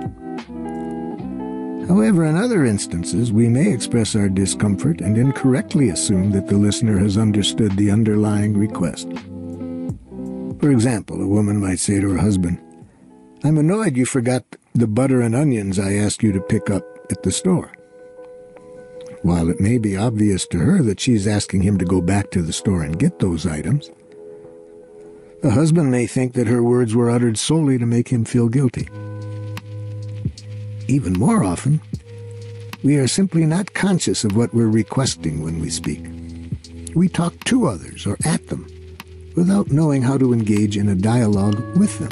However, in other instances, we may express our discomfort and incorrectly assume that the listener has understood the underlying request. For example, a woman might say to her husband, "I'm annoyed you forgot the butter and onions I asked you to pick up at the store." While it may be obvious to her that she's asking him to go back to the store and get those items, the husband may think that her words were uttered solely to make him feel guilty. Even more often, we are simply not conscious of what we're requesting when we speak. We talk to others or at them, without knowing how to engage in a dialogue with them.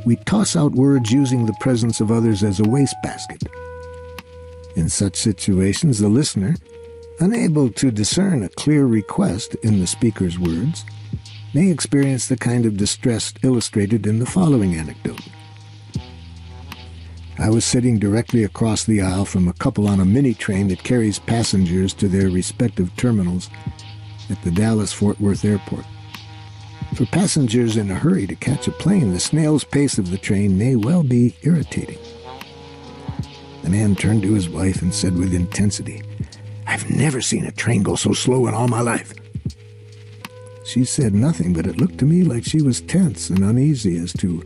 We toss out words using the presence of others as a wastebasket. In such situations, the listener, unable to discern a clear request in the speaker's words, may experience the kind of distress illustrated in the following anecdote. I was sitting directly across the aisle from a couple on a mini-train that carries passengers to their respective terminals at the Dallas-Fort Worth Airport. For passengers in a hurry to catch a plane, the snail's pace of the train may well be irritating. The man turned to his wife and said with intensity, "I've never seen a train go so slow in all my life." She said nothing, but it looked to me like she was tense and uneasy as to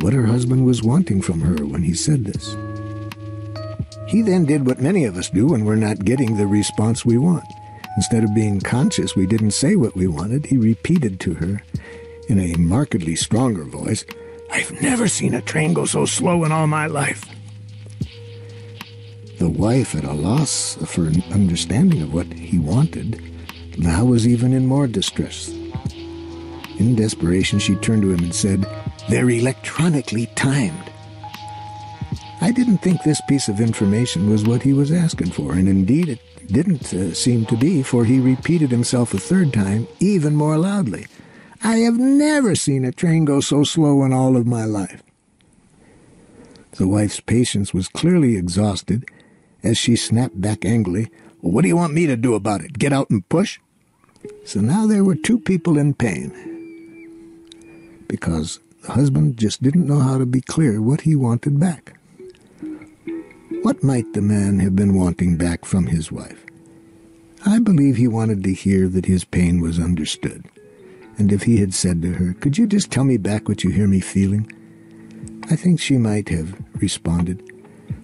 what her husband was wanting from her when he said this. He then did what many of us do when we're not getting the response we want. Instead of being conscious we didn't say what we wanted, he repeated to her in a markedly stronger voice, "I've never seen a train go so slow in all my life." The wife, at a loss for an understanding of what he wanted, now was even in more distress. In desperation, she turned to him and said, "They're electronically timed." I didn't think this piece of information was what he was asking for, and indeed it didn't seem to be, for he repeated himself a third time, even more loudly. "I have never seen a train go so slow in all of my life." The wife's patience was clearly exhausted as she snapped back angrily, "Well, what do you want me to do about it? Get out and push?" So now there were two people in pain, because the husband just didn't know how to be clear what he wanted back. What might the man have been wanting back from his wife? I believe he wanted to hear that his pain was understood. And if he had said to her, "Could you just tell me back what you hear me feeling?" I think she might have responded,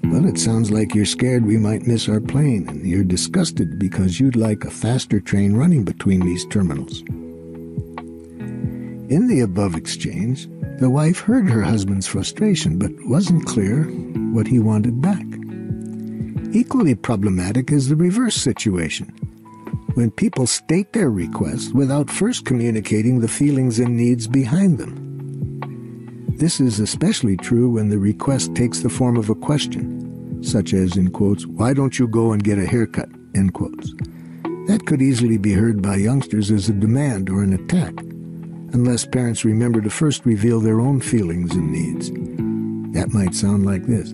"Well, it sounds like you're scared we might miss our plane, and you're disgusted because you'd like a faster train running between these terminals." In the above exchange, the wife heard her husband's frustration, but wasn't clear what he wanted back. Equally problematic is the reverse situation, when people state their requests without first communicating the feelings and needs behind them. This is especially true when the request takes the form of a question, such as, in quotes, "Why don't you go and get a haircut?" End quotes. That could easily be heard by youngsters as a demand or an attack, unless parents remember to first reveal their own feelings and needs. That might sound like this: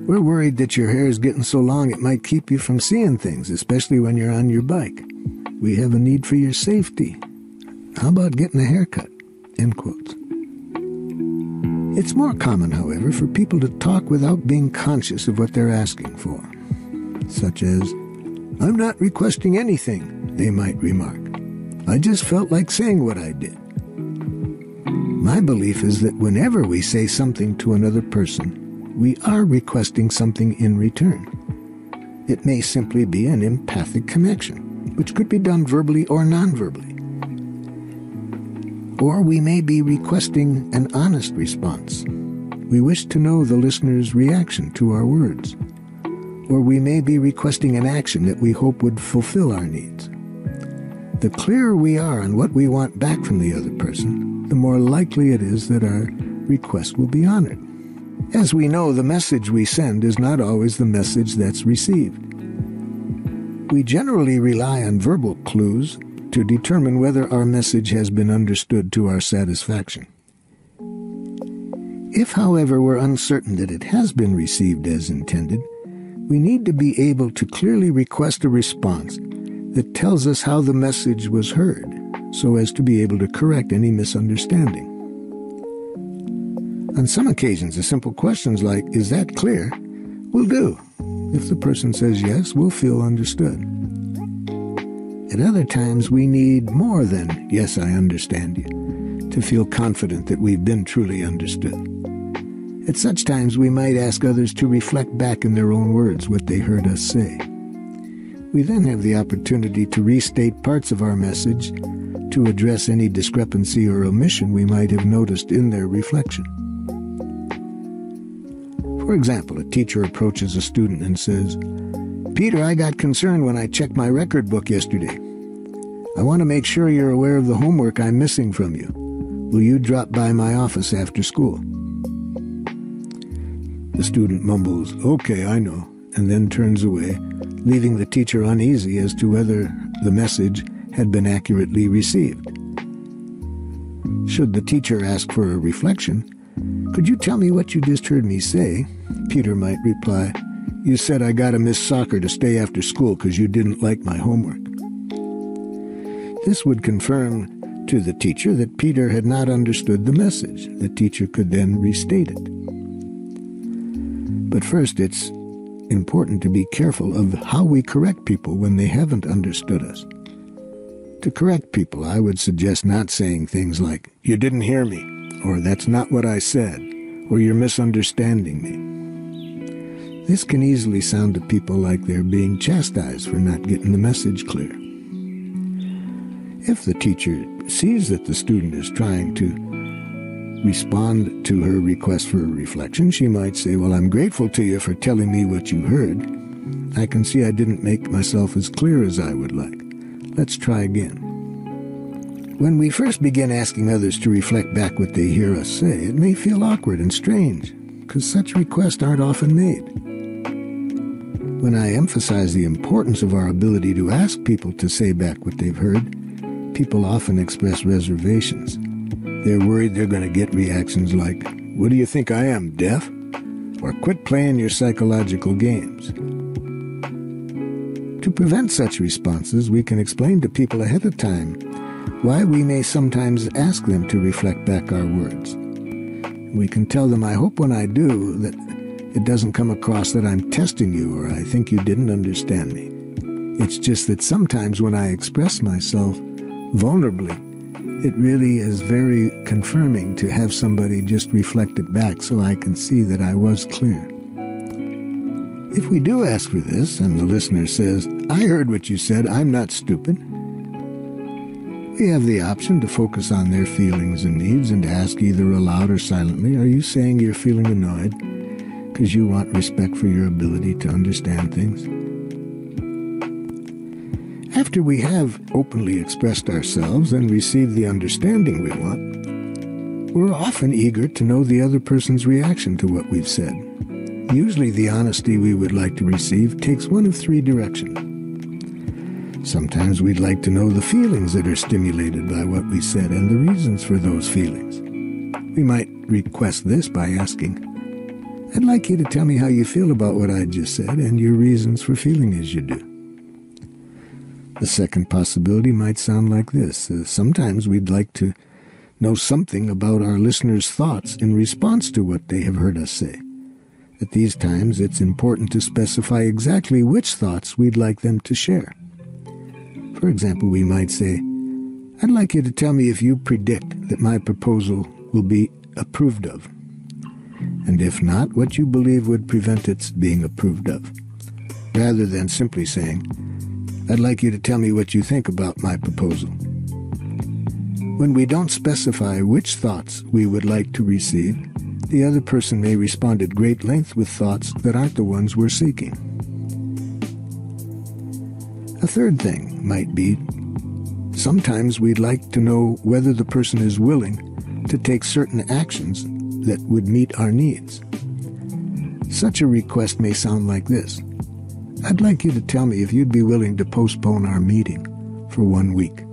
"We're worried that your hair is getting so long it might keep you from seeing things, especially when you're on your bike. We have a need for your safety. How about getting a haircut?" End quotes. It's more common, however, for people to talk without being conscious of what they're asking for. Such as, "I'm not requesting anything," they might remark. "I just felt like saying what I did." My belief is that whenever we say something to another person, we are requesting something in return. It may simply be an empathic connection, which could be done verbally or non-verbally. Or we may be requesting an honest response. We wish to know the listener's reaction to our words. Or we may be requesting an action that we hope would fulfill our needs. The clearer we are on what we want back from the other person, the more likely it is that our request will be honored. As we know, the message we send is not always the message that's received. We generally rely on verbal clues to determine whether our message has been understood to our satisfaction. If, however, we're uncertain that it has been received as intended, we need to be able to clearly request a response that tells us how the message was heard, so as to be able to correct any misunderstanding. On some occasions, a simple questions like, "Is that clear?" will do. If the person says yes, we'll feel understood. At other times, we need more than, "Yes, I understand you," to feel confident that we've been truly understood. At such times, we might ask others to reflect back in their own words what they heard us say. We then have the opportunity to restate parts of our message to address any discrepancy or omission we might have noticed in their reflection. For example, a teacher approaches a student and says, "Peter, I got concerned when I checked my record book yesterday. I want to make sure you're aware of the homework I'm missing from you. Will you drop by my office after school? The student mumbles, "Okay, I know," and then turns away, leaving the teacher uneasy as to whether the message had been accurately received. Should the teacher ask for a reflection, "Could you tell me what you just heard me say?" Peter might reply, "You said I gotta miss soccer to stay after school because you didn't like my homework." This would confirm to the teacher that Peter had not understood the message. The teacher could then restate it. But first, it's important to be careful of how we correct people when they haven't understood us. To correct people, I would suggest not saying things like, "You didn't hear me," or "That's not what I said," or "You're misunderstanding me." This can easily sound to people like they're being chastised for not getting the message clear. If the teacher sees that the student is trying to respond to her request for a reflection, she might say, "Well, I'm grateful to you for telling me what you heard. I can see I didn't make myself as clear as I would like. Let's try again." When we first begin asking others to reflect back what they hear us say, it may feel awkward and strange, because such requests aren't often made. When I emphasize the importance of our ability to ask people to say back what they've heard, people often express reservations. They're worried they're going to get reactions like, "What do you think I am, deaf?" or "Quit playing your psychological games." To prevent such responses, we can explain to people ahead of time why we may sometimes ask them to reflect back our words. We can tell them, "I hope when I do that it doesn't come across that I'm testing you or I think you didn't understand me. It's just that sometimes when I express myself vulnerably, it really is very confirming to have somebody just reflect it back so I can see that I was clear." If we do ask for this and the listener says, "I heard what you said, I'm not stupid," we have the option to focus on their feelings and needs and to ask either aloud or silently, "Are you saying you're feeling annoyed because you want respect for your ability to understand things?" After we have openly expressed ourselves and received the understanding we want, we're often eager to know the other person's reaction to what we've said. Usually the honesty we would like to receive takes one of three directions. Sometimes we'd like to know the feelings that are stimulated by what we said and the reasons for those feelings. We might request this by asking, "I'd like you to tell me how you feel about what I just said and your reasons for feeling as you do." The second possibility might sound like this. Sometimes we'd like to know something about our listeners' thoughts in response to what they have heard us say. At these times, it's important to specify exactly which thoughts we'd like them to share. For example, we might say, "I'd like you to tell me if you predict that my proposal will be approved of, and if not, what you believe would prevent its being approved of," rather than simply saying, "I'd like you to tell me what you think about my proposal." When we don't specify which thoughts we would like to receive, the other person may respond at great length with thoughts that aren't the ones we're seeking. A third thing might be, sometimes we'd like to know whether the person is willing to take certain actions that would meet our needs. Such a request may sound like this: "I'd like you to tell me if you'd be willing to postpone our meeting for 1 week."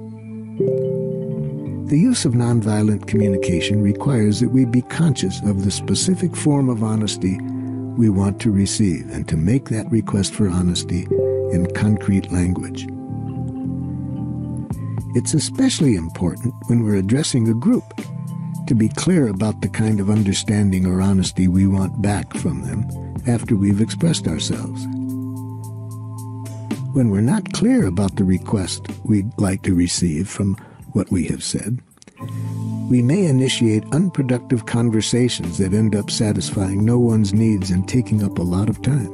The use of nonviolent communication requires that we be conscious of the specific form of honesty we want to receive and to make that request for honesty in concrete language. It's especially important when we're addressing a group to be clear about the kind of understanding or honesty we want back from them after we've expressed ourselves. When we're not clear about the request we'd like to receive from what we have said, we may initiate unproductive conversations that end up satisfying no one's needs and taking up a lot of time.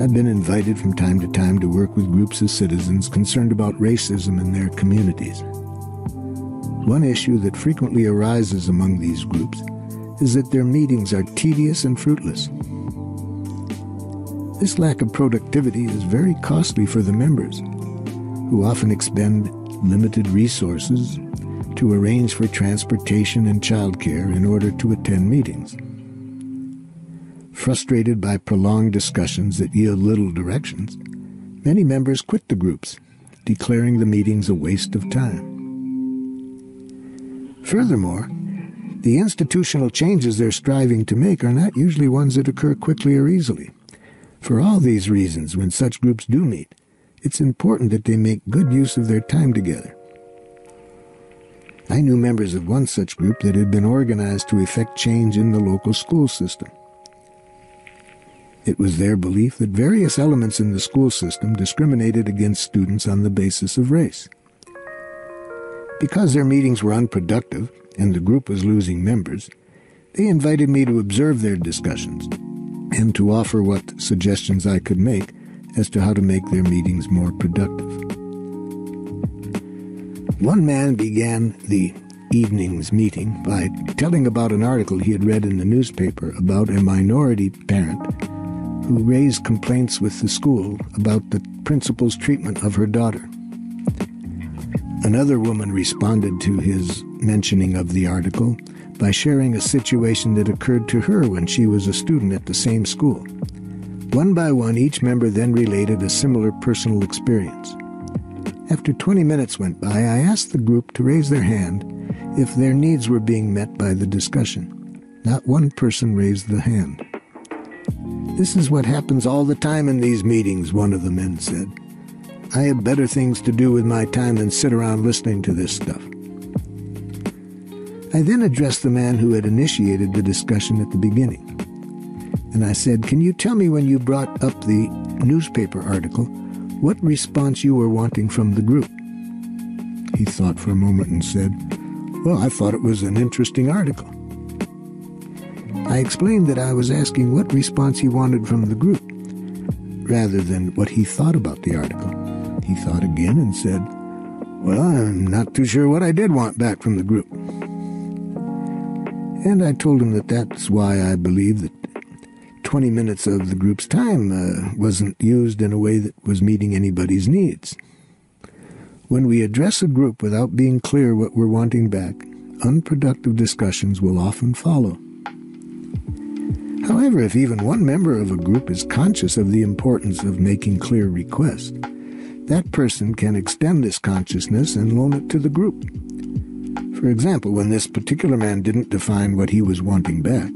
I've been invited from time to time to work with groups of citizens concerned about racism in their communities. One issue that frequently arises among these groups is that their meetings are tedious and fruitless. This lack of productivity is very costly for the members, who often expend limited resources to arrange for transportation and childcare in order to attend meetings. Frustrated by prolonged discussions that yield little directions, many members quit the groups, declaring the meetings a waste of time. Furthermore, the institutional changes they're striving to make are not usually ones that occur quickly or easily. For all these reasons, when such groups do meet, it's important that they make good use of their time together. I knew members of one such group that had been organized to effect change in the local school system. It was their belief that various elements in the school system discriminated against students on the basis of race. Because their meetings were unproductive and the group was losing members, they invited me to observe their discussions and to offer what suggestions I could make as to how to make their meetings more productive. One man began the evening's meeting by telling about an article he had read in the newspaper about a minority parent who raised complaints with the school about the principal's treatment of her daughter. Another woman responded to his mentioning of the article by sharing a situation that occurred to her when she was a student at the same school. One by one, each member then related a similar personal experience. After 20 minutes went by, I asked the group to raise their hand if their needs were being met by the discussion. Not one person raised the hand. "This is what happens all the time in these meetings," one of the men said. "I have better things to do with my time than sit around listening to this stuff." I then addressed the man who had initiated the discussion at the beginning. And I said, "Can you tell me when you brought up the newspaper article, what response you were wanting from the group?" He thought for a moment and said, "Well, I thought it was an interesting article." I explained that I was asking what response he wanted from the group, rather than what he thought about the article. He thought again and said, "Well, I'm not too sure what I did want back from the group." And I told him that that's why I believe that 20 minutes of the group's time wasn't used in a way that was meeting anybody's needs. When we address a group without being clear what we're wanting back, unproductive discussions will often follow. However, if even one member of a group is conscious of the importance of making clear requests, that person can extend this consciousness and loan it to the group. For example, when this particular man didn't define what he was wanting back,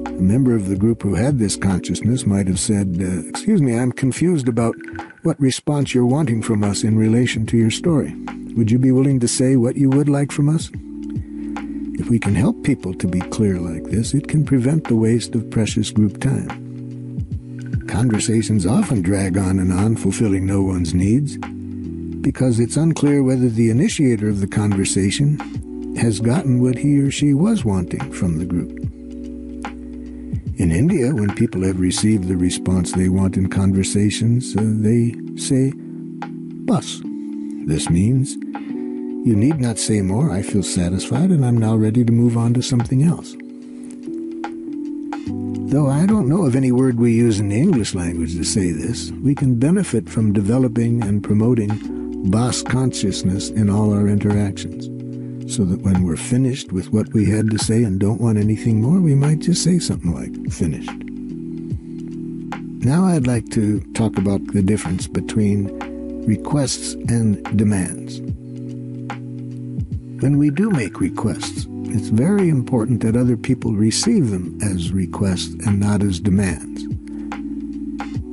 a member of the group who had this consciousness might have said, "Excuse me, I'm confused about what response you're wanting from us in relation to your story. Would you be willing to say what you would like from us?" If we can help people to be clear like this, it can prevent the waste of precious group time. Conversations often drag on, fulfilling no one's needs, because it's unclear whether the initiator of the conversation has gotten what he or she was wanting from the group. In India, when people have received the response they want in conversations, they say, "Bus." This means, "You need not say more, I feel satisfied and I'm now ready to move on to something else." Though I don't know of any word we use in the English language to say this, we can benefit from developing and promoting boss consciousness in all our interactions, so that when we're finished with what we had to say and don't want anything more, we might just say something like, "Finished." Now I'd like to talk about the difference between requests and demands. When we do make requests, it's very important that other people receive them as requests and not as demands.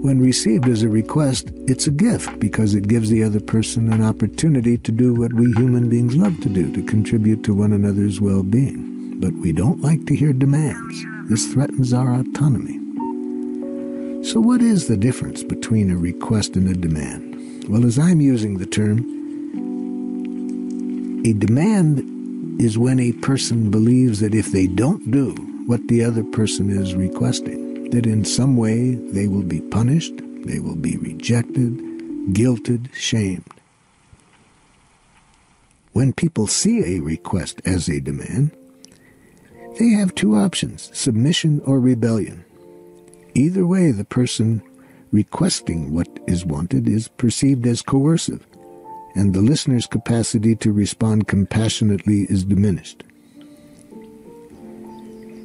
When received as a request, it's a gift because it gives the other person an opportunity to do what we human beings love to do, to contribute to one another's well-being. But we don't like to hear demands. This threatens our autonomy. So what is the difference between a request and a demand? Well, as I'm using the term, a demand is when a person believes that if they don't do what the other person is requesting, that in some way they will be punished, they will be rejected, guilted, shamed. When people see a request as a demand, they have two options, submission or rebellion. Either way, the person requesting what is wanted is perceived as coercive, and the listener's capacity to respond compassionately is diminished.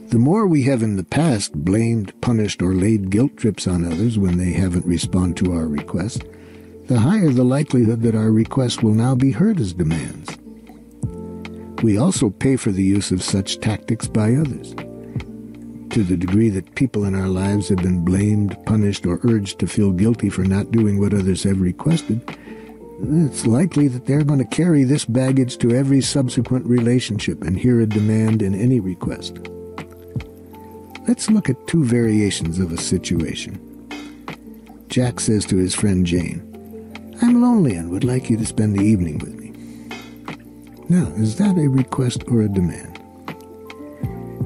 The more we have in the past blamed, punished, or laid guilt trips on others when they haven't responded to our request, the higher the likelihood that our request will now be heard as demands. We also pay for the use of such tactics by others. To the degree that people in our lives have been blamed, punished, or urged to feel guilty for not doing what others have requested, it's likely that they're going to carry this baggage to every subsequent relationship and hear a demand in any request. Let's look at two variations of a situation. Jack says to his friend Jane, "I'm lonely and would like you to spend the evening with me." Now, is that a request or a demand?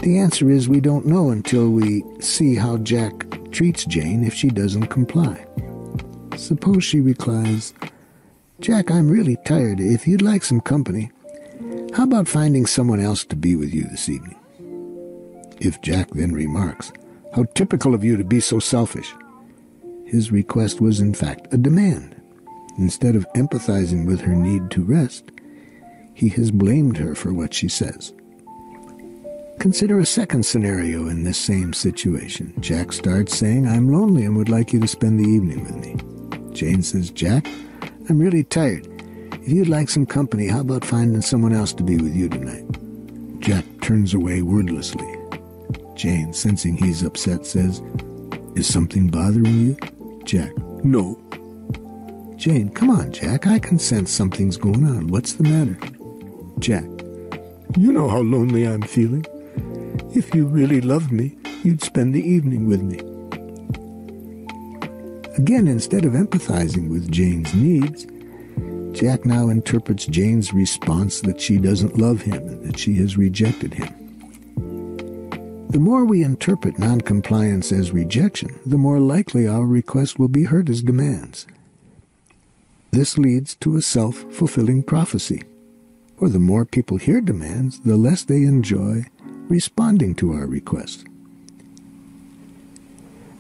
The answer is we don't know until we see how Jack treats Jane if she doesn't comply. Suppose she replies, "Jack, I'm really tired. If you'd like some company, how about finding someone else to be with you this evening?" If Jack then remarks, "How typical of you to be so selfish," his request was in fact a demand. Instead of empathizing with her need to rest, he has blamed her for what she says. Consider a second scenario in this same situation. Jack starts saying, "I'm lonely and would like you to spend the evening with me." Jane says, "Jack, I'm really tired. If you'd like some company, how about finding someone else to be with you tonight?" Jack turns away wordlessly. Jane, sensing he's upset, says, "Is something bothering you?" Jack, "No." Jane, "Come on, Jack, I can sense something's going on. What's the matter?" Jack, "You know how lonely I'm feeling. If you really loved me, you'd spend the evening with me." Again, instead of empathizing with Jane's needs, Jack now interprets Jane's response that she doesn't love him and that she has rejected him. The more we interpret noncompliance as rejection, the more likely our request will be heard as demands. This leads to a self-fulfilling prophecy. Or the more people hear demands, the less they enjoy responding to our request.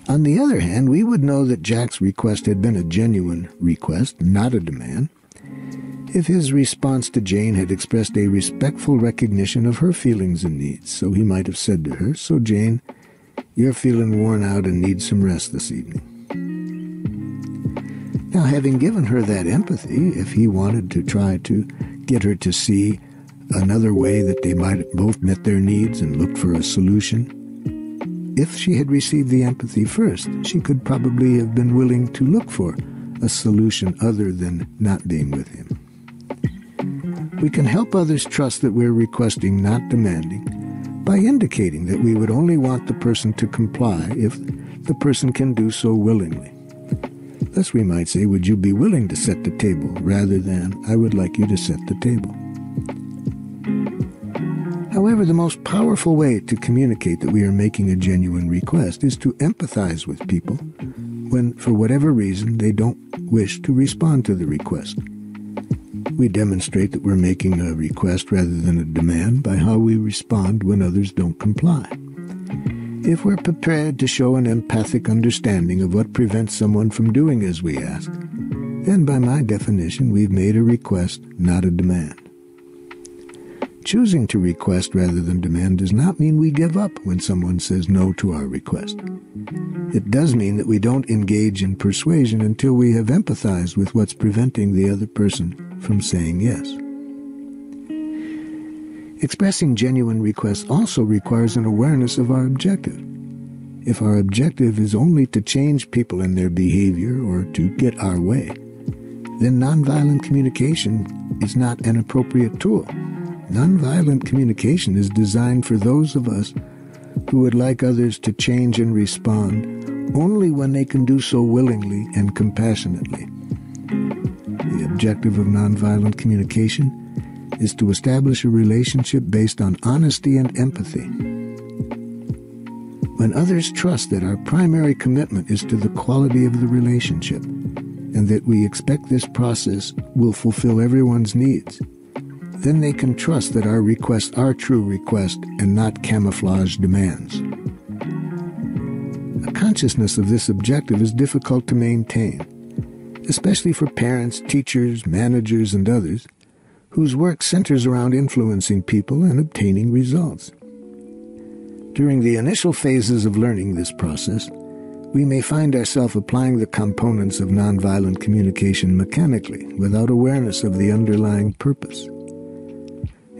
On the other hand, we would know that Jack's request had been a genuine request, not a demand, if his response to Jane had expressed a respectful recognition of her feelings and needs. So he might have said to her, "So Jane, you're feeling worn out and need some rest this evening." Now, having given her that empathy, if he wanted to try to get her to see another way that they might have both met their needs and looked for a solution, if she had received the empathy first, she could probably have been willing to look for a solution other than not being with him. We can help others trust that we're requesting, not demanding, by indicating that we would only want the person to comply if the person can do so willingly. Thus we might say, "Would you be willing to set the table?" rather than, "I would like you to set the table." However, the most powerful way to communicate that we are making a genuine request is to empathize with people when, for whatever reason, they don't wish to respond to the request. We demonstrate that we're making a request rather than a demand by how we respond when others don't comply. If we're prepared to show an empathic understanding of what prevents someone from doing as we ask, then by my definition, we've made a request, not a demand. Choosing to request rather than demand does not mean we give up when someone says no to our request. It does mean that we don't engage in persuasion until we have empathized with what's preventing the other person from saying yes. Expressing genuine requests also requires an awareness of our objective. If our objective is only to change people and their behavior or to get our way, then nonviolent communication is not an appropriate tool. Nonviolent communication is designed for those of us who would like others to change and respond only when they can do so willingly and compassionately. The objective of nonviolent communication is to establish a relationship based on honesty and empathy. When others trust that our primary commitment is to the quality of the relationship and that we expect this process will fulfill everyone's needs, then they can trust that our requests are true requests and not camouflaged demands. A consciousness of this objective is difficult to maintain, especially for parents, teachers, managers, and others whose work centers around influencing people and obtaining results. During the initial phases of learning this process, we may find ourselves applying the components of nonviolent communication mechanically without awareness of the underlying purpose.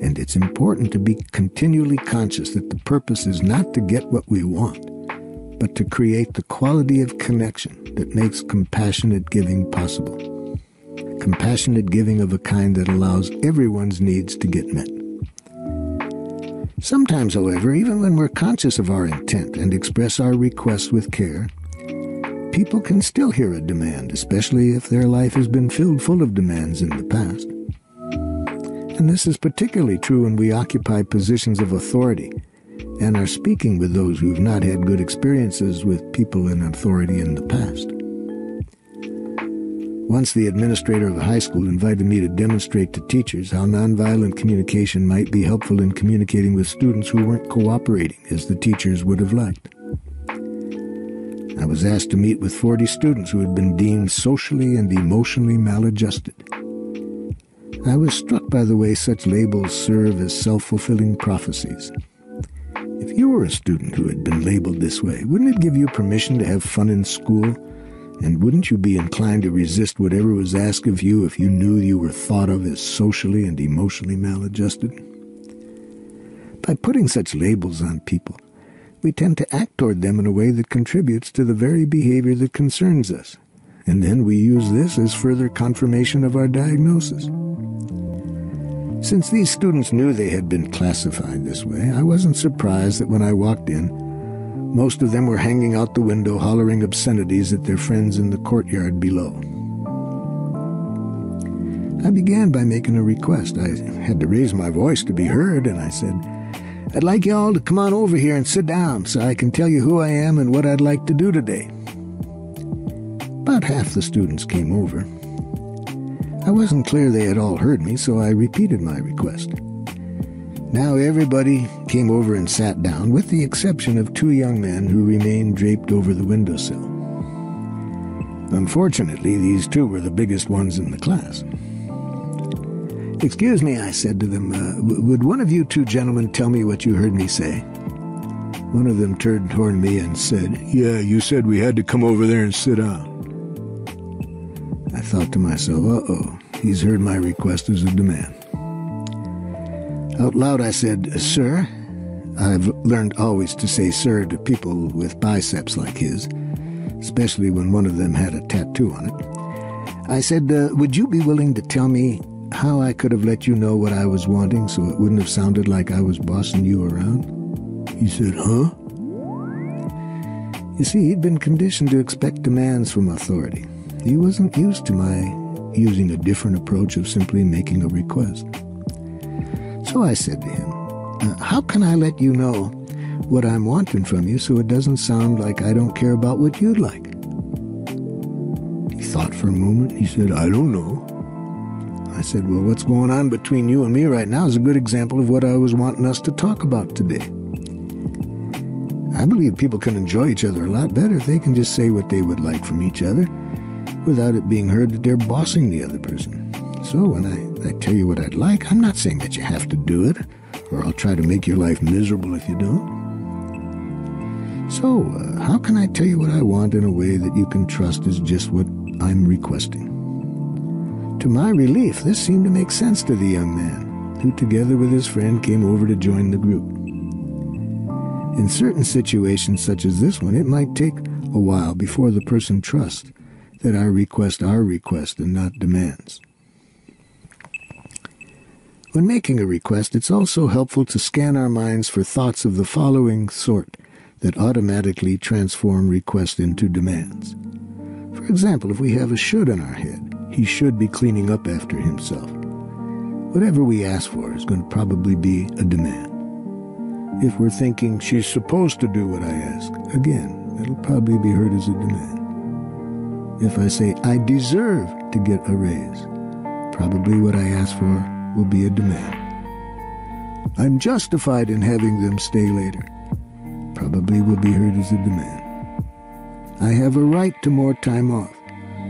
And it's important to be continually conscious that the purpose is not to get what we want, but to create the quality of connection that makes compassionate giving possible. Compassionate giving of a kind that allows everyone's needs to get met. Sometimes, however, even when we're conscious of our intent and express our requests with care, people can still hear a demand, especially if their life has been filled full of demands in the past. And this is particularly true when we occupy positions of authority and are speaking with those who've not had good experiences with people in authority in the past. Once the administrator of a high school invited me to demonstrate to teachers how nonviolent communication might be helpful in communicating with students who weren't cooperating as the teachers would have liked. I was asked to meet with 40 students who had been deemed socially and emotionally maladjusted. I was struck by the way such labels serve as self-fulfilling prophecies. If you were a student who had been labeled this way, wouldn't it give you permission to have fun in school? And wouldn't you be inclined to resist whatever was asked of you if you knew you were thought of as socially and emotionally maladjusted? By putting such labels on people, we tend to act toward them in a way that contributes to the very behavior that concerns us, and then we use this as further confirmation of our diagnosis. Since these students knew they had been classified this way, I wasn't surprised that when I walked in, most of them were hanging out the window hollering obscenities at their friends in the courtyard below. I began by making a request. I had to raise my voice to be heard, and I said, "I'd like you all to come on over here and sit down so I can tell you who I am and what I'd like to do today." About half the students came over. I wasn't clear they had all heard me, so I repeated my request. Now everybody came over and sat down, with the exception of 2 young men who remained draped over the windowsill. Unfortunately, these 2 were the biggest ones in the class. "Excuse me," I said to them, would one of you 2 gentlemen tell me what you heard me say?" One of them turned toward me and said, "Yeah, you said we had to come over there and sit down." I thought to myself, uh-oh, he's heard my request as a demand. Out loud I said, "Sir," I've learned always to say sir to people with biceps like his, especially when one of them had a tattoo on it. I said, "Would you be willing to tell me how I could have let you know what I was wanting so it wouldn't have sounded like I was bossing you around?" He said, "Huh?" You see, he'd been conditioned to expect demands from authority. He wasn't used to my using a different approach of simply making a request. So I said to him, "How can I let you know what I'm wanting from you so it doesn't sound like I don't care about what you'd like?" He thought for a moment. He said, "I don't know." I said, "Well, what's going on between you and me right now is a good example of what I was wanting us to talk about today. I believe people can enjoy each other a lot better if they can just say what they would like from each other without it being heard that they're bossing the other person. So when I tell you what I'd like, I'm not saying that you have to do it, or I'll try to make your life miserable if you don't. So how can I tell you what I want in a way that you can trust is just what I'm requesting?" To my relief, this seemed to make sense to the young man, who together with his friend came over to join the group. In certain situations such as this one, it might take a while before the person trusts that our request and not demands. When making a request, it's also helpful to scan our minds for thoughts of the following sort that automatically transform requests into demands. For example, if we have a should in our head, he should be cleaning up after himself. Whatever we ask for is going to probably be a demand. If we're thinking she's supposed to do what I ask, again, it'll probably be heard as a demand. If I say I deserve to get a raise, probably what I ask for will be a demand. I'm justified in having them stay later, probably will be heard as a demand. I have a right to more time off.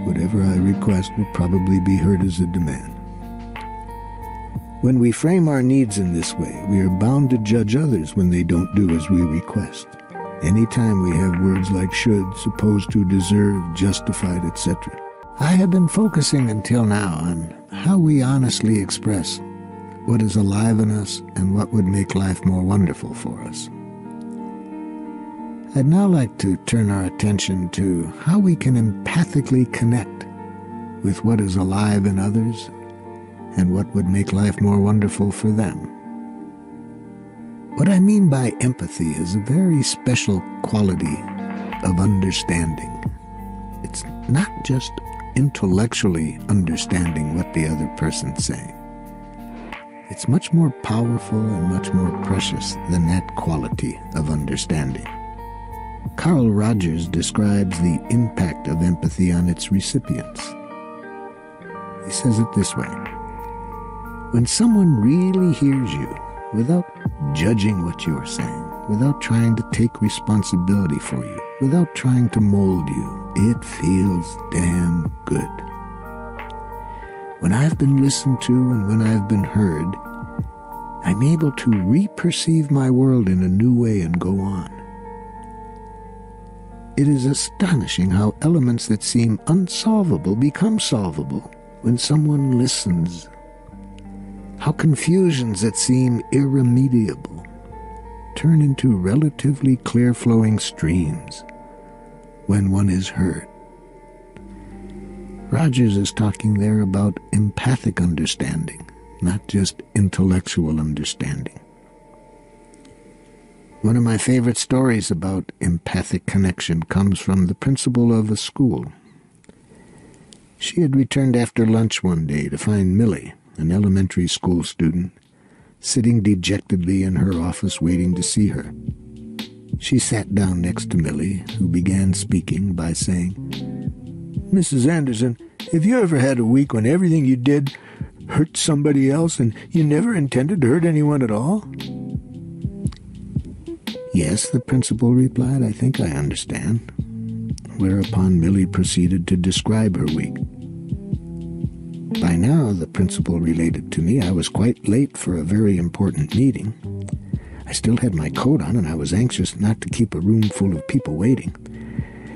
Whatever I request will probably be heard as a demand. When we frame our needs in this way, we are bound to judge others when they don't do as we request. Anytime we have words like should, supposed to, deserve, justified, etc. I have been focusing until now on how we honestly express what is alive in us and what would make life more wonderful for us. I'd now like to turn our attention to how we can empathically connect with what is alive in others and what would make life more wonderful for them. What I mean by empathy is a very special quality of understanding. It's not just intellectually understanding what the other person's saying. It's much more powerful and much more precious than that quality of understanding. Carl Rogers describes the impact of empathy on its recipients. He says it this way: when someone really hears you without judging what you're saying, without trying to take responsibility for you, without trying to mold you, it feels damn good. When I've been listened to and when I've been heard, I'm able to re-perceive my world in a new way and go on. It is astonishing how elements that seem unsolvable become solvable when someone listens. How confusions that seem irremediable turn into relatively clear-flowing streams when one is heard. Rogers is talking there about empathic understanding, not just intellectual understanding. One of my favorite stories about empathic connection comes from the principal of a school. She had returned after lunch one day to find Millie, an elementary school student, sitting dejectedly in her office waiting to see her. She sat down next to Millie, who began speaking by saying, "Mrs. Anderson, have you ever had a week when everything you did hurt somebody else and you never intended to hurt anyone at all?" "Yes," the principal replied, "I think I understand." Whereupon Millie proceeded to describe her week. By now, the principal related to me, I was quite late for a very important meeting. I still had my coat on and I was anxious not to keep a room full of people waiting.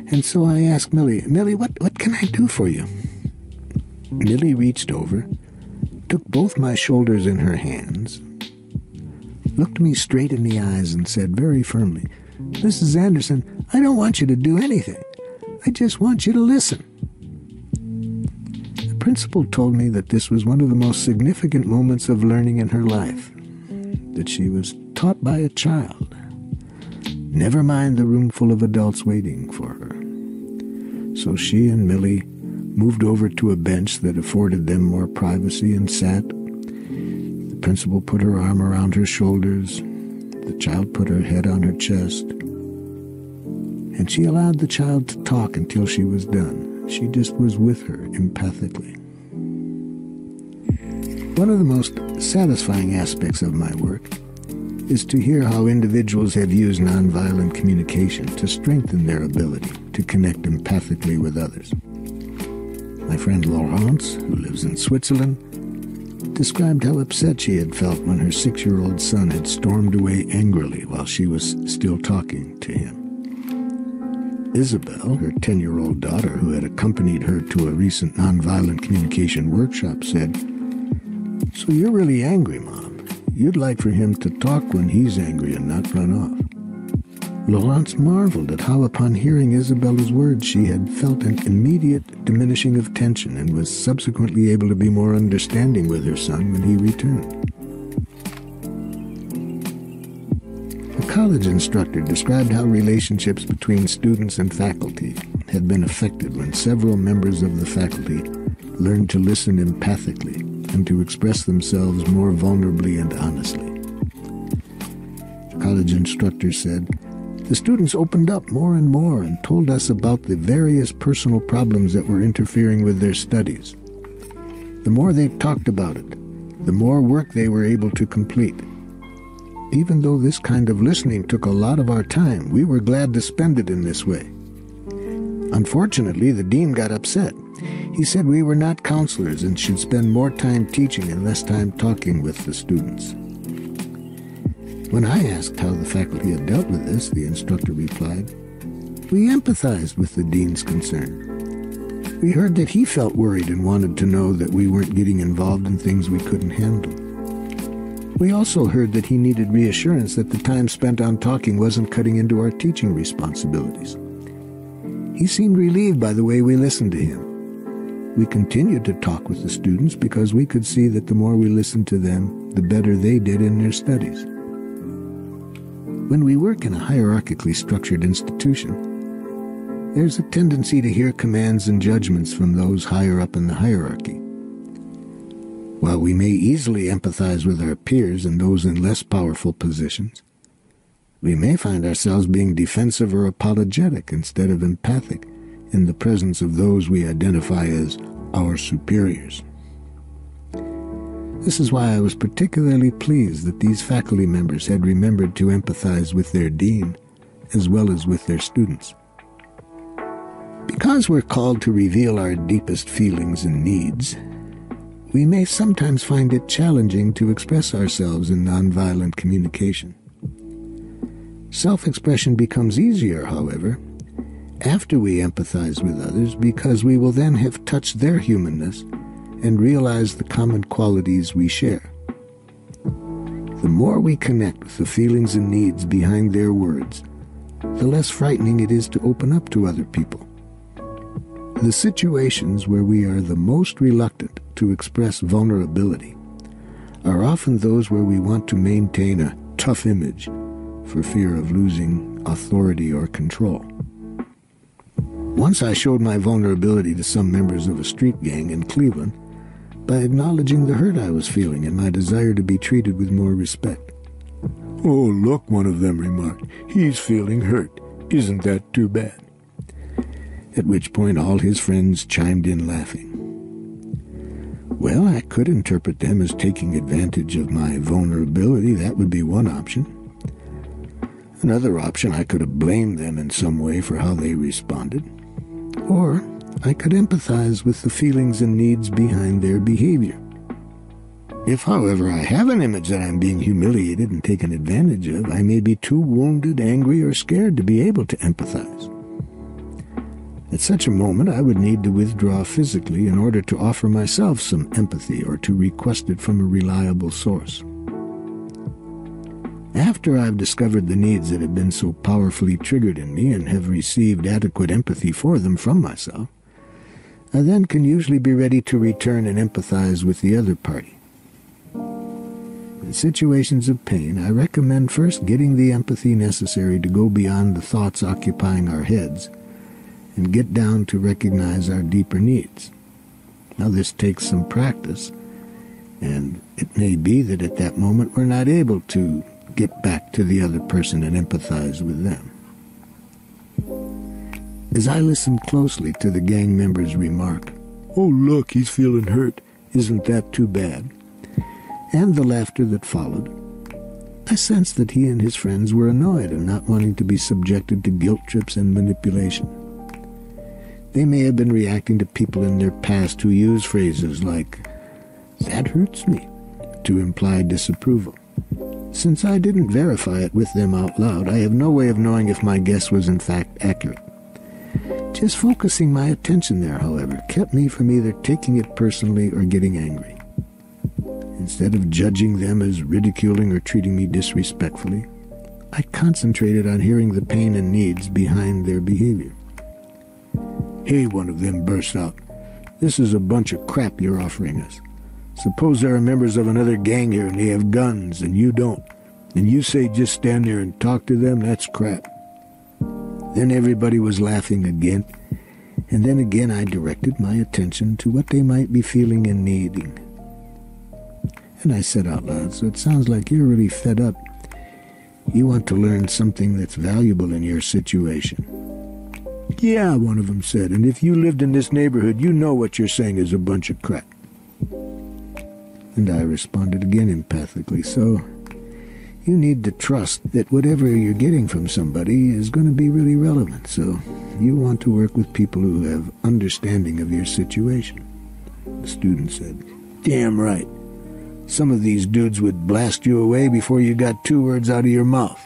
And so I asked Millie, what can I do for you?" Millie reached over, took both my shoulders in her hands, looked me straight in the eyes and said very firmly, "Mrs. Anderson, I don't want you to do anything. I just want you to listen." The principal told me that this was one of the most significant moments of learning in her life, that she was taught by a child. Never mind the room full of adults waiting for her. So she and Millie moved over to a bench that afforded them more privacy and sat. The principal put her arm around her shoulders. The child put her head on her chest. And she allowed the child to talk until she was done. She just was with her empathically. One of the most satisfying aspects of my work is to hear how individuals have used nonviolent communication to strengthen their ability to connect empathically with others. My friend Laurence, who lives in Switzerland, described how upset she had felt when her 6-year-old son had stormed away angrily while she was still talking to him. Isabel, her 10-year-old daughter, who had accompanied her to a recent nonviolent communication workshop, said, "So you're really angry, Mom. You'd like for him to talk when he's angry and not run off." Laurence marveled at how, upon hearing Isabella's words, she had felt an immediate diminishing of tension and was subsequently able to be more understanding with her son when he returned. A college instructor described how relationships between students and faculty had been affected when several members of the faculty learned to listen empathically and to express themselves more vulnerably and honestly. The college instructor said, "The students opened up more and more and told us about the various personal problems that were interfering with their studies. The more they talked about it, the more work they were able to complete. Even though this kind of listening took a lot of our time, we were glad to spend it in this way. Unfortunately, the dean got upset. He said we were not counselors and should spend more time teaching and less time talking with the students. When I asked how the faculty had dealt with this, the instructor replied, "We empathized with the dean's concern. We heard that he felt worried and wanted to know that we weren't getting involved in things we couldn't handle. We also heard that he needed reassurance that the time spent on talking wasn't cutting into our teaching responsibilities. He seemed relieved by the way we listened to him. We continued to talk with the students because we could see that the more we listened to them, the better they did in their studies." When we work in a hierarchically structured institution, there's a tendency to hear commands and judgments from those higher up in the hierarchy. While we may easily empathize with our peers and those in less powerful positions, we may find ourselves being defensive or apologetic instead of empathic in the presence of those we identify as our superiors. This is why I was particularly pleased that these faculty members had remembered to empathize with their dean as well as with their students. Because we're called to reveal our deepest feelings and needs, we may sometimes find it challenging to express ourselves in nonviolent communication. Self-expression becomes easier, however, after we empathize with others, because we will then have touched their humanness and realize the common qualities we share. The more we connect with the feelings and needs behind their words, the less frightening it is to open up to other people. The situations where we are the most reluctant to express vulnerability are often those where we want to maintain a tough image for fear of losing authority or control. Once I showed my vulnerability to some members of a street gang in Cleveland by acknowledging the hurt I was feeling and my desire to be treated with more respect. "Oh, look," one of them remarked, "he's feeling hurt. Isn't that too bad?" At which point all his friends chimed in laughing. Well, I could interpret them as taking advantage of my vulnerability. That would be one option. Another option, I could have blamed them in some way for how they responded. Or I could empathize with the feelings and needs behind their behavior. If, however, I have an image that I'm being humiliated and taken advantage of, I may be too wounded, angry, or scared to be able to empathize. At such a moment, I would need to withdraw physically in order to offer myself some empathy or to request it from a reliable source. After I've discovered the needs that have been so powerfully triggered in me and have received adequate empathy for them from myself, I then can usually be ready to return and empathize with the other party. In situations of pain, I recommend first getting the empathy necessary to go beyond the thoughts occupying our heads and get down to recognize our deeper needs. Now, this takes some practice, and it may be that at that moment we're not able to get back to the other person and empathize with them. As I listened closely to the gang member's remark, "Oh, look, he's feeling hurt. Isn't that too bad?" and the laughter that followed, I sensed that he and his friends were annoyed and not wanting to be subjected to guilt trips and manipulation. They may have been reacting to people in their past who use phrases like, "That hurts me," to imply disapproval. Since I didn't verify it with them out loud, I have no way of knowing if my guess was in fact accurate. Just focusing my attention there, however, kept me from either taking it personally or getting angry. Instead of judging them as ridiculing or treating me disrespectfully, I concentrated on hearing the pain and needs behind their behavior. "Hey," one of them burst out, "this is a bunch of crap you're offering us. Suppose there are members of another gang here and they have guns and you don't, and you say just stand there and talk to them? That's crap." Then everybody was laughing again, and then again I directed my attention to what they might be feeling and needing. And I said out loud, "So it sounds like you're really fed up. You want to learn something that's valuable in your situation." "Yeah," one of them said, "and if you lived in this neighborhood, you know what you're saying is a bunch of crap." And I responded again empathically, "So You need to trust that whatever you're getting from somebody is going to be really relevant, so you want to work with people who have understanding of your situation. The student said, "Damn right. Some of these dudes would blast you away before you got 2 words out of your mouth."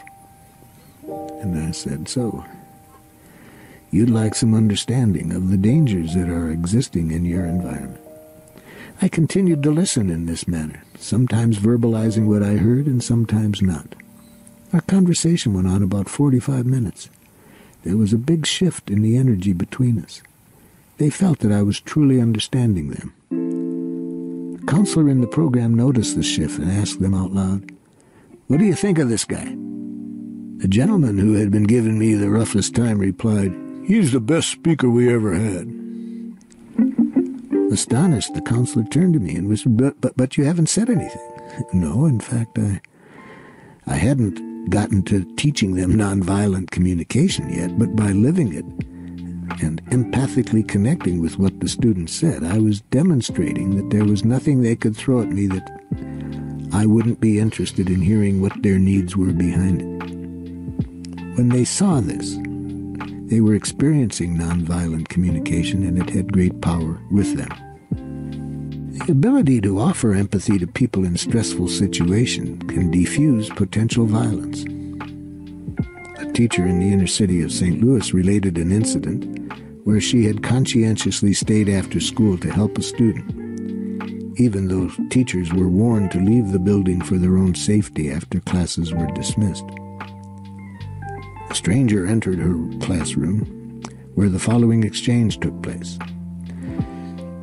And I said, "So, you'd like some understanding of the dangers that are existing in your environment." I continued to listen in this manner, sometimes verbalizing what I heard and sometimes not. Our conversation went on about 45 minutes. There was a big shift in the energy between us. They felt that I was truly understanding them. A counselor in the program noticed the shift and asked them out loud, "What do you think of this guy?" The gentleman who had been giving me the roughest time replied, "He's the best speaker we ever had." Astonished, the counselor turned to me and whispered, but you haven't said anything." No, in fact, I hadn't gotten to teaching them nonviolent communication yet, but by living it and empathically connecting with what the students said, I was demonstrating that there was nothing they could throw at me that I wouldn't be interested in hearing what their needs were behind it. When they saw this, they were experiencing nonviolent communication, and it had great power with them. The ability to offer empathy to people in stressful situations can defuse potential violence. A teacher in the inner city of St. Louis related an incident where she had conscientiously stayed after school to help a student, even though teachers were warned to leave the building for their own safety after classes were dismissed. A stranger entered her classroom, where the following exchange took place.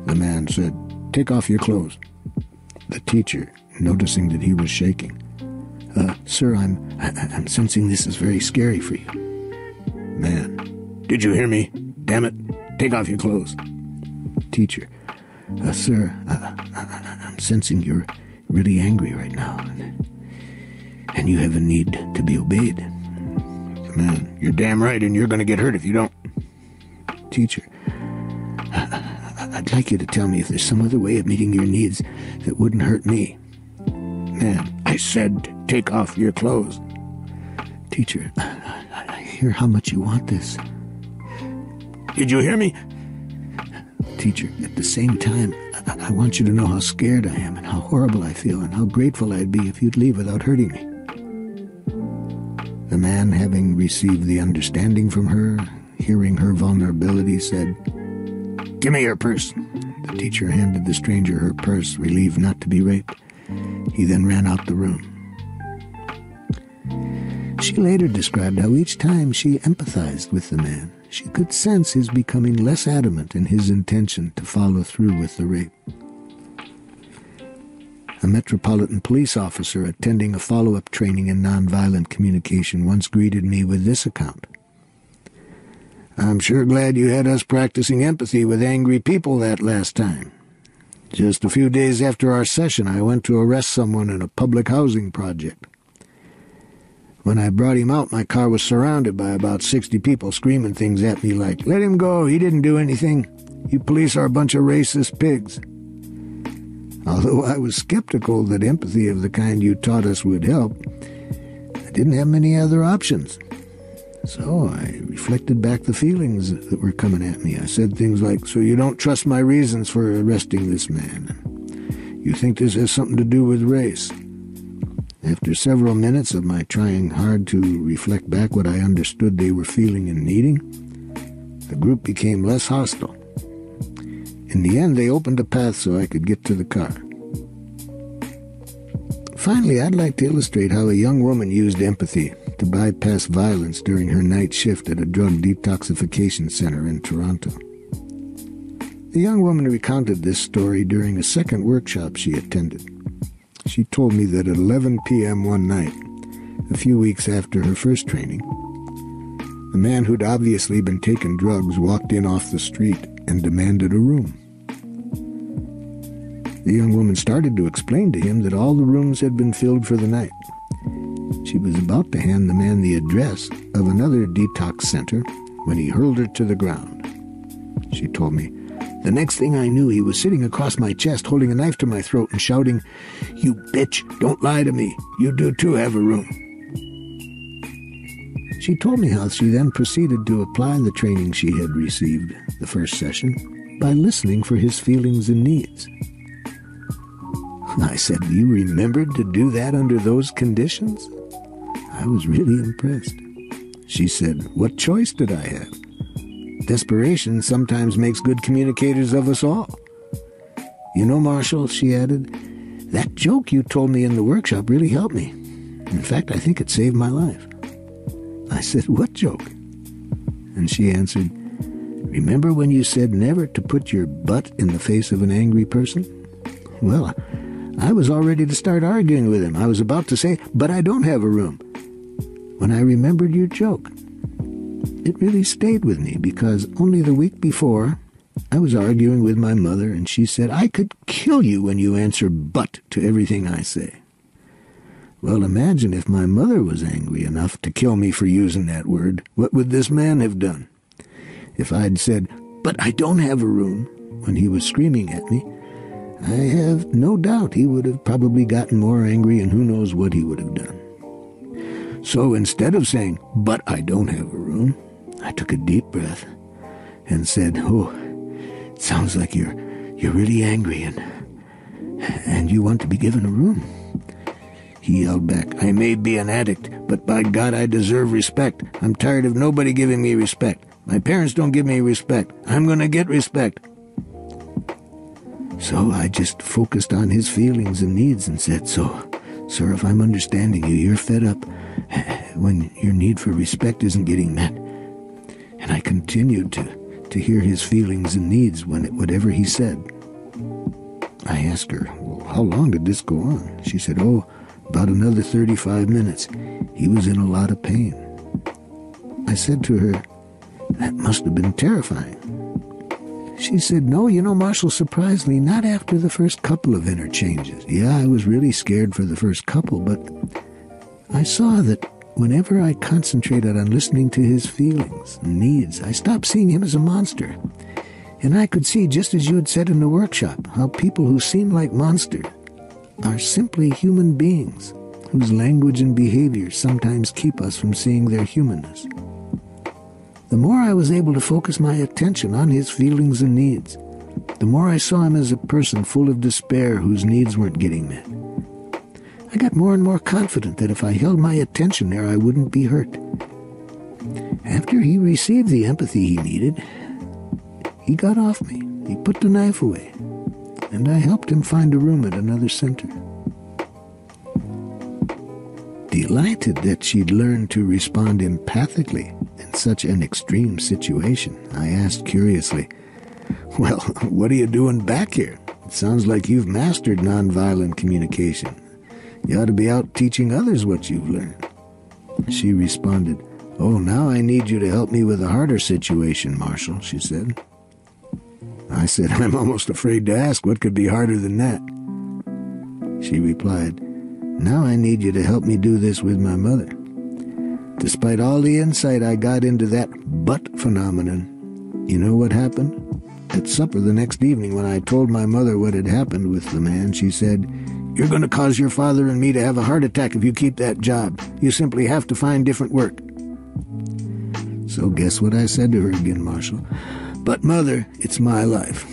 The man said, "Take off your clothes." The teacher, noticing that he was shaking, "Sir, I'm sensing this is very scary for you." Man, "Did you hear me? Damn it, take off your clothes." Teacher, "Sir, I'm sensing you're really angry right now, and you have a need to be obeyed." Man, "You're damn right, and you're going to get hurt if you don't." Teacher, "I'd like you to tell me if there's some other way of meeting your needs that wouldn't hurt me." Man, "I said take off your clothes." Teacher, I hear how much you want this." "Did you hear me?" Teacher, "At the same time, I want you to know how scared I am and how horrible I feel and how grateful I'd be if you'd leave without hurting me." The man, having received the understanding from her, hearing her vulnerability, said, "Give me your purse." The teacher handed the stranger her purse, relieved not to be raped. He then ran out the room. She later described how each time she empathized with the man, she could sense his becoming less adamant in his intention to follow through with the rape. A Metropolitan Police officer attending a follow-up training in nonviolent communication once greeted me with this account. "I'm sure glad you had us practicing empathy with angry people that last time. Just a few days after our session, I went to arrest someone in a public housing project. When I brought him out, my car was surrounded by about 60 people screaming things at me like, 'Let him go, he didn't do anything. You police are a bunch of racist pigs.' Although I was skeptical that empathy of the kind you taught us would help, I didn't have many other options. So I reflected back the feelings that were coming at me. I said things like, 'So you don't trust my reasons for arresting this man? You think this has something to do with race?' After several minutes of my trying hard to reflect back what I understood they were feeling and needing, the group became less hostile. In the end, they opened a path so I could get to the car. Finally, I'd like to illustrate how a young woman used empathy to bypass violence during her night shift at a drug detoxification center in Toronto. The young woman recounted this story during a second workshop she attended. She told me that at 11 p.m. one night, a few weeks after her first training, a man who'd obviously been taking drugs walked in off the street and demanded a room. The young woman started to explain to him that all the rooms had been filled for the night. She was about to hand the man the address of another detox center when he hurled her to the ground. She told me, The next thing I knew, he was sitting across my chest, holding a knife to my throat and shouting, "You bitch, don't lie to me. You do too have a room." She told me how she then proceeded to apply the training she had received the first session by listening for his feelings and needs. I said, "You remembered to do that under those conditions?" I was really impressed. She said, "What choice did I have? Desperation sometimes makes good communicators of us all. You know, Marshall," she added, "that joke you told me in the workshop really helped me. In fact, I think it saved my life." I said, "What joke?" And she answered, "Remember when you said never to put your butt in the face of an angry person? Well, I was all ready to start arguing with him. I was about to say, 'But I don't have a room,' when I remembered your joke. It really stayed with me because only the week before, I was arguing with my mother and she said, 'I could kill you when you answer but to everything I say.' Well, imagine if my mother was angry enough to kill me for using that word. What would this man have done? If I'd said, 'But I don't have a room,' when he was screaming at me, I have no doubt he would have probably gotten more angry and who knows what he would have done. So instead of saying, 'But I don't have a room,' I took a deep breath and said, 'Oh, it sounds like you're really angry and you want to be given a room.' He yelled back, 'I may be an addict, but by God I deserve respect. I'm tired of nobody giving me respect. My parents don't give me respect. I'm going to get respect.' So I just focused on his feelings and needs and said, 'So, sir, if I'm understanding you, you're fed up when your need for respect isn't getting met.' And I continued to hear his feelings and needs whatever he said. I asked her, 'Well, how long did this go on?' She said, 'Oh, about another 35 minutes. He was in a lot of pain.' I said to her, 'That must have been terrifying.' She said, 'No, you know, Marshall, surprisingly, not after the first couple of interchanges. Yeah, I was really scared for the first couple, but I saw that whenever I concentrated on listening to his feelings and needs, I stopped seeing him as a monster. And I could see, just as you had said in the workshop, how people who seem like monsters are simply human beings whose language and behavior sometimes keep us from seeing their humanness. The more I was able to focus my attention on his feelings and needs, the more I saw him as a person full of despair whose needs weren't getting met. I got more and more confident that if I held my attention there, I wouldn't be hurt. After he received the empathy he needed, he got off me. He put the knife away, and I helped him find a room at another center. Delighted that she'd learned to respond empathically in such an extreme situation, I asked curiously, "Well, what are you doing back here? It sounds like you've mastered nonviolent communication. You ought to be out teaching others what you've learned." She responded, "Oh, now I need you to help me with a harder situation, Marshall," she said. I said, "I'm almost afraid to ask what could be harder than that." She replied, "Now I need you to help me do this with my mother. Despite all the insight I got into that but phenomenon, you know what happened? At supper the next evening when I told my mother what had happened with the man, she said, 'You're going to cause your father and me to have a heart attack if you keep that job. You simply have to find different work.' So guess what I said to her again, Marshall? 'But Mother, it's my life.'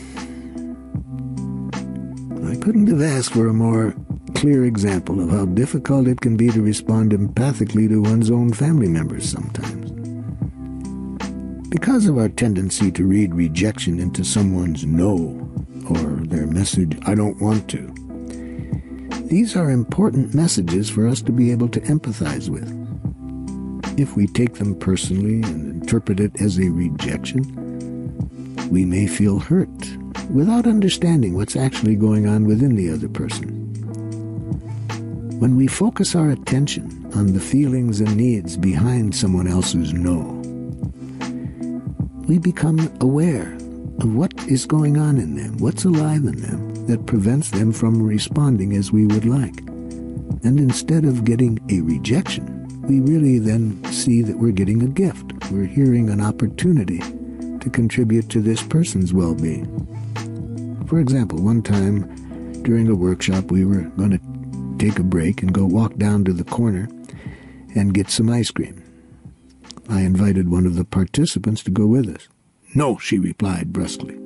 I couldn't have asked for a more clear example of how difficult it can be to respond empathically to one's own family members sometimes. Because of our tendency to read rejection into someone's no or their message, 'I don't want to,' these are important messages for us to be able to empathize with. If we take them personally and interpret it as a rejection, we may feel hurt without understanding what's actually going on within the other person. When we focus our attention on the feelings and needs behind someone else's no, we become aware of what is going on in them, what's alive in them that prevents them from responding as we would like. And instead of getting a rejection, we really then see that we're getting a gift. We're hearing an opportunity to contribute to this person's well-being. For example, one time during a workshop, we were going to take a break and go walk down to the corner and get some ice cream. I invited one of the participants to go with us. "No," she replied brusquely.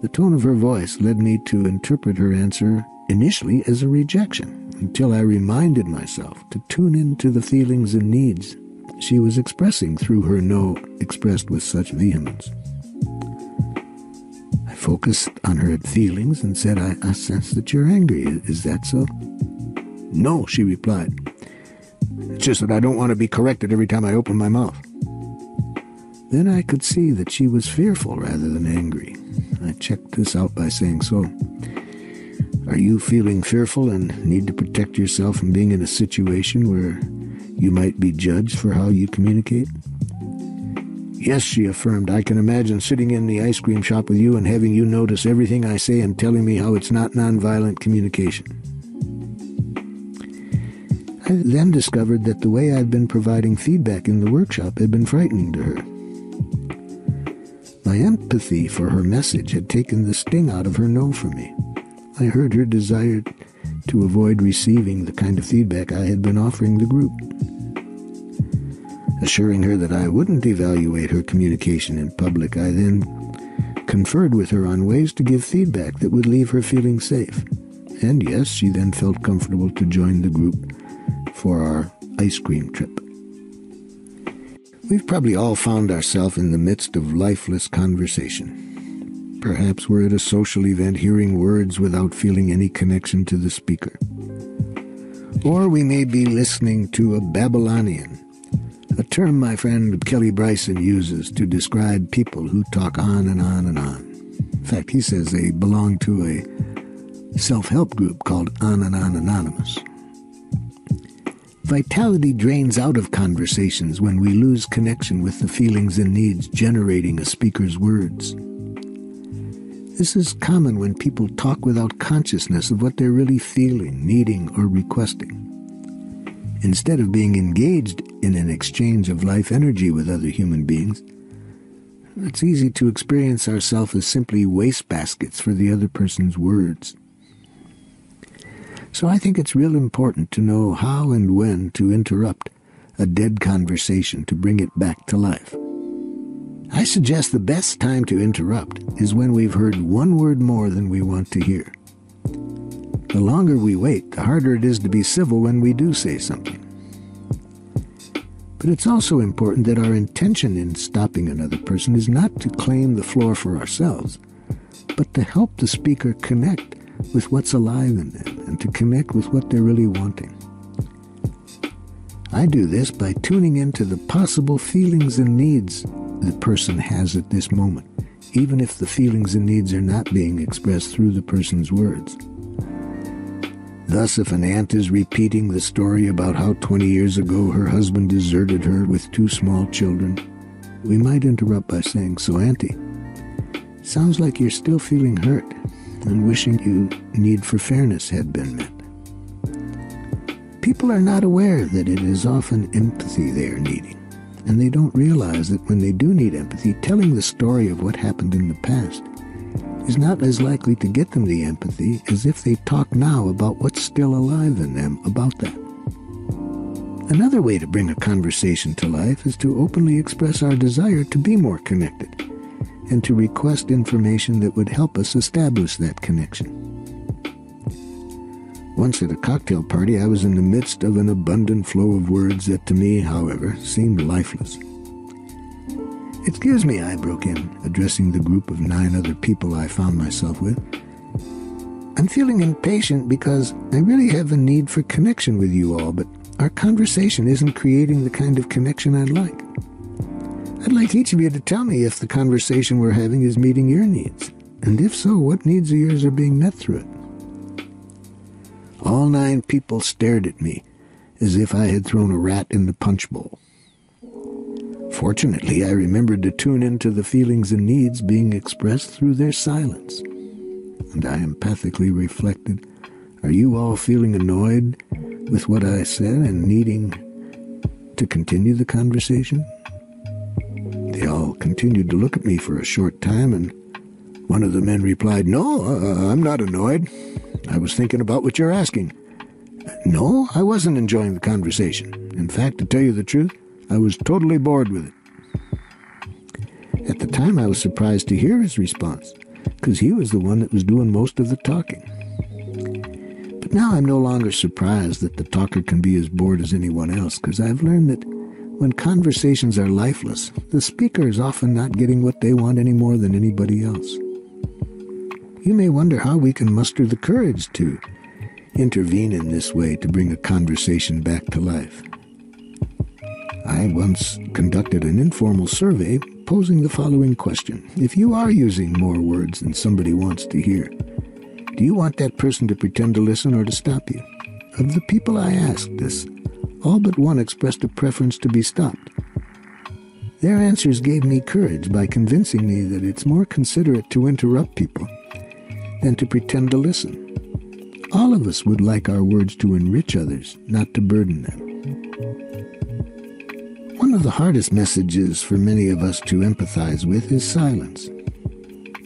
The tone of her voice led me to interpret her answer initially as a rejection, until I reminded myself to tune into the feelings and needs she was expressing through her no expressed with such vehemence. I focused on her feelings and said, I sense that you're angry. Is that so?" "No," she replied. "It's just that I don't want to be corrected every time I open my mouth." Then I could see that she was fearful rather than angry. I checked this out by saying, "So, are you feeling fearful and need to protect yourself from being in a situation where you might be judged for how you communicate?" "Yes," she affirmed. "I can imagine sitting in the ice cream shop with you and having you notice everything I say and telling me how it's not nonviolent communication." I then discovered that the way I'd been providing feedback in the workshop had been frightening to her. My empathy for her message had taken the sting out of her no for me. I heard her desire to avoid receiving the kind of feedback I had been offering the group. Assuring her that I wouldn't evaluate her communication in public, I then conferred with her on ways to give feedback that would leave her feeling safe. And yes, she then felt comfortable to join the group for our ice cream trip. We've probably all found ourselves in the midst of lifeless conversation. Perhaps we're at a social event hearing words without feeling any connection to the speaker. Or we may be listening to a Babylonian, a term my friend Kelly Bryson uses to describe people who talk on and on and on. In fact, he says they belong to a self-help group called On and On Anonymous. Vitality drains out of conversations when we lose connection with the feelings and needs generating a speaker's words. This is common when people talk without consciousness of what they're really feeling, needing, or requesting. Instead of being engaged in an exchange of life energy with other human beings, it's easy to experience ourselves as simply wastebaskets for the other person's words. So I think it's real important to know how and when to interrupt a dead conversation to bring it back to life. I suggest the best time to interrupt is when we've heard one word more than we want to hear. The longer we wait, the harder it is to be civil when we do say something. But it's also important that our intention in stopping another person is not to claim the floor for ourselves, but to help the speaker connect with what's alive in them and to connect with what they're really wanting. I do this by tuning into the possible feelings and needs the person has at this moment, even if the feelings and needs are not being expressed through the person's words. Thus, if an aunt is repeating the story about how 20 years ago her husband deserted her with 2 small children, we might interrupt by saying, "So, Auntie, sounds like you're still feeling hurt and wishing your need for fairness had been met." People are not aware that it is often empathy they are needing, and they don't realize that when they do need empathy, telling the story of what happened in the past is not as likely to get them the empathy as if they talk now about what's still alive in them about that. Another way to bring a conversation to life is to openly express our desire to be more connected and to request information that would help us establish that connection. Once at a cocktail party, I was in the midst of an abundant flow of words that to me, however, seemed lifeless. "Excuse me," I broke in, addressing the group of 9 other people I found myself with. "I'm feeling impatient because I really have a need for connection with you all, but our conversation isn't creating the kind of connection I'd like. I'd like each of you to tell me if the conversation we're having is meeting your needs, and if so, what needs of yours are being met through it." All 9 people stared at me as if I had thrown a rat in the punch bowl. Fortunately, I remembered to tune into the feelings and needs being expressed through their silence, and I empathically reflected, "Are you all feeling annoyed with what I said and needing to continue the conversation?" They all continued to look at me for a short time, and one of the men replied, "No, I'm not annoyed. I was thinking about what you're asking." No, I wasn't enjoying the conversation. In fact, to tell you the truth, I was totally bored with it. At the time, I was surprised to hear his response, because he was the one that was doing most of the talking. But now I'm no longer surprised that the talker can be as bored as anyone else, because I've learned that when conversations are lifeless, the speaker is often not getting what they want any more than anybody else. You may wonder how we can muster the courage to intervene in this way to bring a conversation back to life. I once conducted an informal survey posing the following question. If you are using more words than somebody wants to hear, do you want that person to pretend to listen or to stop you? Of the people I asked this, all but one expressed a preference to be stopped. Their answers gave me courage by convincing me that it's more considerate to interrupt people than to pretend to listen. All of us would like our words to enrich others, not to burden them. One of the hardest messages for many of us to empathize with is silence.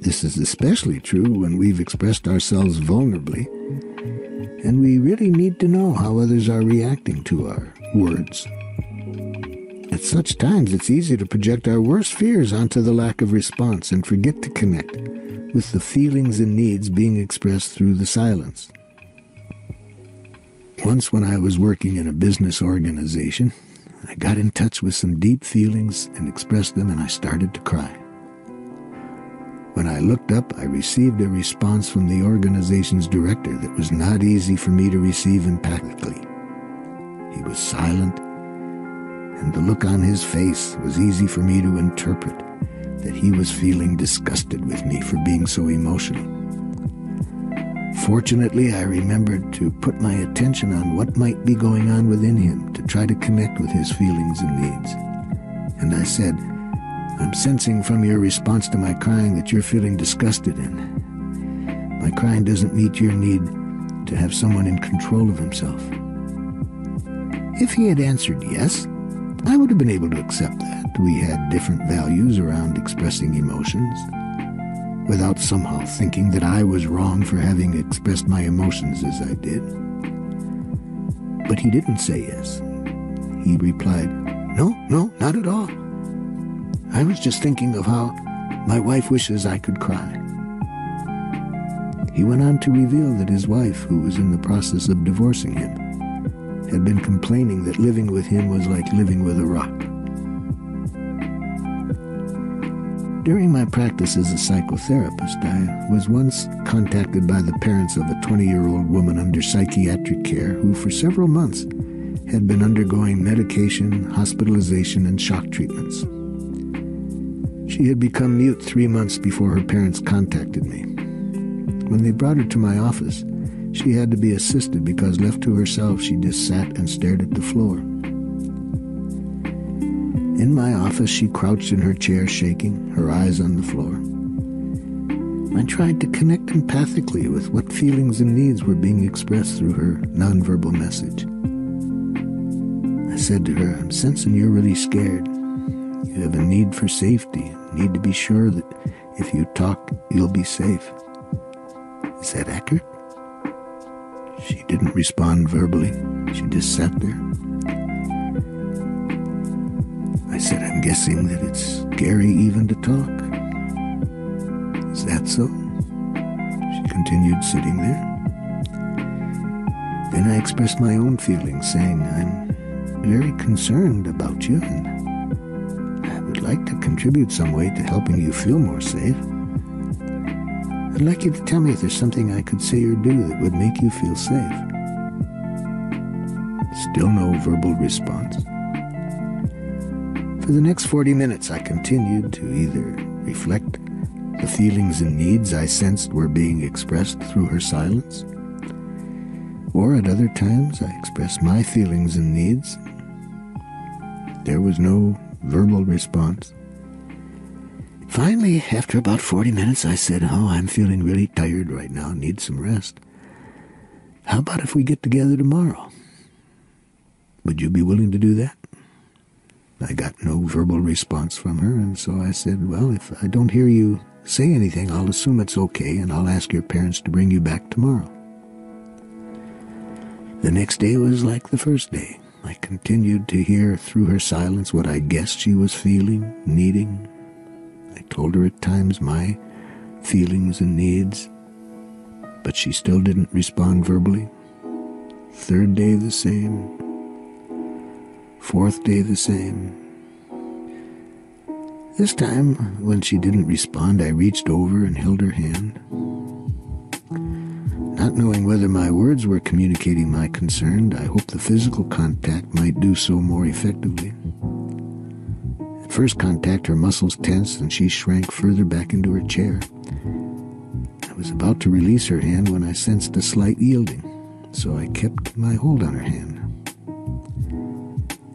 This is especially true when we've expressed ourselves vulnerably, and we really need to know how others are reacting to our words. At such times, it's easy to project our worst fears onto the lack of response and forget to connect with the feelings and needs being expressed through the silence. Once when I was working in a business organization, I got in touch with some deep feelings and expressed them, and I started to cry. When I looked up, I received a response from the organization's director that was not easy for me to receive empathically. He was silent, and the look on his face was easy for me to interpret that he was feeling disgusted with me for being so emotional. Fortunately, I remembered to put my attention on what might be going on within him to try to connect with his feelings and needs. And I said, "I'm sensing from your response to my crying that you're feeling disgusted, and my crying doesn't meet your need to have someone in control of himself." If he had answered yes, I would have been able to accept that. We had different values around expressing emotions, without somehow thinking that I was wrong for having expressed my emotions as I did. But he didn't say yes. He replied, No, not at all. I was just thinking of how my wife wishes I could cry." He went on to reveal that his wife, who was in the process of divorcing him, had been complaining that living with him was like living with a rock. During my practice as a psychotherapist, I was once contacted by the parents of a 20-year-old woman under psychiatric care who for several months had been undergoing medication, hospitalization, and shock treatments. She had become mute 3 months before her parents contacted me. When they brought her to my office, she had to be assisted because left to herself, she just sat and stared at the floor. In my office, she crouched in her chair, shaking, her eyes on the floor. I tried to connect empathically with what feelings and needs were being expressed through her nonverbal message. I said to her, "I'm sensing you're really scared. You have a need for safety, need to be sure that if you talk, you'll be safe. Is that accurate?" She didn't respond verbally. She just sat there. I said, "I'm guessing that it's scary even to talk. Is that so?" She continued sitting there. Then I expressed my own feelings, saying, "I'm very concerned about you, and I would like to contribute some way to helping you feel more safe. I'd like you to tell me if there's something I could say or do that would make you feel safe." Still no verbal response. For the next 40 minutes, I continued to either reflect the feelings and needs I sensed were being expressed through her silence, or at other times I expressed my feelings and needs. There was no verbal response. Finally, after about 40 minutes, I said, "Oh, I'm feeling really tired right now, need some rest. How about if we get together tomorrow? Would you be willing to do that?" I got no verbal response from her, and so I said, well, if I don't hear you say anything, I'll assume it's okay, and I'll ask your parents to bring you back tomorrow. The next day was like the first day. I continued to hear through her silence what I guessed she was feeling, needing. I told her at times my feelings and needs, but she still didn't respond verbally. Third day the same. Fourth day the same. This time, when she didn't respond, I reached over and held her hand. Not knowing whether my words were communicating my concern, I hoped the physical contact might do so more effectively. At first contact, her muscles tensed and she shrank further back into her chair. I was about to release her hand when I sensed a slight yielding, so I kept my hold on her hand.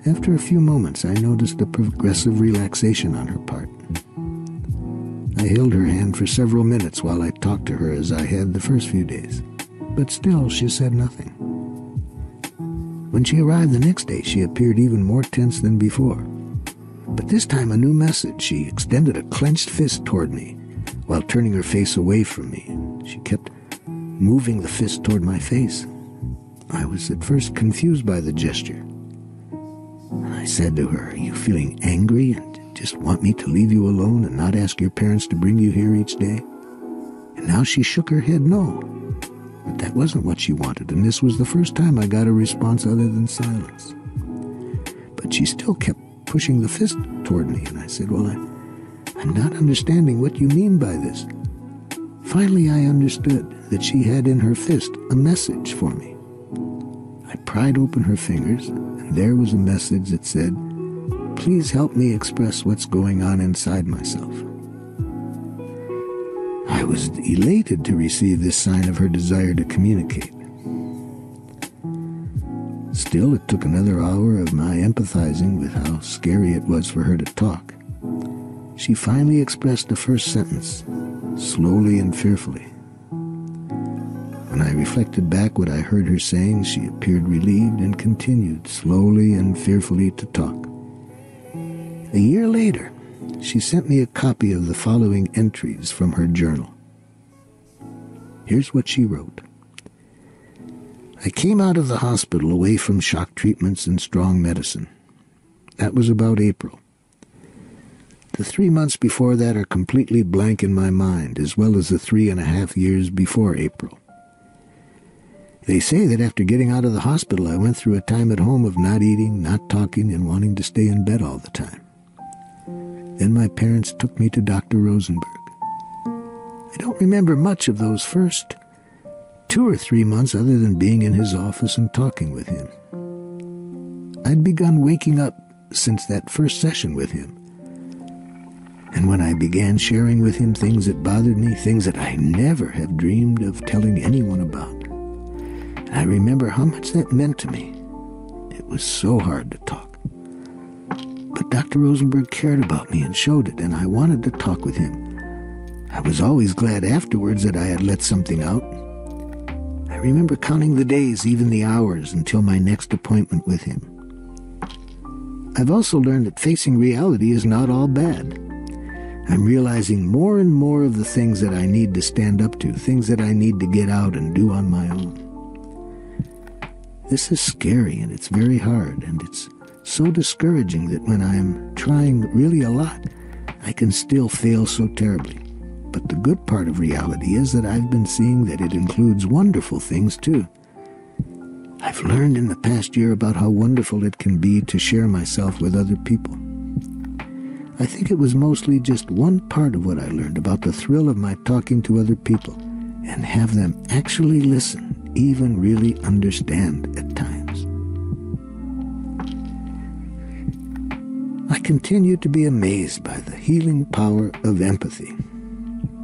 After a few moments, I noticed a progressive relaxation on her part. I held her hand for several minutes while I talked to her as I had the first few days, but still she said nothing. When she arrived the next day, she appeared even more tense than before. But this time a new message. She extended a clenched fist toward me while turning her face away from me. She kept moving the fist toward my face. I was at first confused by the gesture. I said to her, "Are you feeling angry and just want me to leave you alone and not ask your parents to bring you here each day?" And now she shook her head no. But that wasn't what she wanted, and this was the first time I got a response other than silence. But she still kept pushing the fist toward me, and I said, "Well, I'm not understanding what you mean by this." Finally, I understood that she had in her fist a message for me. I pried open her fingers, and there was a message that said, "Please help me express what's going on inside myself." I was elated to receive this sign of her desire to communicate. Still, it took another hour of my empathizing with how scary it was for her to talk. She finally expressed the first sentence, slowly and fearfully. When I reflected back what I heard her saying, she appeared relieved and continued slowly and fearfully to talk. A year later, she sent me a copy of the following entries from her journal. Here's what she wrote. "I came out of the hospital away from shock treatments and strong medicine. That was about April. The 3 months before that are completely blank in my mind, as well as the 3.5 years before April. They say that after getting out of the hospital, I went through a time at home of not eating, not talking, and wanting to stay in bed all the time. Then my parents took me to Dr. Rosenberg. I don't remember much of those first 2 or 3 months other than being in his office and talking with him. I'd begun waking up since that first session with him. And when I began sharing with him things that bothered me, things that I never have dreamed of telling anyone about, and I remember how much that meant to me. It was so hard to talk. But Dr. Rosenberg cared about me and showed it, and I wanted to talk with him. I was always glad afterwards that I had let something out. I remember counting the days, even the hours, until my next appointment with him. I've also learned that facing reality is not all bad. I'm realizing more and more of the things that I need to stand up to, things that I need to get out and do on my own. This is scary, and it's very hard, and it's so discouraging that when I'm trying really a lot, I can still fail so terribly. But the good part of reality is that I've been seeing that it includes wonderful things too. I've learned in the past year about how wonderful it can be to share myself with other people. I think it was mostly just one part of what I learned about the thrill of my talking to other people and have them actually listen, even really understand at times. I continue to be amazed by the healing power of empathy.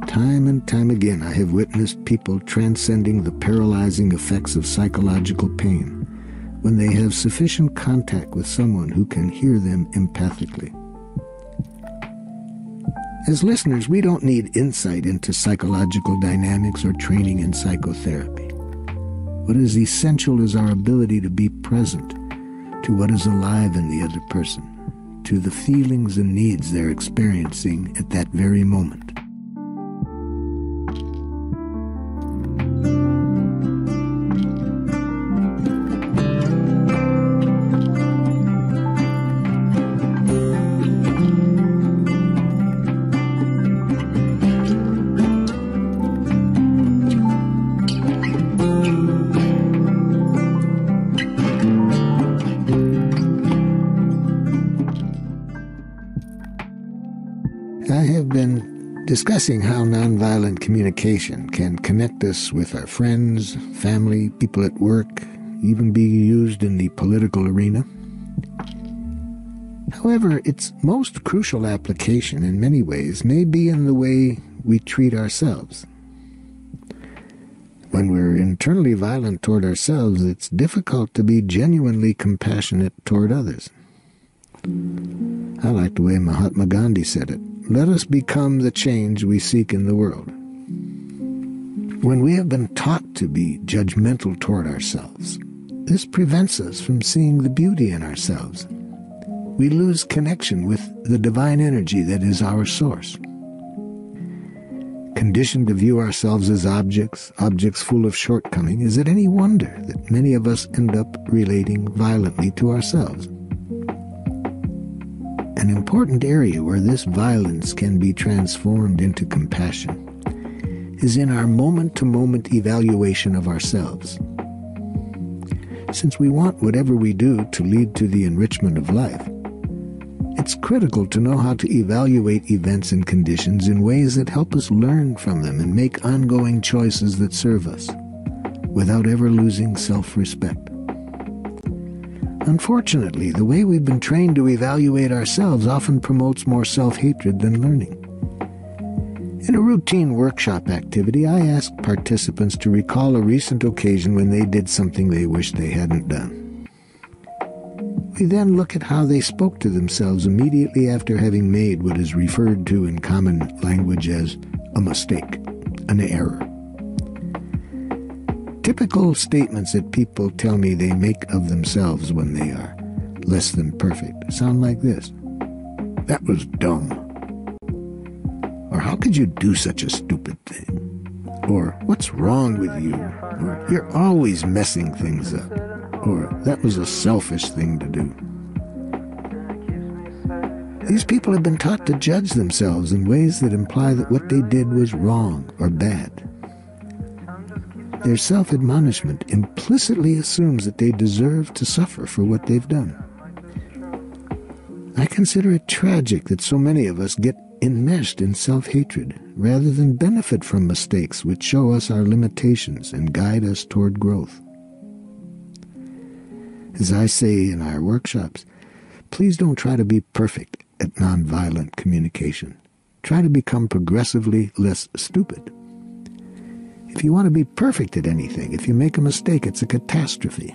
Time and time again, I have witnessed people transcending the paralyzing effects of psychological pain when they have sufficient contact with someone who can hear them empathically. As listeners, we don't need insight into psychological dynamics or training in psychotherapy. What is essential is our ability to be present to what is alive in the other person, to the feelings and needs they're experiencing at that very moment. I have been discussing how nonviolent communication can connect us with our friends, family, people at work, even be used in the political arena. However, its most crucial application in many ways may be in the way we treat ourselves. When we're internally violent toward ourselves, it's difficult to be genuinely compassionate toward others. I like the way Mahatma Gandhi said it. Let us become the change we seek in the world. When we have been taught to be judgmental toward ourselves, this prevents us from seeing the beauty in ourselves. We lose connection with the divine energy that is our source. Conditioned to view ourselves as objects full of shortcoming, is it any wonder that many of us end up relating violently to ourselves? An important area where this violence can be transformed into compassion is in our moment-to-moment evaluation of ourselves. Since we want whatever we do to lead to the enrichment of life, it's critical to know how to evaluate events and conditions in ways that help us learn from them and make ongoing choices that serve us, without ever losing self-respect. Unfortunately, the way we've been trained to evaluate ourselves often promotes more self-hatred than learning. In a routine workshop activity, I asked participants to recall a recent occasion when they did something they wished they hadn't done. We then look at how they spoke to themselves immediately after having made what is referred to in common language as a mistake, an error. Typical statements that people tell me they make of themselves when they are less than perfect sound like this. That was dumb. Or how could you do such a stupid thing? Or what's wrong with you? Or you're always messing things up. Or that was a selfish thing to do. These people have been taught to judge themselves in ways that imply that what they did was wrong or bad. Their self-admonishment implicitly assumes that they deserve to suffer for what they've done. I consider it tragic that so many of us get enmeshed in self-hatred rather than benefit from mistakes which show us our limitations and guide us toward growth. As I say in our workshops, please don't try to be perfect at nonviolent communication. Try to become progressively less stupid. If you want to be perfect at anything, if you make a mistake, it's a catastrophe.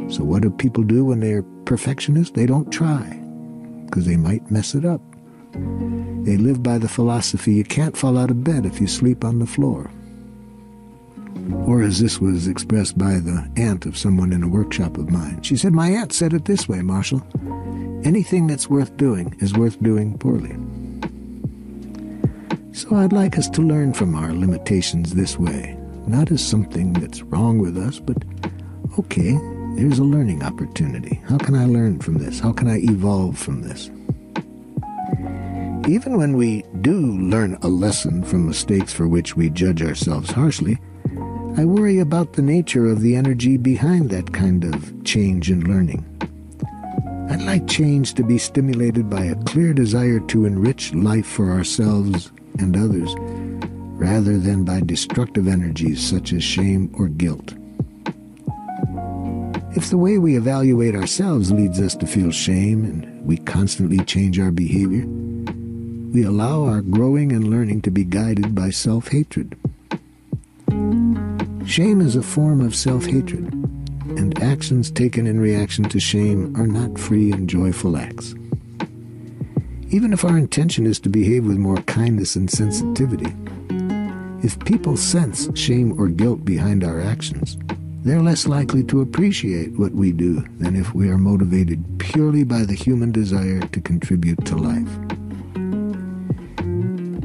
So what do people do when they're perfectionists? They don't try, because they might mess it up. They live by the philosophy you can't fall out of bed if you sleep on the floor. Or as this was expressed by the aunt of someone in a workshop of mine. She said, "My aunt said it this way, Marshall. Anything that's worth doing is worth doing poorly." So I'd like us to learn from our limitations this way, not as something that's wrong with us, but, okay, here's a learning opportunity. How can I learn from this? How can I evolve from this? Even when we do learn a lesson from mistakes for which we judge ourselves harshly, I worry about the nature of the energy behind that kind of change and learning. I'd like change to be stimulated by a clear desire to enrich life for ourselves and others, rather than by destructive energies such as shame or guilt. If the way we evaluate ourselves leads us to feel shame and we constantly change our behavior, we allow our growing and learning to be guided by self-hatred. Shame is a form of self-hatred, and actions taken in reaction to shame are not free and joyful acts. Even if our intention is to behave with more kindness and sensitivity, if people sense shame or guilt behind our actions, they're less likely to appreciate what we do than if we are motivated purely by the human desire to contribute to life.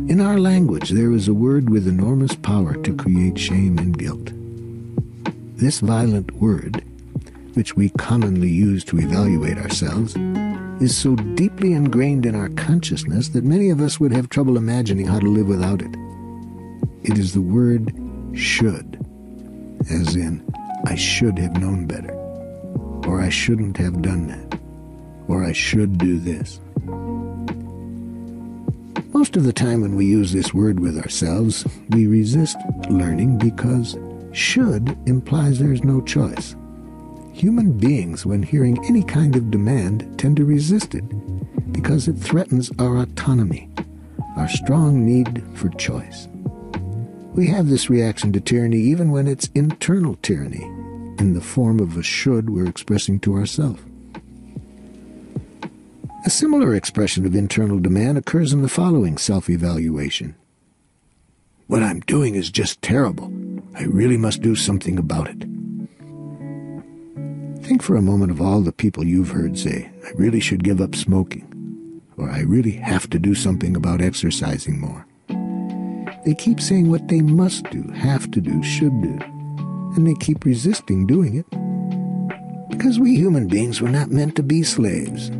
In our language, there is a word with enormous power to create shame and guilt. This violent word, which we commonly use to evaluate ourselves, is so deeply ingrained in our consciousness that many of us would have trouble imagining how to live without it. It is the word should, as in, I should have known better, or I shouldn't have done that, or I should do this. Most of the time when we use this word with ourselves, we resist learning because should implies there's no choice. Human beings, when hearing any kind of demand, tend to resist it because it threatens our autonomy, our strong need for choice. We have this reaction to tyranny even when it's internal tyranny, in the form of a should we're expressing to ourselves. A similar expression of internal demand occurs in the following self-evaluation. What I'm doing is just terrible. I really must do something about it. Think for a moment of all the people you've heard say, I really should give up smoking, or I really have to do something about exercising more. They keep saying what they must do, have to do, should do, and they keep resisting doing it. Because we human beings were not meant to be slaves.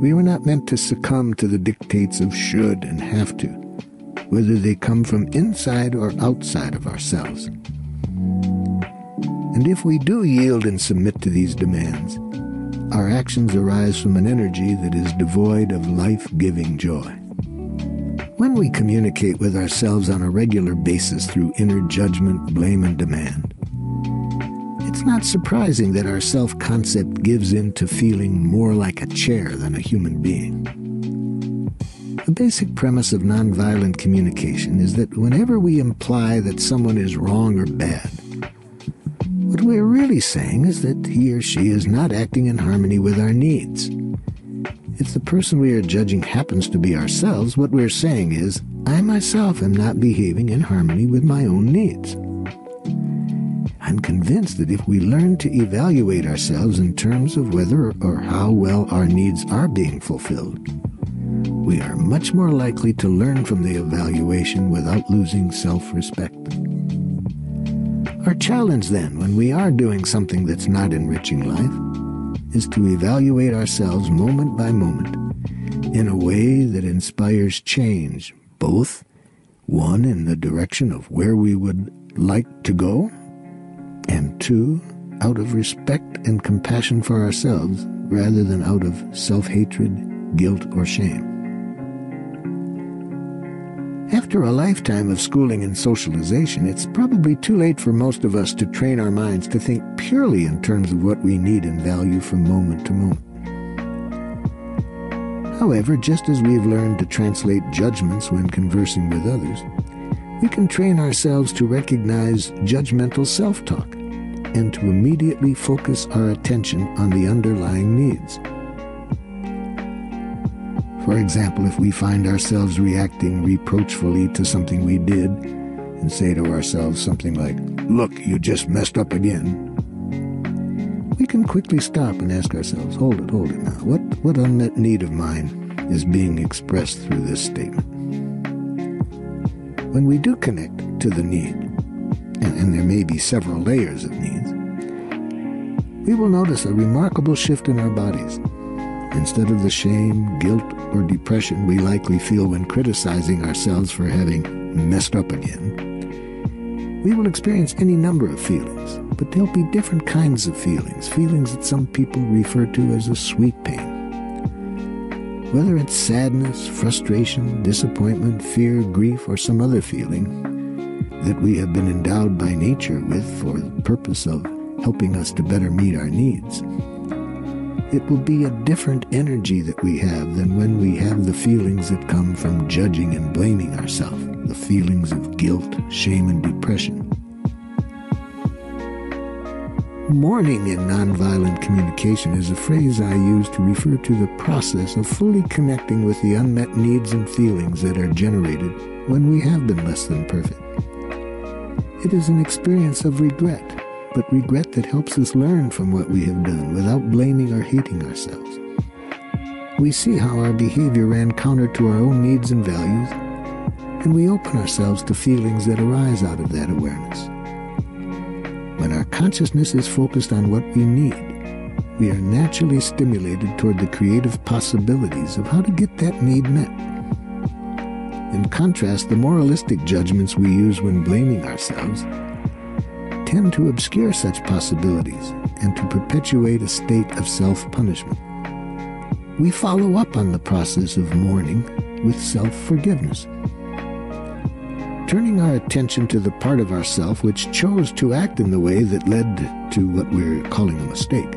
We were not meant to succumb to the dictates of should and have to, whether they come from inside or outside of ourselves. And if we do yield and submit to these demands, our actions arise from an energy that is devoid of life-giving joy. When we communicate with ourselves on a regular basis through inner judgment, blame, and demand, it's not surprising that our self-concept gives in to feeling more like a chair than a human being. The basic premise of nonviolent communication is that whenever we imply that someone is wrong or bad, what we're really saying is that he or she is not acting in harmony with our needs. If the person we are judging happens to be ourselves, what we're saying is, I myself am not behaving in harmony with my own needs. I'm convinced that if we learn to evaluate ourselves in terms of whether or how well our needs are being fulfilled, we are much more likely to learn from the evaluation without losing self-respect. Our challenge then, when we are doing something that's not enriching life, is to evaluate ourselves moment by moment in a way that inspires change, both, one, in the direction of where we would like to go, and two, out of respect and compassion for ourselves rather than out of self-hatred, guilt, or shame. After a lifetime of schooling and socialization, it's probably too late for most of us to train our minds to think purely in terms of what we need and value from moment to moment. However, just as we've learned to translate judgments when conversing with others, we can train ourselves to recognize judgmental self-talk and to immediately focus our attention on the underlying needs. For example, if we find ourselves reacting reproachfully to something we did and say to ourselves something like, "Look, you just messed up again," we can quickly stop and ask ourselves, hold it now. What unmet need of mine is being expressed through this statement? When we do connect to the need, and there may be several layers of needs, we will notice a remarkable shift in our bodies. Instead of the shame, guilt, or depression we likely feel when criticizing ourselves for having messed up again, we will experience any number of feelings, but there'll be different kinds of feelings that some people refer to as a sweet pain. Whether it's sadness, frustration, disappointment, fear, grief, or some other feeling that we have been endowed by nature with for the purpose of helping us to better meet our needs, it will be a different energy that we have than when we have the feelings that come from judging and blaming ourselves, the feelings of guilt, shame, and depression. Mourning in nonviolent communication is a phrase I use to refer to the process of fully connecting with the unmet needs and feelings that are generated when we have been less than perfect. It is an experience of regret, but regret that helps us learn from what we have done without blaming or hating ourselves. We see how our behavior ran counter to our own needs and values, and we open ourselves to feelings that arise out of that awareness. When our consciousness is focused on what we need, we are naturally stimulated toward the creative possibilities of how to get that need met. In contrast, the moralistic judgments we use when blaming ourselves tend to obscure such possibilities and to perpetuate a state of self-punishment. We follow up on the process of mourning with self-forgiveness, turning our attention to the part of ourself which chose to act in the way that led to what we're calling a mistake.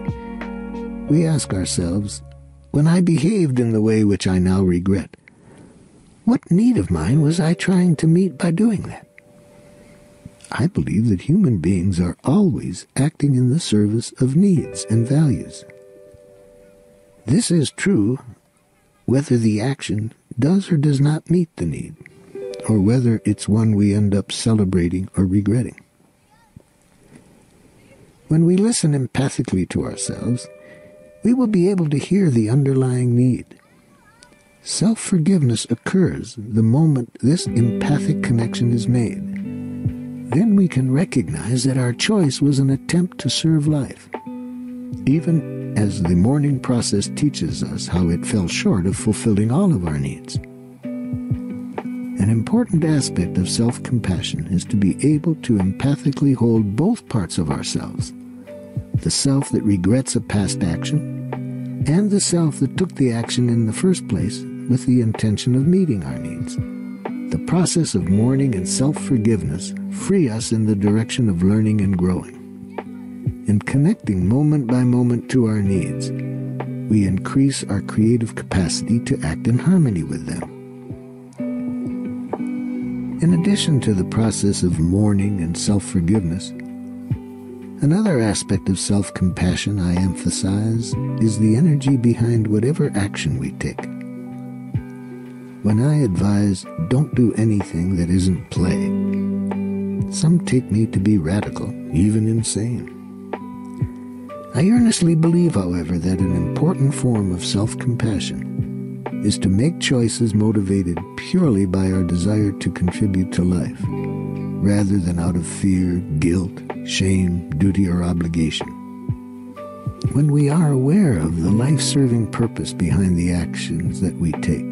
We ask ourselves, when I behaved in the way which I now regret, what need of mine was I trying to meet by doing that? I believe that human beings are always acting in the service of needs and values. This is true whether the action does or does not meet the need, or whether it's one we end up celebrating or regretting. When we listen empathically to ourselves, we will be able to hear the underlying need. Self-forgiveness occurs the moment this empathic connection is made. Then we can recognize that our choice was an attempt to serve life, even as the mourning process teaches us how it fell short of fulfilling all of our needs. An important aspect of self-compassion is to be able to empathically hold both parts of ourselves, the self that regrets a past action and the self that took the action in the first place with the intention of meeting our needs. The process of mourning and self-forgiveness free us in the direction of learning and growing. In connecting moment by moment to our needs, we increase our creative capacity to act in harmony with them. In addition to the process of mourning and self-forgiveness, another aspect of self-compassion I emphasize is the energy behind whatever action we take. When I advise, don't do anything that isn't play, some take me to be radical, even insane. I earnestly believe, however, that an important form of self-compassion is to make choices motivated purely by our desire to contribute to life, rather than out of fear, guilt, shame, duty, or obligation. When we are aware of the life-serving purpose behind the actions that we take,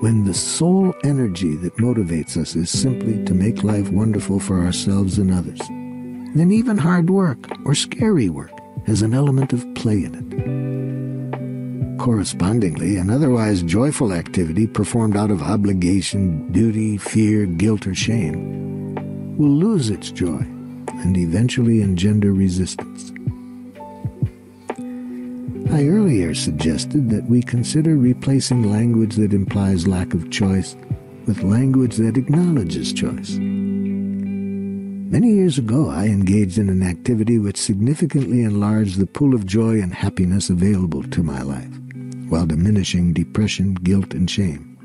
when the sole energy that motivates us is simply to make life wonderful for ourselves and others, then even hard work or scary work has an element of play in it. Correspondingly, an otherwise joyful activity performed out of obligation, duty, fear, guilt, or shame will lose its joy and eventually engender resistance. I earlier suggested that we consider replacing language that implies lack of choice with language that acknowledges choice. Many years ago, I engaged in an activity which significantly enlarged the pool of joy and happiness available to my life, while diminishing depression, guilt, and shame.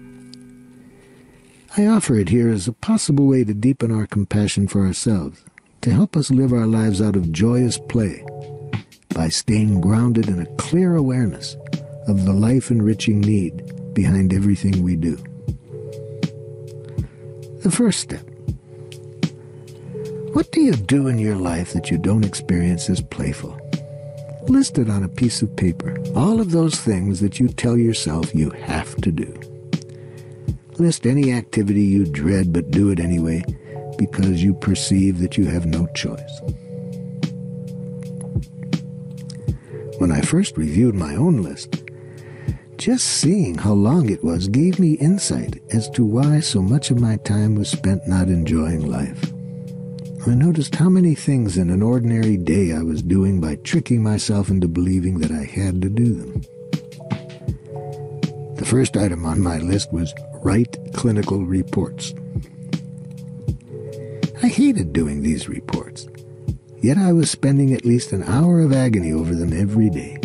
I offer it here as a possible way to deepen our compassion for ourselves, to help us live our lives out of joyous play, by staying grounded in a clear awareness of the life-enriching need behind everything we do. The first step. What do you do in your life that you don't experience as playful? List it on a piece of paper, all of those things that you tell yourself you have to do. List any activity you dread but do it anyway because you perceive that you have no choice. When I first reviewed my own list, just seeing how long it was gave me insight as to why so much of my time was spent not enjoying life. I noticed how many things in an ordinary day I was doing by tricking myself into believing that I had to do them. The first item on my list was write clinical reports. I hated doing these reports, yet I was spending at least an hour of agony over them every day.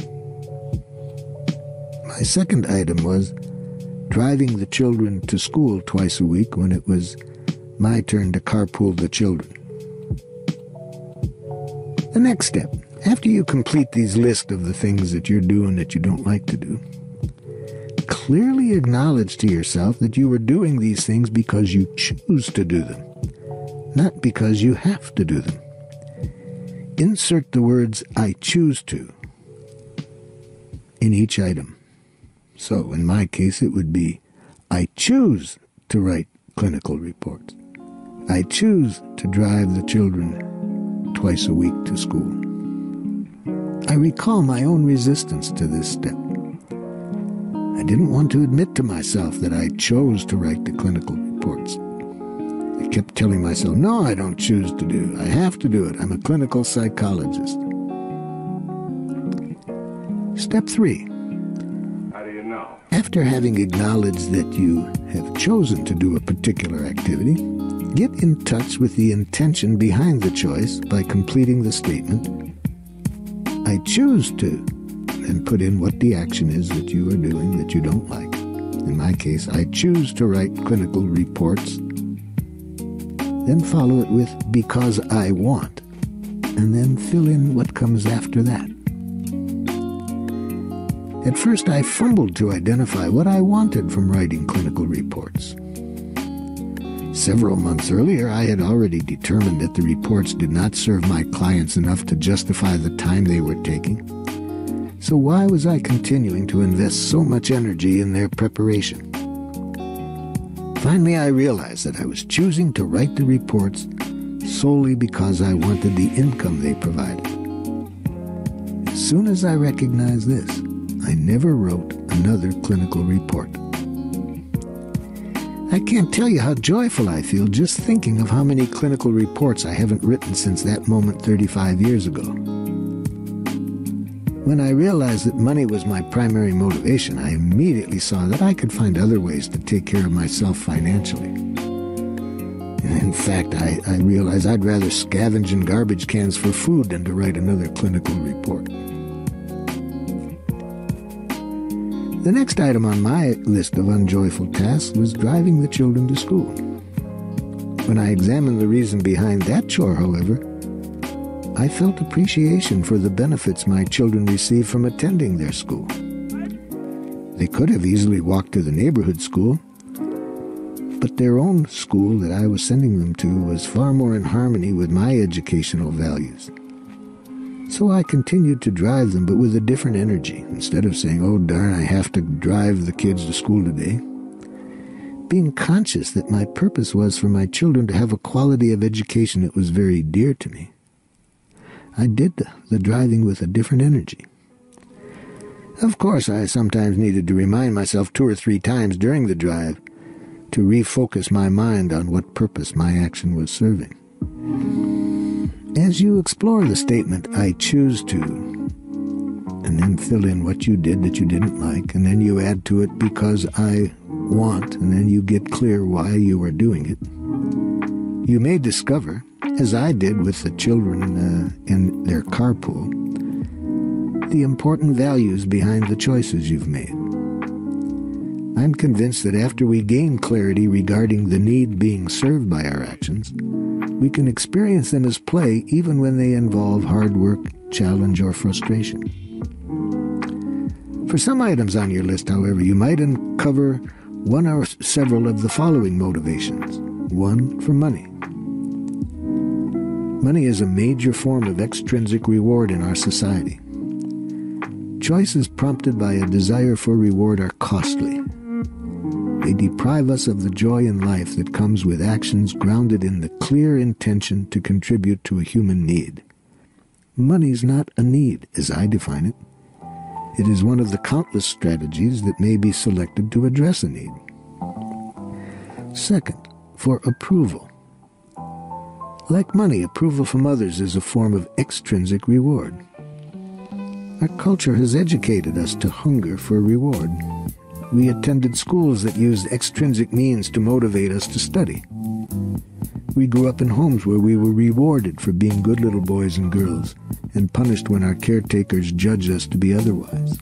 My second item was driving the children to school twice a week when it was my turn to carpool the children. The next step, after you complete these lists of the things that you're doing that you don't like to do, clearly acknowledge to yourself that you are doing these things because you choose to do them, not because you have to do them. Insert the words, "I choose to," in each item. So, in my case, it would be, I choose to write clinical reports. I choose to drive the children twice a week to school. I recall my own resistance to this step. I didn't want to admit to myself that I chose to write the clinical reports. I kept telling myself, no, I don't choose to do it. I have to do it. I'm a clinical psychologist. Step 3. How do you know? After having acknowledged that you have chosen to do a particular activity, get in touch with the intention behind the choice by completing the statement, I choose to, and put in what the action is that you are doing that you don't like. In my case, I choose to write clinical reports. Then follow it with because I want, and then fill in what comes after that. At first, I fumbled to identify what I wanted from writing clinical reports. Several months earlier, I had already determined that the reports did not serve my clients enough to justify the time they were taking. So why was I continuing to invest so much energy in their preparation? Finally, I realized that I was choosing to write the reports solely because I wanted the income they provided. As soon as I recognized this, I never wrote another clinical report. I can't tell you how joyful I feel just thinking of how many clinical reports I haven't written since that moment 35 years ago. When I realized that money was my primary motivation, I immediately saw that I could find other ways to take care of myself financially. In fact, I realized I'd rather scavenge in garbage cans for food than to write another clinical report. The next item on my list of unjoyful tasks was driving the children to school. When I examined the reason behind that chore, however, I felt appreciation for the benefits my children received from attending their school. They could have easily walked to the neighborhood school, but their own school that I was sending them to was far more in harmony with my educational values. So I continued to drive them, but with a different energy. Instead of saying, oh darn, I have to drive the kids to school today, being conscious that my purpose was for my children to have a quality of education that was very dear to me, I did the driving with a different energy. Of course, I sometimes needed to remind myself 2 or 3 times during the drive to refocus my mind on what purpose my action was serving. As you explore the statement, I choose to, and then fill in what you did that you didn't like, and then you add to it because I want, and then you get clear why you are doing it, you may discover, as I did with the children in their carpool, the important values behind the choices you've made. I'm convinced that after we gain clarity regarding the need being served by our actions, we can experience them as play even when they involve hard work, challenge, or frustration. For some items on your list, however, you might uncover one or several of the following motivations. 1, for money. Money is a major form of extrinsic reward in our society. Choices prompted by a desire for reward are costly. They deprive us of the joy in life that comes with actions grounded in the clear intention to contribute to a human need. Money's not a need, as I define it. It is one of the countless strategies that may be selected to address a need. 2, for approval. Like money, approval from others is a form of extrinsic reward. Our culture has educated us to hunger for reward. We attended schools that used extrinsic means to motivate us to study. We grew up in homes where we were rewarded for being good little boys and girls, and punished when our caretakers judged us to be otherwise.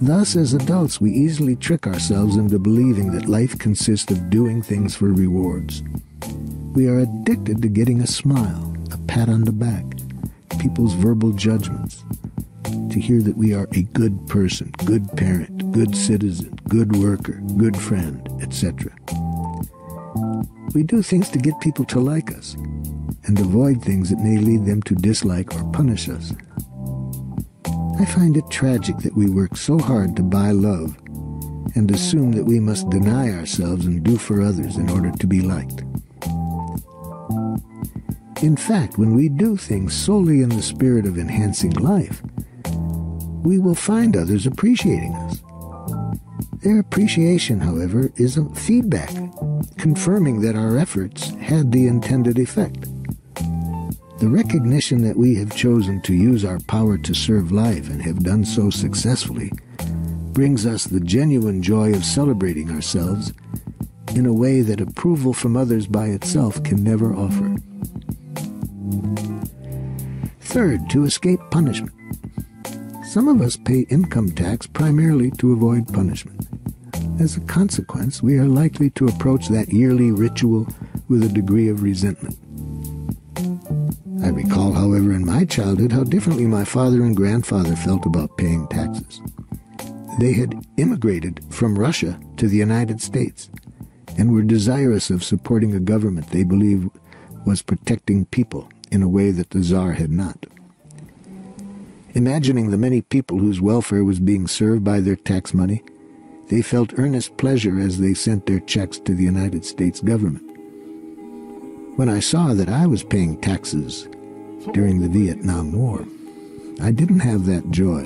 Thus, as adults, we easily trick ourselves into believing that life consists of doing things for rewards. We are addicted to getting a smile, a pat on the back, people's verbal judgments, to hear that we are a good person, good parent, good citizen, good worker, good friend, etc. We do things to get people to like us and avoid things that may lead them to dislike or punish us. I find it tragic that we work so hard to buy love and assume that we must deny ourselves and do for others in order to be liked. In fact, when we do things solely in the spirit of enhancing life, we will find others appreciating us. Their appreciation, however, is a feedback, confirming that our efforts had the intended effect. The recognition that we have chosen to use our power to serve life and have done so successfully brings us the genuine joy of celebrating ourselves in a way that approval from others by itself can never offer. Third, to escape punishment. Some of us pay income tax primarily to avoid punishment. As a consequence, we are likely to approach that yearly ritual with a degree of resentment. I recall, however, in my childhood how differently my father and grandfather felt about paying taxes. They had immigrated from Russia to the United States and were desirous of supporting a government they believed was protecting people in a way that the Tsar had not. Imagining the many people whose welfare was being served by their tax money, they felt earnest pleasure as they sent their checks to the United States government. When I saw that I was paying taxes during the Vietnam War, I didn't have that joy.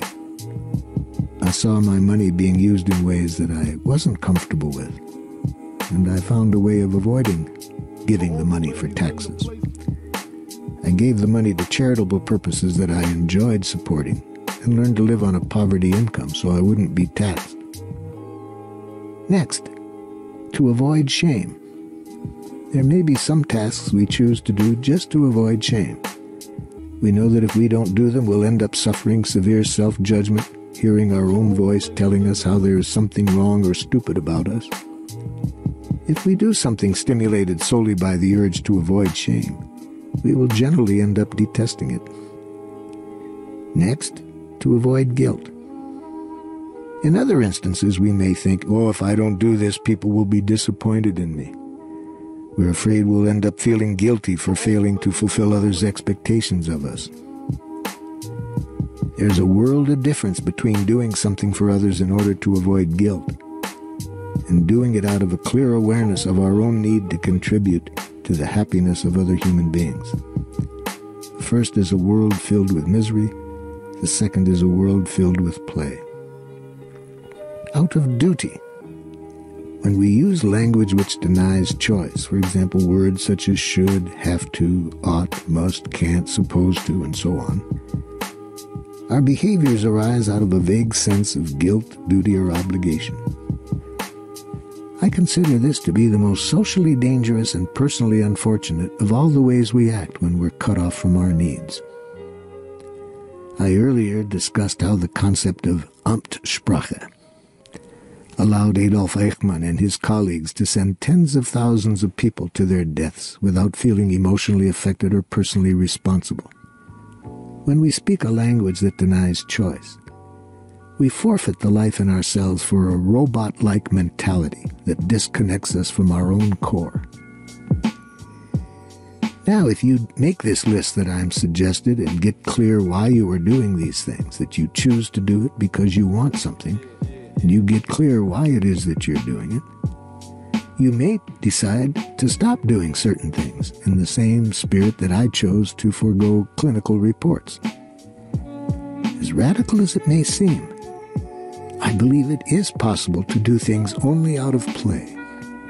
I saw my money being used in ways that I wasn't comfortable with, and I found a way of avoiding giving the money for taxes. I gave the money to charitable purposes that I enjoyed supporting and learned to live on a poverty income so I wouldn't be taxed. Next, to avoid shame. There may be some tasks we choose to do just to avoid shame. We know that if we don't do them, we'll end up suffering severe self-judgment, hearing our own voice telling us how there is something wrong or stupid about us. If we do something stimulated solely by the urge to avoid shame, we will generally end up detesting it. Next, to avoid guilt. In other instances, we may think, oh, if I don't do this, people will be disappointed in me. We're afraid we'll end up feeling guilty for failing to fulfill others' expectations of us. There's a world of difference between doing something for others in order to avoid guilt and doing it out of a clear awareness of our own need to contribute to the happiness of other human beings. The first is a world filled with misery. The second is a world filled with play. Out of duty. When we use language which denies choice, for example, words such as should, have to, ought, must, can't, supposed to, and so on, our behaviors arise out of a vague sense of guilt, duty, or obligation. I consider this to be the most socially dangerous and personally unfortunate of all the ways we act when we're cut off from our needs. I earlier discussed how the concept of Amtssprache allowed Adolf Eichmann and his colleagues to send tens of thousands of people to their deaths without feeling emotionally affected or personally responsible. When we speak a language that denies choice, we forfeit the life in ourselves for a robot-like mentality that disconnects us from our own core. Now, if you make this list that I'm suggested and get clear why you are doing these things, that you choose to do it because you want something, and you get clear why it is that you're doing it, you may decide to stop doing certain things in the same spirit that I chose to forego clinical reports. As radical as it may seem, I believe it is possible to do things only out of play.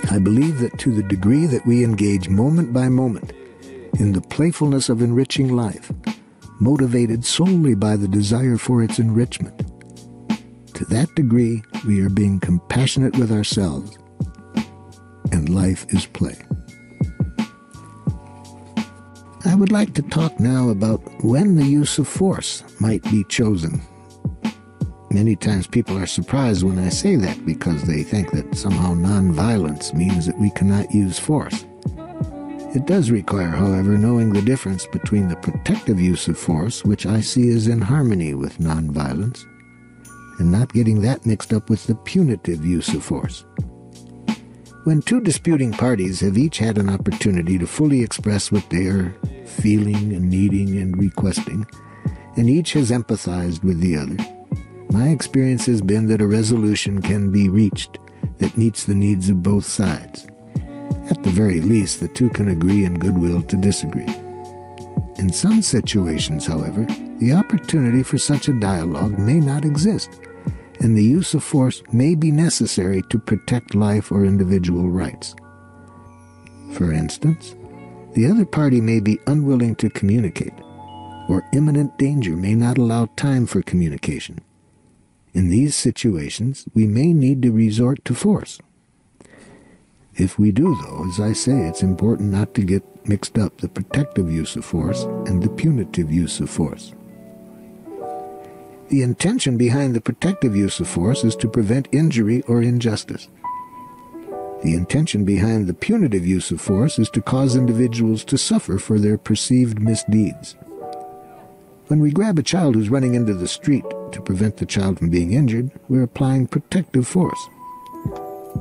I believe that to the degree that we engage moment by moment in the playfulness of enriching life, motivated solely by the desire for its enrichment, to that degree we are being compassionate with ourselves, and life is play. I would like to talk now about when the use of force might be chosen. Many times people are surprised when I say that because they think that somehow nonviolence means that we cannot use force. It does require, however, knowing the difference between the protective use of force, which I see as in harmony with nonviolence, and not getting that mixed up with the punitive use of force. When two disputing parties have each had an opportunity to fully express what they are feeling and needing and requesting, and each has empathized with the other, my experience has been that a resolution can be reached that meets the needs of both sides. At the very least, the two can agree in goodwill to disagree. In some situations, however, the opportunity for such a dialogue may not exist, and the use of force may be necessary to protect life or individual rights. For instance, the other party may be unwilling to communicate, or imminent danger may not allow time for communication. In these situations, we may need to resort to force. If we do, though, as I say, it's important not to get mixed up the protective use of force and the punitive use of force. The intention behind the protective use of force is to prevent injury or injustice. The intention behind the punitive use of force is to cause individuals to suffer for their perceived misdeeds. When we grab a child who's running into the street to prevent the child from being injured, we're applying protective force.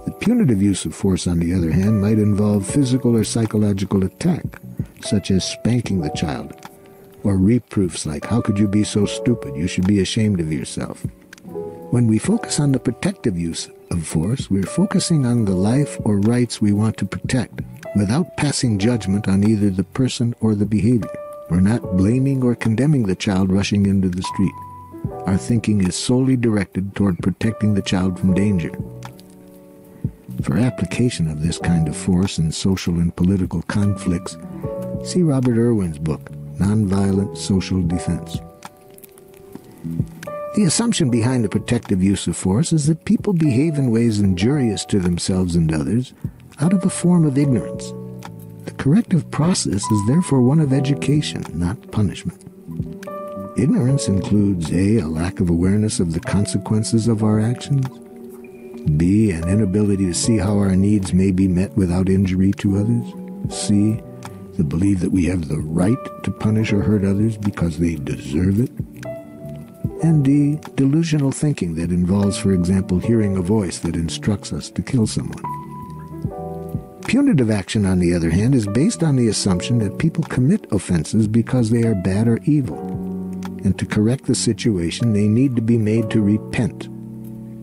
The punitive use of force, on the other hand, might involve physical or psychological attack, such as spanking the child, or reproofs like, "How could you be so stupid? You should be ashamed of yourself." When we focus on the protective use of force, we're focusing on the life or rights we want to protect, without passing judgment on either the person or the behavior. We're not blaming or condemning the child rushing into the street. Our thinking is solely directed toward protecting the child from danger. For application of this kind of force in social and political conflicts, see Robert Irwin's book, Nonviolent Social Defense. The assumption behind the protective use of force is that people behave in ways injurious to themselves and others out of a form of ignorance. The corrective process is therefore one of education, not punishment. Ignorance includes A, a lack of awareness of the consequences of our actions, B, an inability to see how our needs may be met without injury to others, C, the belief that we have the right to punish or hurt others because they deserve it, and D, delusional thinking that involves, for example, hearing a voice that instructs us to kill someone. Punitive action, on the other hand, is based on the assumption that people commit offenses because they are bad or evil, and to correct the situation they need to be made to repent.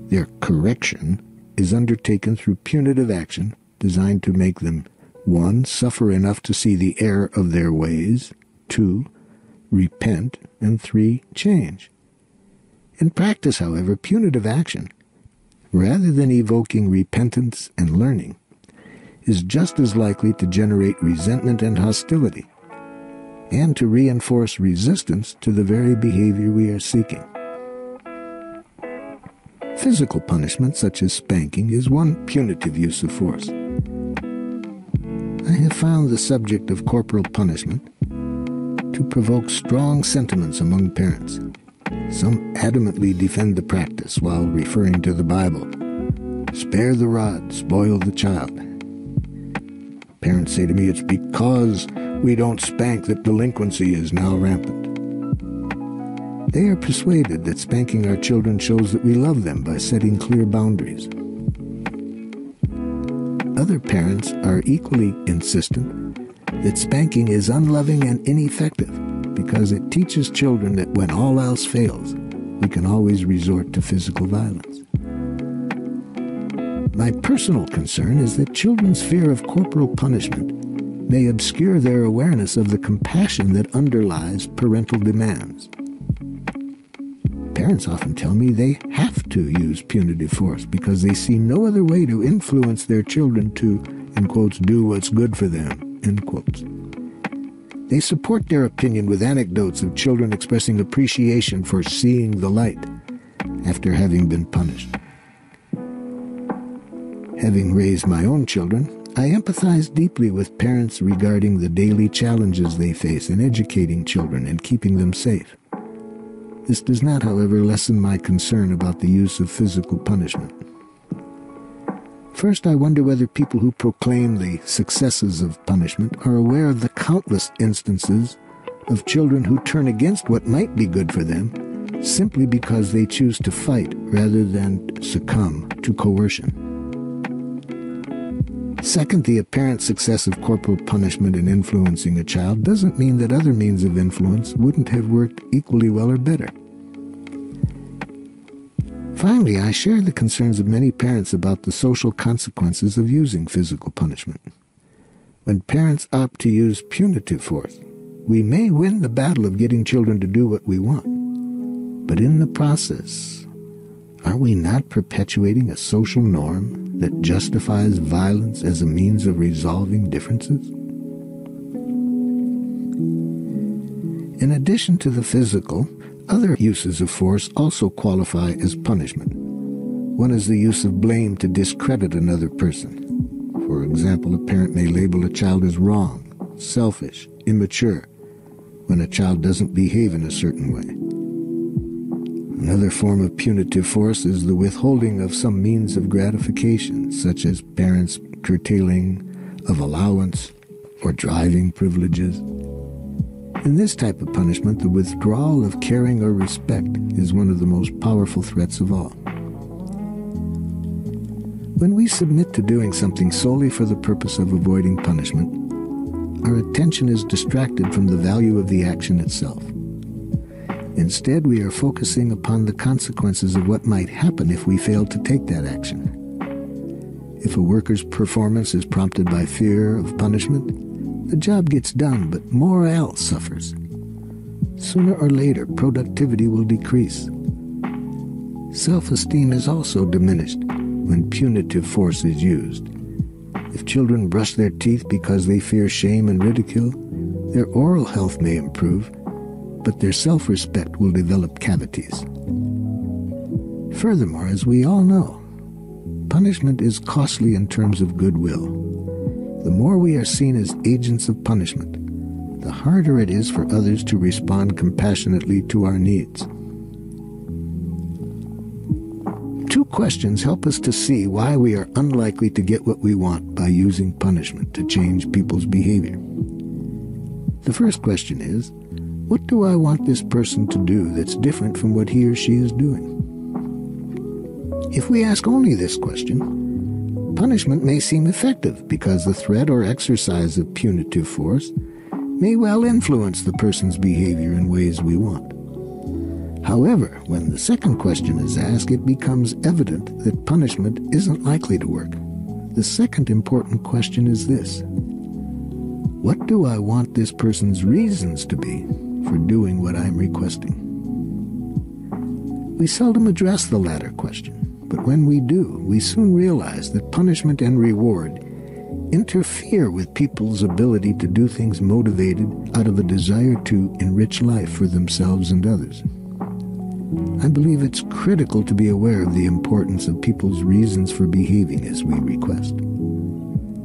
Their correction is undertaken through punitive action designed to make them 1. Suffer enough to see the error of their ways, 2. Repent, and 3. Change. In practice, however, punitive action, rather than evoking repentance and learning, is just as likely to generate resentment and hostility, and to reinforce resistance to the very behavior we are seeking. Physical punishment, such as spanking, is one punitive use of force. I have found the subject of corporal punishment to provoke strong sentiments among parents. Some adamantly defend the practice while referring to the Bible. Spare the rod, spoil the child. Parents say to me, it's because we don't spank that delinquency is now rampant. They are persuaded that spanking our children shows that we love them by setting clear boundaries. Other parents are equally insistent that spanking is unloving and ineffective because it teaches children that when all else fails, we can always resort to physical violence. My personal concern is that children's fear of corporal punishment may obscure their awareness of the compassion that underlies parental demands. Parents often tell me they have to use punitive force because they see no other way to influence their children to, in quotes, do what's good for them, end quotes. They support their opinion with anecdotes of children expressing appreciation for seeing the light after having been punished. Having raised my own children, I empathize deeply with parents regarding the daily challenges they face in educating children and keeping them safe. This does not, however, lessen my concern about the use of physical punishment. First, I wonder whether people who proclaim the successes of punishment are aware of the countless instances of children who turn against what might be good for them simply because they choose to fight rather than succumb to coercion. Second, the apparent success of corporal punishment in influencing a child doesn't mean that other means of influence wouldn't have worked equally well or better. Finally, I share the concerns of many parents about the social consequences of using physical punishment. When parents opt to use punitive force, we may win the battle of getting children to do what we want. But in the process, are we not perpetuating a social norm that justifies violence as a means of resolving differences? In addition to the physical, other uses of force also qualify as punishment. One is the use of blame to discredit another person. For example, a parent may label a child as wrong, selfish, immature, when a child doesn't behave in a certain way. Another form of punitive force is the withholding of some means of gratification, such as parents curtailing of allowance or driving privileges. In this type of punishment, the withdrawal of caring or respect is one of the most powerful threats of all. When we submit to doing something solely for the purpose of avoiding punishment, our attention is distracted from the value of the action itself. Instead, we are focusing upon the consequences of what might happen if we fail to take that action. If a worker's performance is prompted by fear of punishment, the job gets done, but morale suffers. Sooner or later, productivity will decrease. Self-esteem is also diminished when punitive force is used. If children brush their teeth because they fear shame and ridicule, their oral health may improve, but their self-respect will develop cavities. Furthermore, as we all know, punishment is costly in terms of goodwill. The more we are seen as agents of punishment, the harder it is for others to respond compassionately to our needs. Two questions help us to see why we are unlikely to get what we want by using punishment to change people's behavior. The first question is, what do I want this person to do that's different from what he or she is doing? If we ask only this question, punishment may seem effective because the threat or exercise of punitive force may well influence the person's behavior in ways we want. However, when the second question is asked, it becomes evident that punishment isn't likely to work. The second important question is this: what do I want this person's reasons to be for doing what I'm requesting? We seldom address the latter question. But when we do, we soon realize that punishment and reward interfere with people's ability to do things motivated out of a desire to enrich life for themselves and others. I believe it's critical to be aware of the importance of people's reasons for behaving as we request.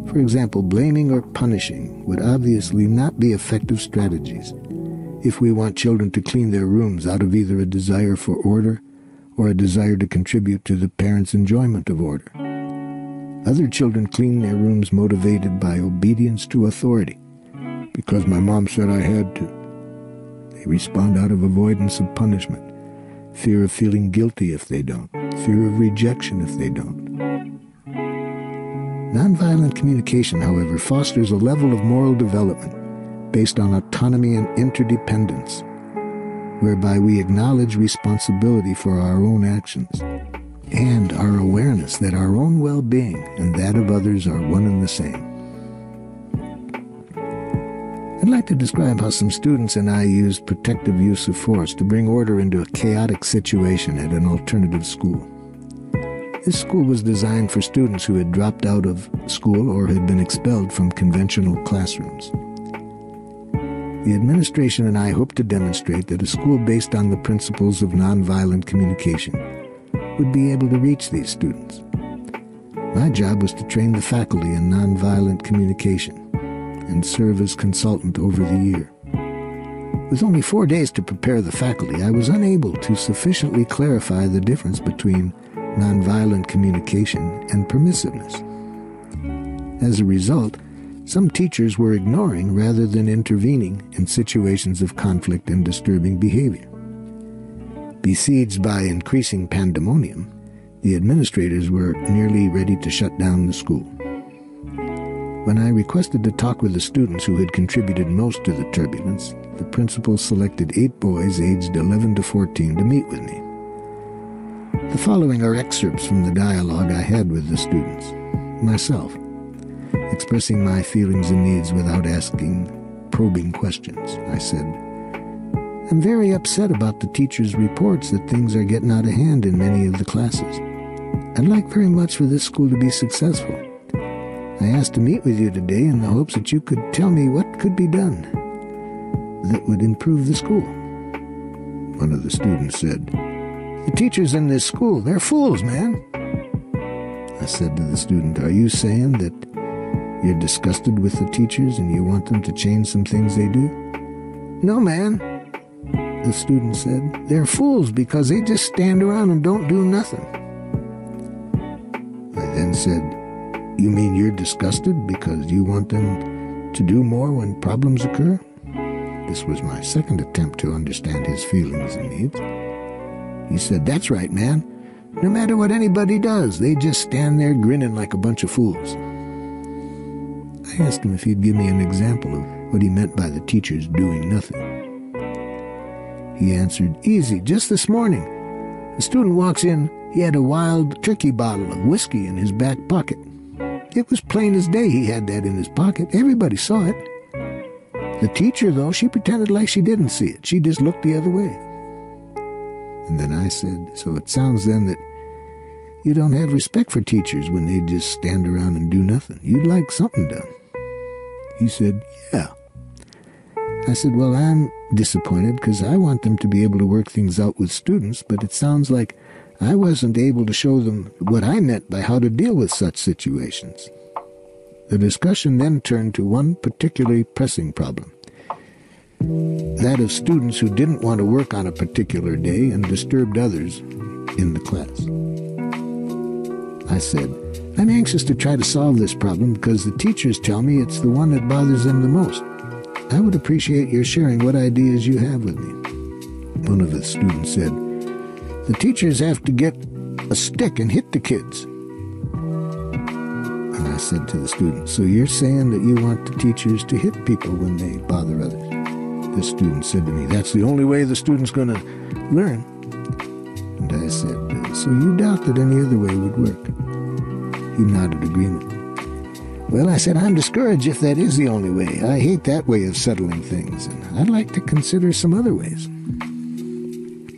For example, blaming or punishing would obviously not be effective strategies if we want children to clean their rooms out of either a desire for order or a desire to contribute to the parents' enjoyment of order. Other children clean their rooms motivated by obedience to authority, because my mom said I had to. They respond out of avoidance of punishment, fear of feeling guilty if they don't, fear of rejection if they don't. Nonviolent communication, however, fosters a level of moral development based on autonomy and interdependence, whereby we acknowledge responsibility for our own actions and our awareness that our own well-being and that of others are one and the same. I'd like to describe how some students and I used protective use of force to bring order into a chaotic situation at an alternative school. This school was designed for students who had dropped out of school or had been expelled from conventional classrooms. The administration and I hope to demonstrate that a school based on the principles of nonviolent communication would be able to reach these students. My job was to train the faculty in nonviolent communication and serve as consultant over the year. With only 4 days to prepare the faculty, I was unable to sufficiently clarify the difference between nonviolent communication, and permissiveness. As a result, some teachers were ignoring rather than intervening in situations of conflict and disturbing behavior. Besieged by increasing pandemonium, the administrators were nearly ready to shut down the school. When I requested to talk with the students who had contributed most to the turbulence, the principal selected 8 boys aged 11 to 14 to meet with me. The following are excerpts from the dialogue I had with the students. Myself, expressing my feelings and needs without asking probing questions. I said, "I'm very upset about the teachers' reports that things are getting out of hand in many of the classes. I'd like very much for this school to be successful. I asked to meet with you today in the hopes that you could tell me what could be done that would improve the school." One of the students said, "The teachers in this school, they're fools, man." I said to the student, "Are you saying that you're disgusted with the teachers and you want them to change some things they do?" "No, man," the student said. "They're fools because they just stand around and don't do nothing." I then said, "You mean you're disgusted because you want them to do more when problems occur?" This was my second attempt to understand his feelings and needs. He said, "That's right, man. No matter what anybody does, they just stand there grinning like a bunch of fools." I asked him if he'd give me an example of what he meant by the teachers doing nothing. He answered, "Easy, just this morning. A student walks in, he had a wild turkey bottle of whiskey in his back pocket. It was plain as day he had that in his pocket. Everybody saw it. The teacher, though, she pretended like she didn't see it. She just looked the other way." And then I said, "So it sounds then that you don't have respect for teachers when they just stand around and do nothing. You'd like something done." He said, "Yeah." I said, "Well, I'm disappointed because I want them to be able to work things out with students, but it sounds like I wasn't able to show them what I meant by how to deal with such situations." The discussion then turned to one particularly pressing problem, that of students who didn't want to work on a particular day and disturbed others in the class. I said, "I'm anxious to try to solve this problem because the teachers tell me it's the one that bothers them the most. I would appreciate your sharing what ideas you have with me." One of the students said, "The teachers have to get a stick and hit the kids." And I said to the student, "So you're saying that you want the teachers to hit people when they bother others?" The student said to me, "That's the only way the student's going to learn." And I said, "So you doubt that any other way would work?" He nodded agreement. "Well," I said, "I'm discouraged if that is the only way. I hate that way of settling things, and I'd like to consider some other ways."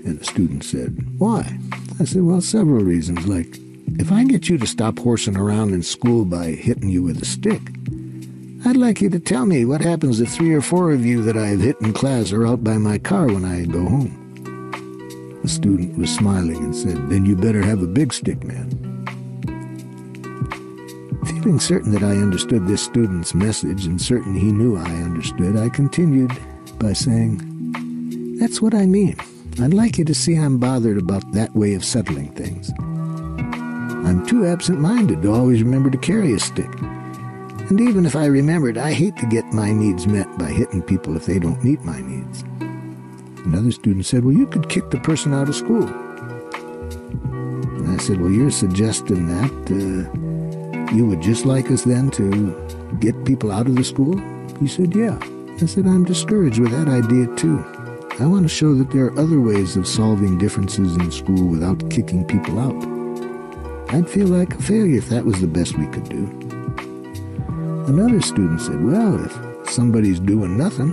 And the student said, "Why?" I said, "Well, several reasons. Like, if I get you to stop horsing around in school by hitting you with a stick, I'd like you to tell me what happens if 3 or 4 of you that I've hit in class are out by my car when I go home." The student was smiling and said, "Then you better have a big stick, man." Feeling certain that I understood this student's message and certain he knew I understood, I continued by saying, "That's what I mean. I'd like you to see I'm bothered about that way of settling things. I'm too absent-minded to always remember to carry a stick. And even if I remembered, I hate to get my needs met by hitting people if they don't meet my needs." Another student said, "Well, you could kick the person out of school." And I said, "Well, you're suggesting that you would just like us then to get people out of the school?" He said, "Yeah." I said, "I'm discouraged with that idea too. I want to show that there are other ways of solving differences in school without kicking people out. I'd feel like a failure if that was the best we could do." Another student said, "Well, if somebody's doing nothing,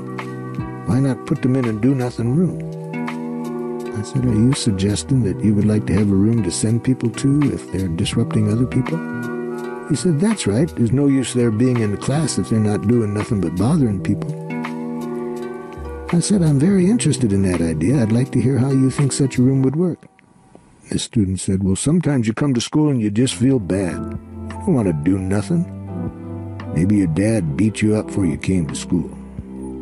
why not put them in a do-nothing room?" I said, "Are you suggesting that you would like to have a room to send people to if they're disrupting other people?" He said, "That's right. There's no use their being in the class if they're not doing nothing but bothering people." I said, "I'm very interested in that idea. I'd like to hear how you think such a room would work." The student said, "Well, sometimes you come to school and you just feel bad. You don't want to do nothing. Maybe your dad beat you up before you came to school.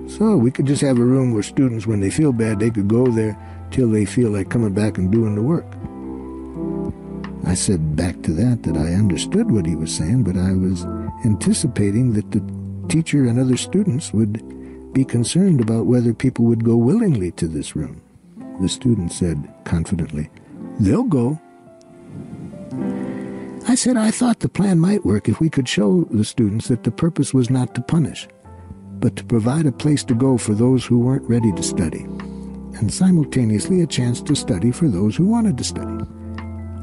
So we could just have a room where students, when they feel bad, they could go there till they feel like coming back and doing the work." I said back to that I understood what he was saying, but I was anticipating that the teacher and other students would be concerned about whether people would go willingly to this room. The student said confidently, "They'll go." I said I thought the plan might work if we could show the students that the purpose was not to punish, but to provide a place to go for those who weren't ready to study, and simultaneously a chance to study for those who wanted to study.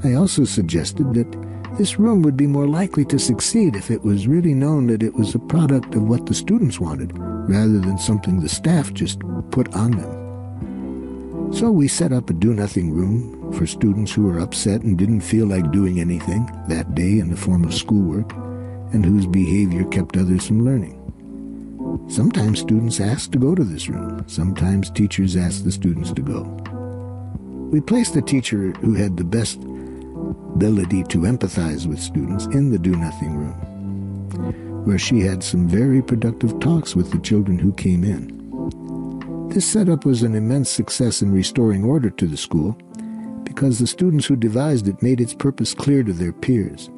I also suggested that this room would be more likely to succeed if it was really known that it was a product of what the students wanted, rather than something the staff just put on them. So we set up a do-nothing room for students who were upset and didn't feel like doing anything that day in the form of schoolwork, and whose behavior kept others from learning. Sometimes students asked to go to this room. Sometimes teachers asked the students to go. We placed the teacher who had the best ability to empathize with students in the do-nothing room, where she had some very productive talks with the children who came in. This setup was an immense success in restoring order to the school, because the students who devised it made its purpose clear to their peers.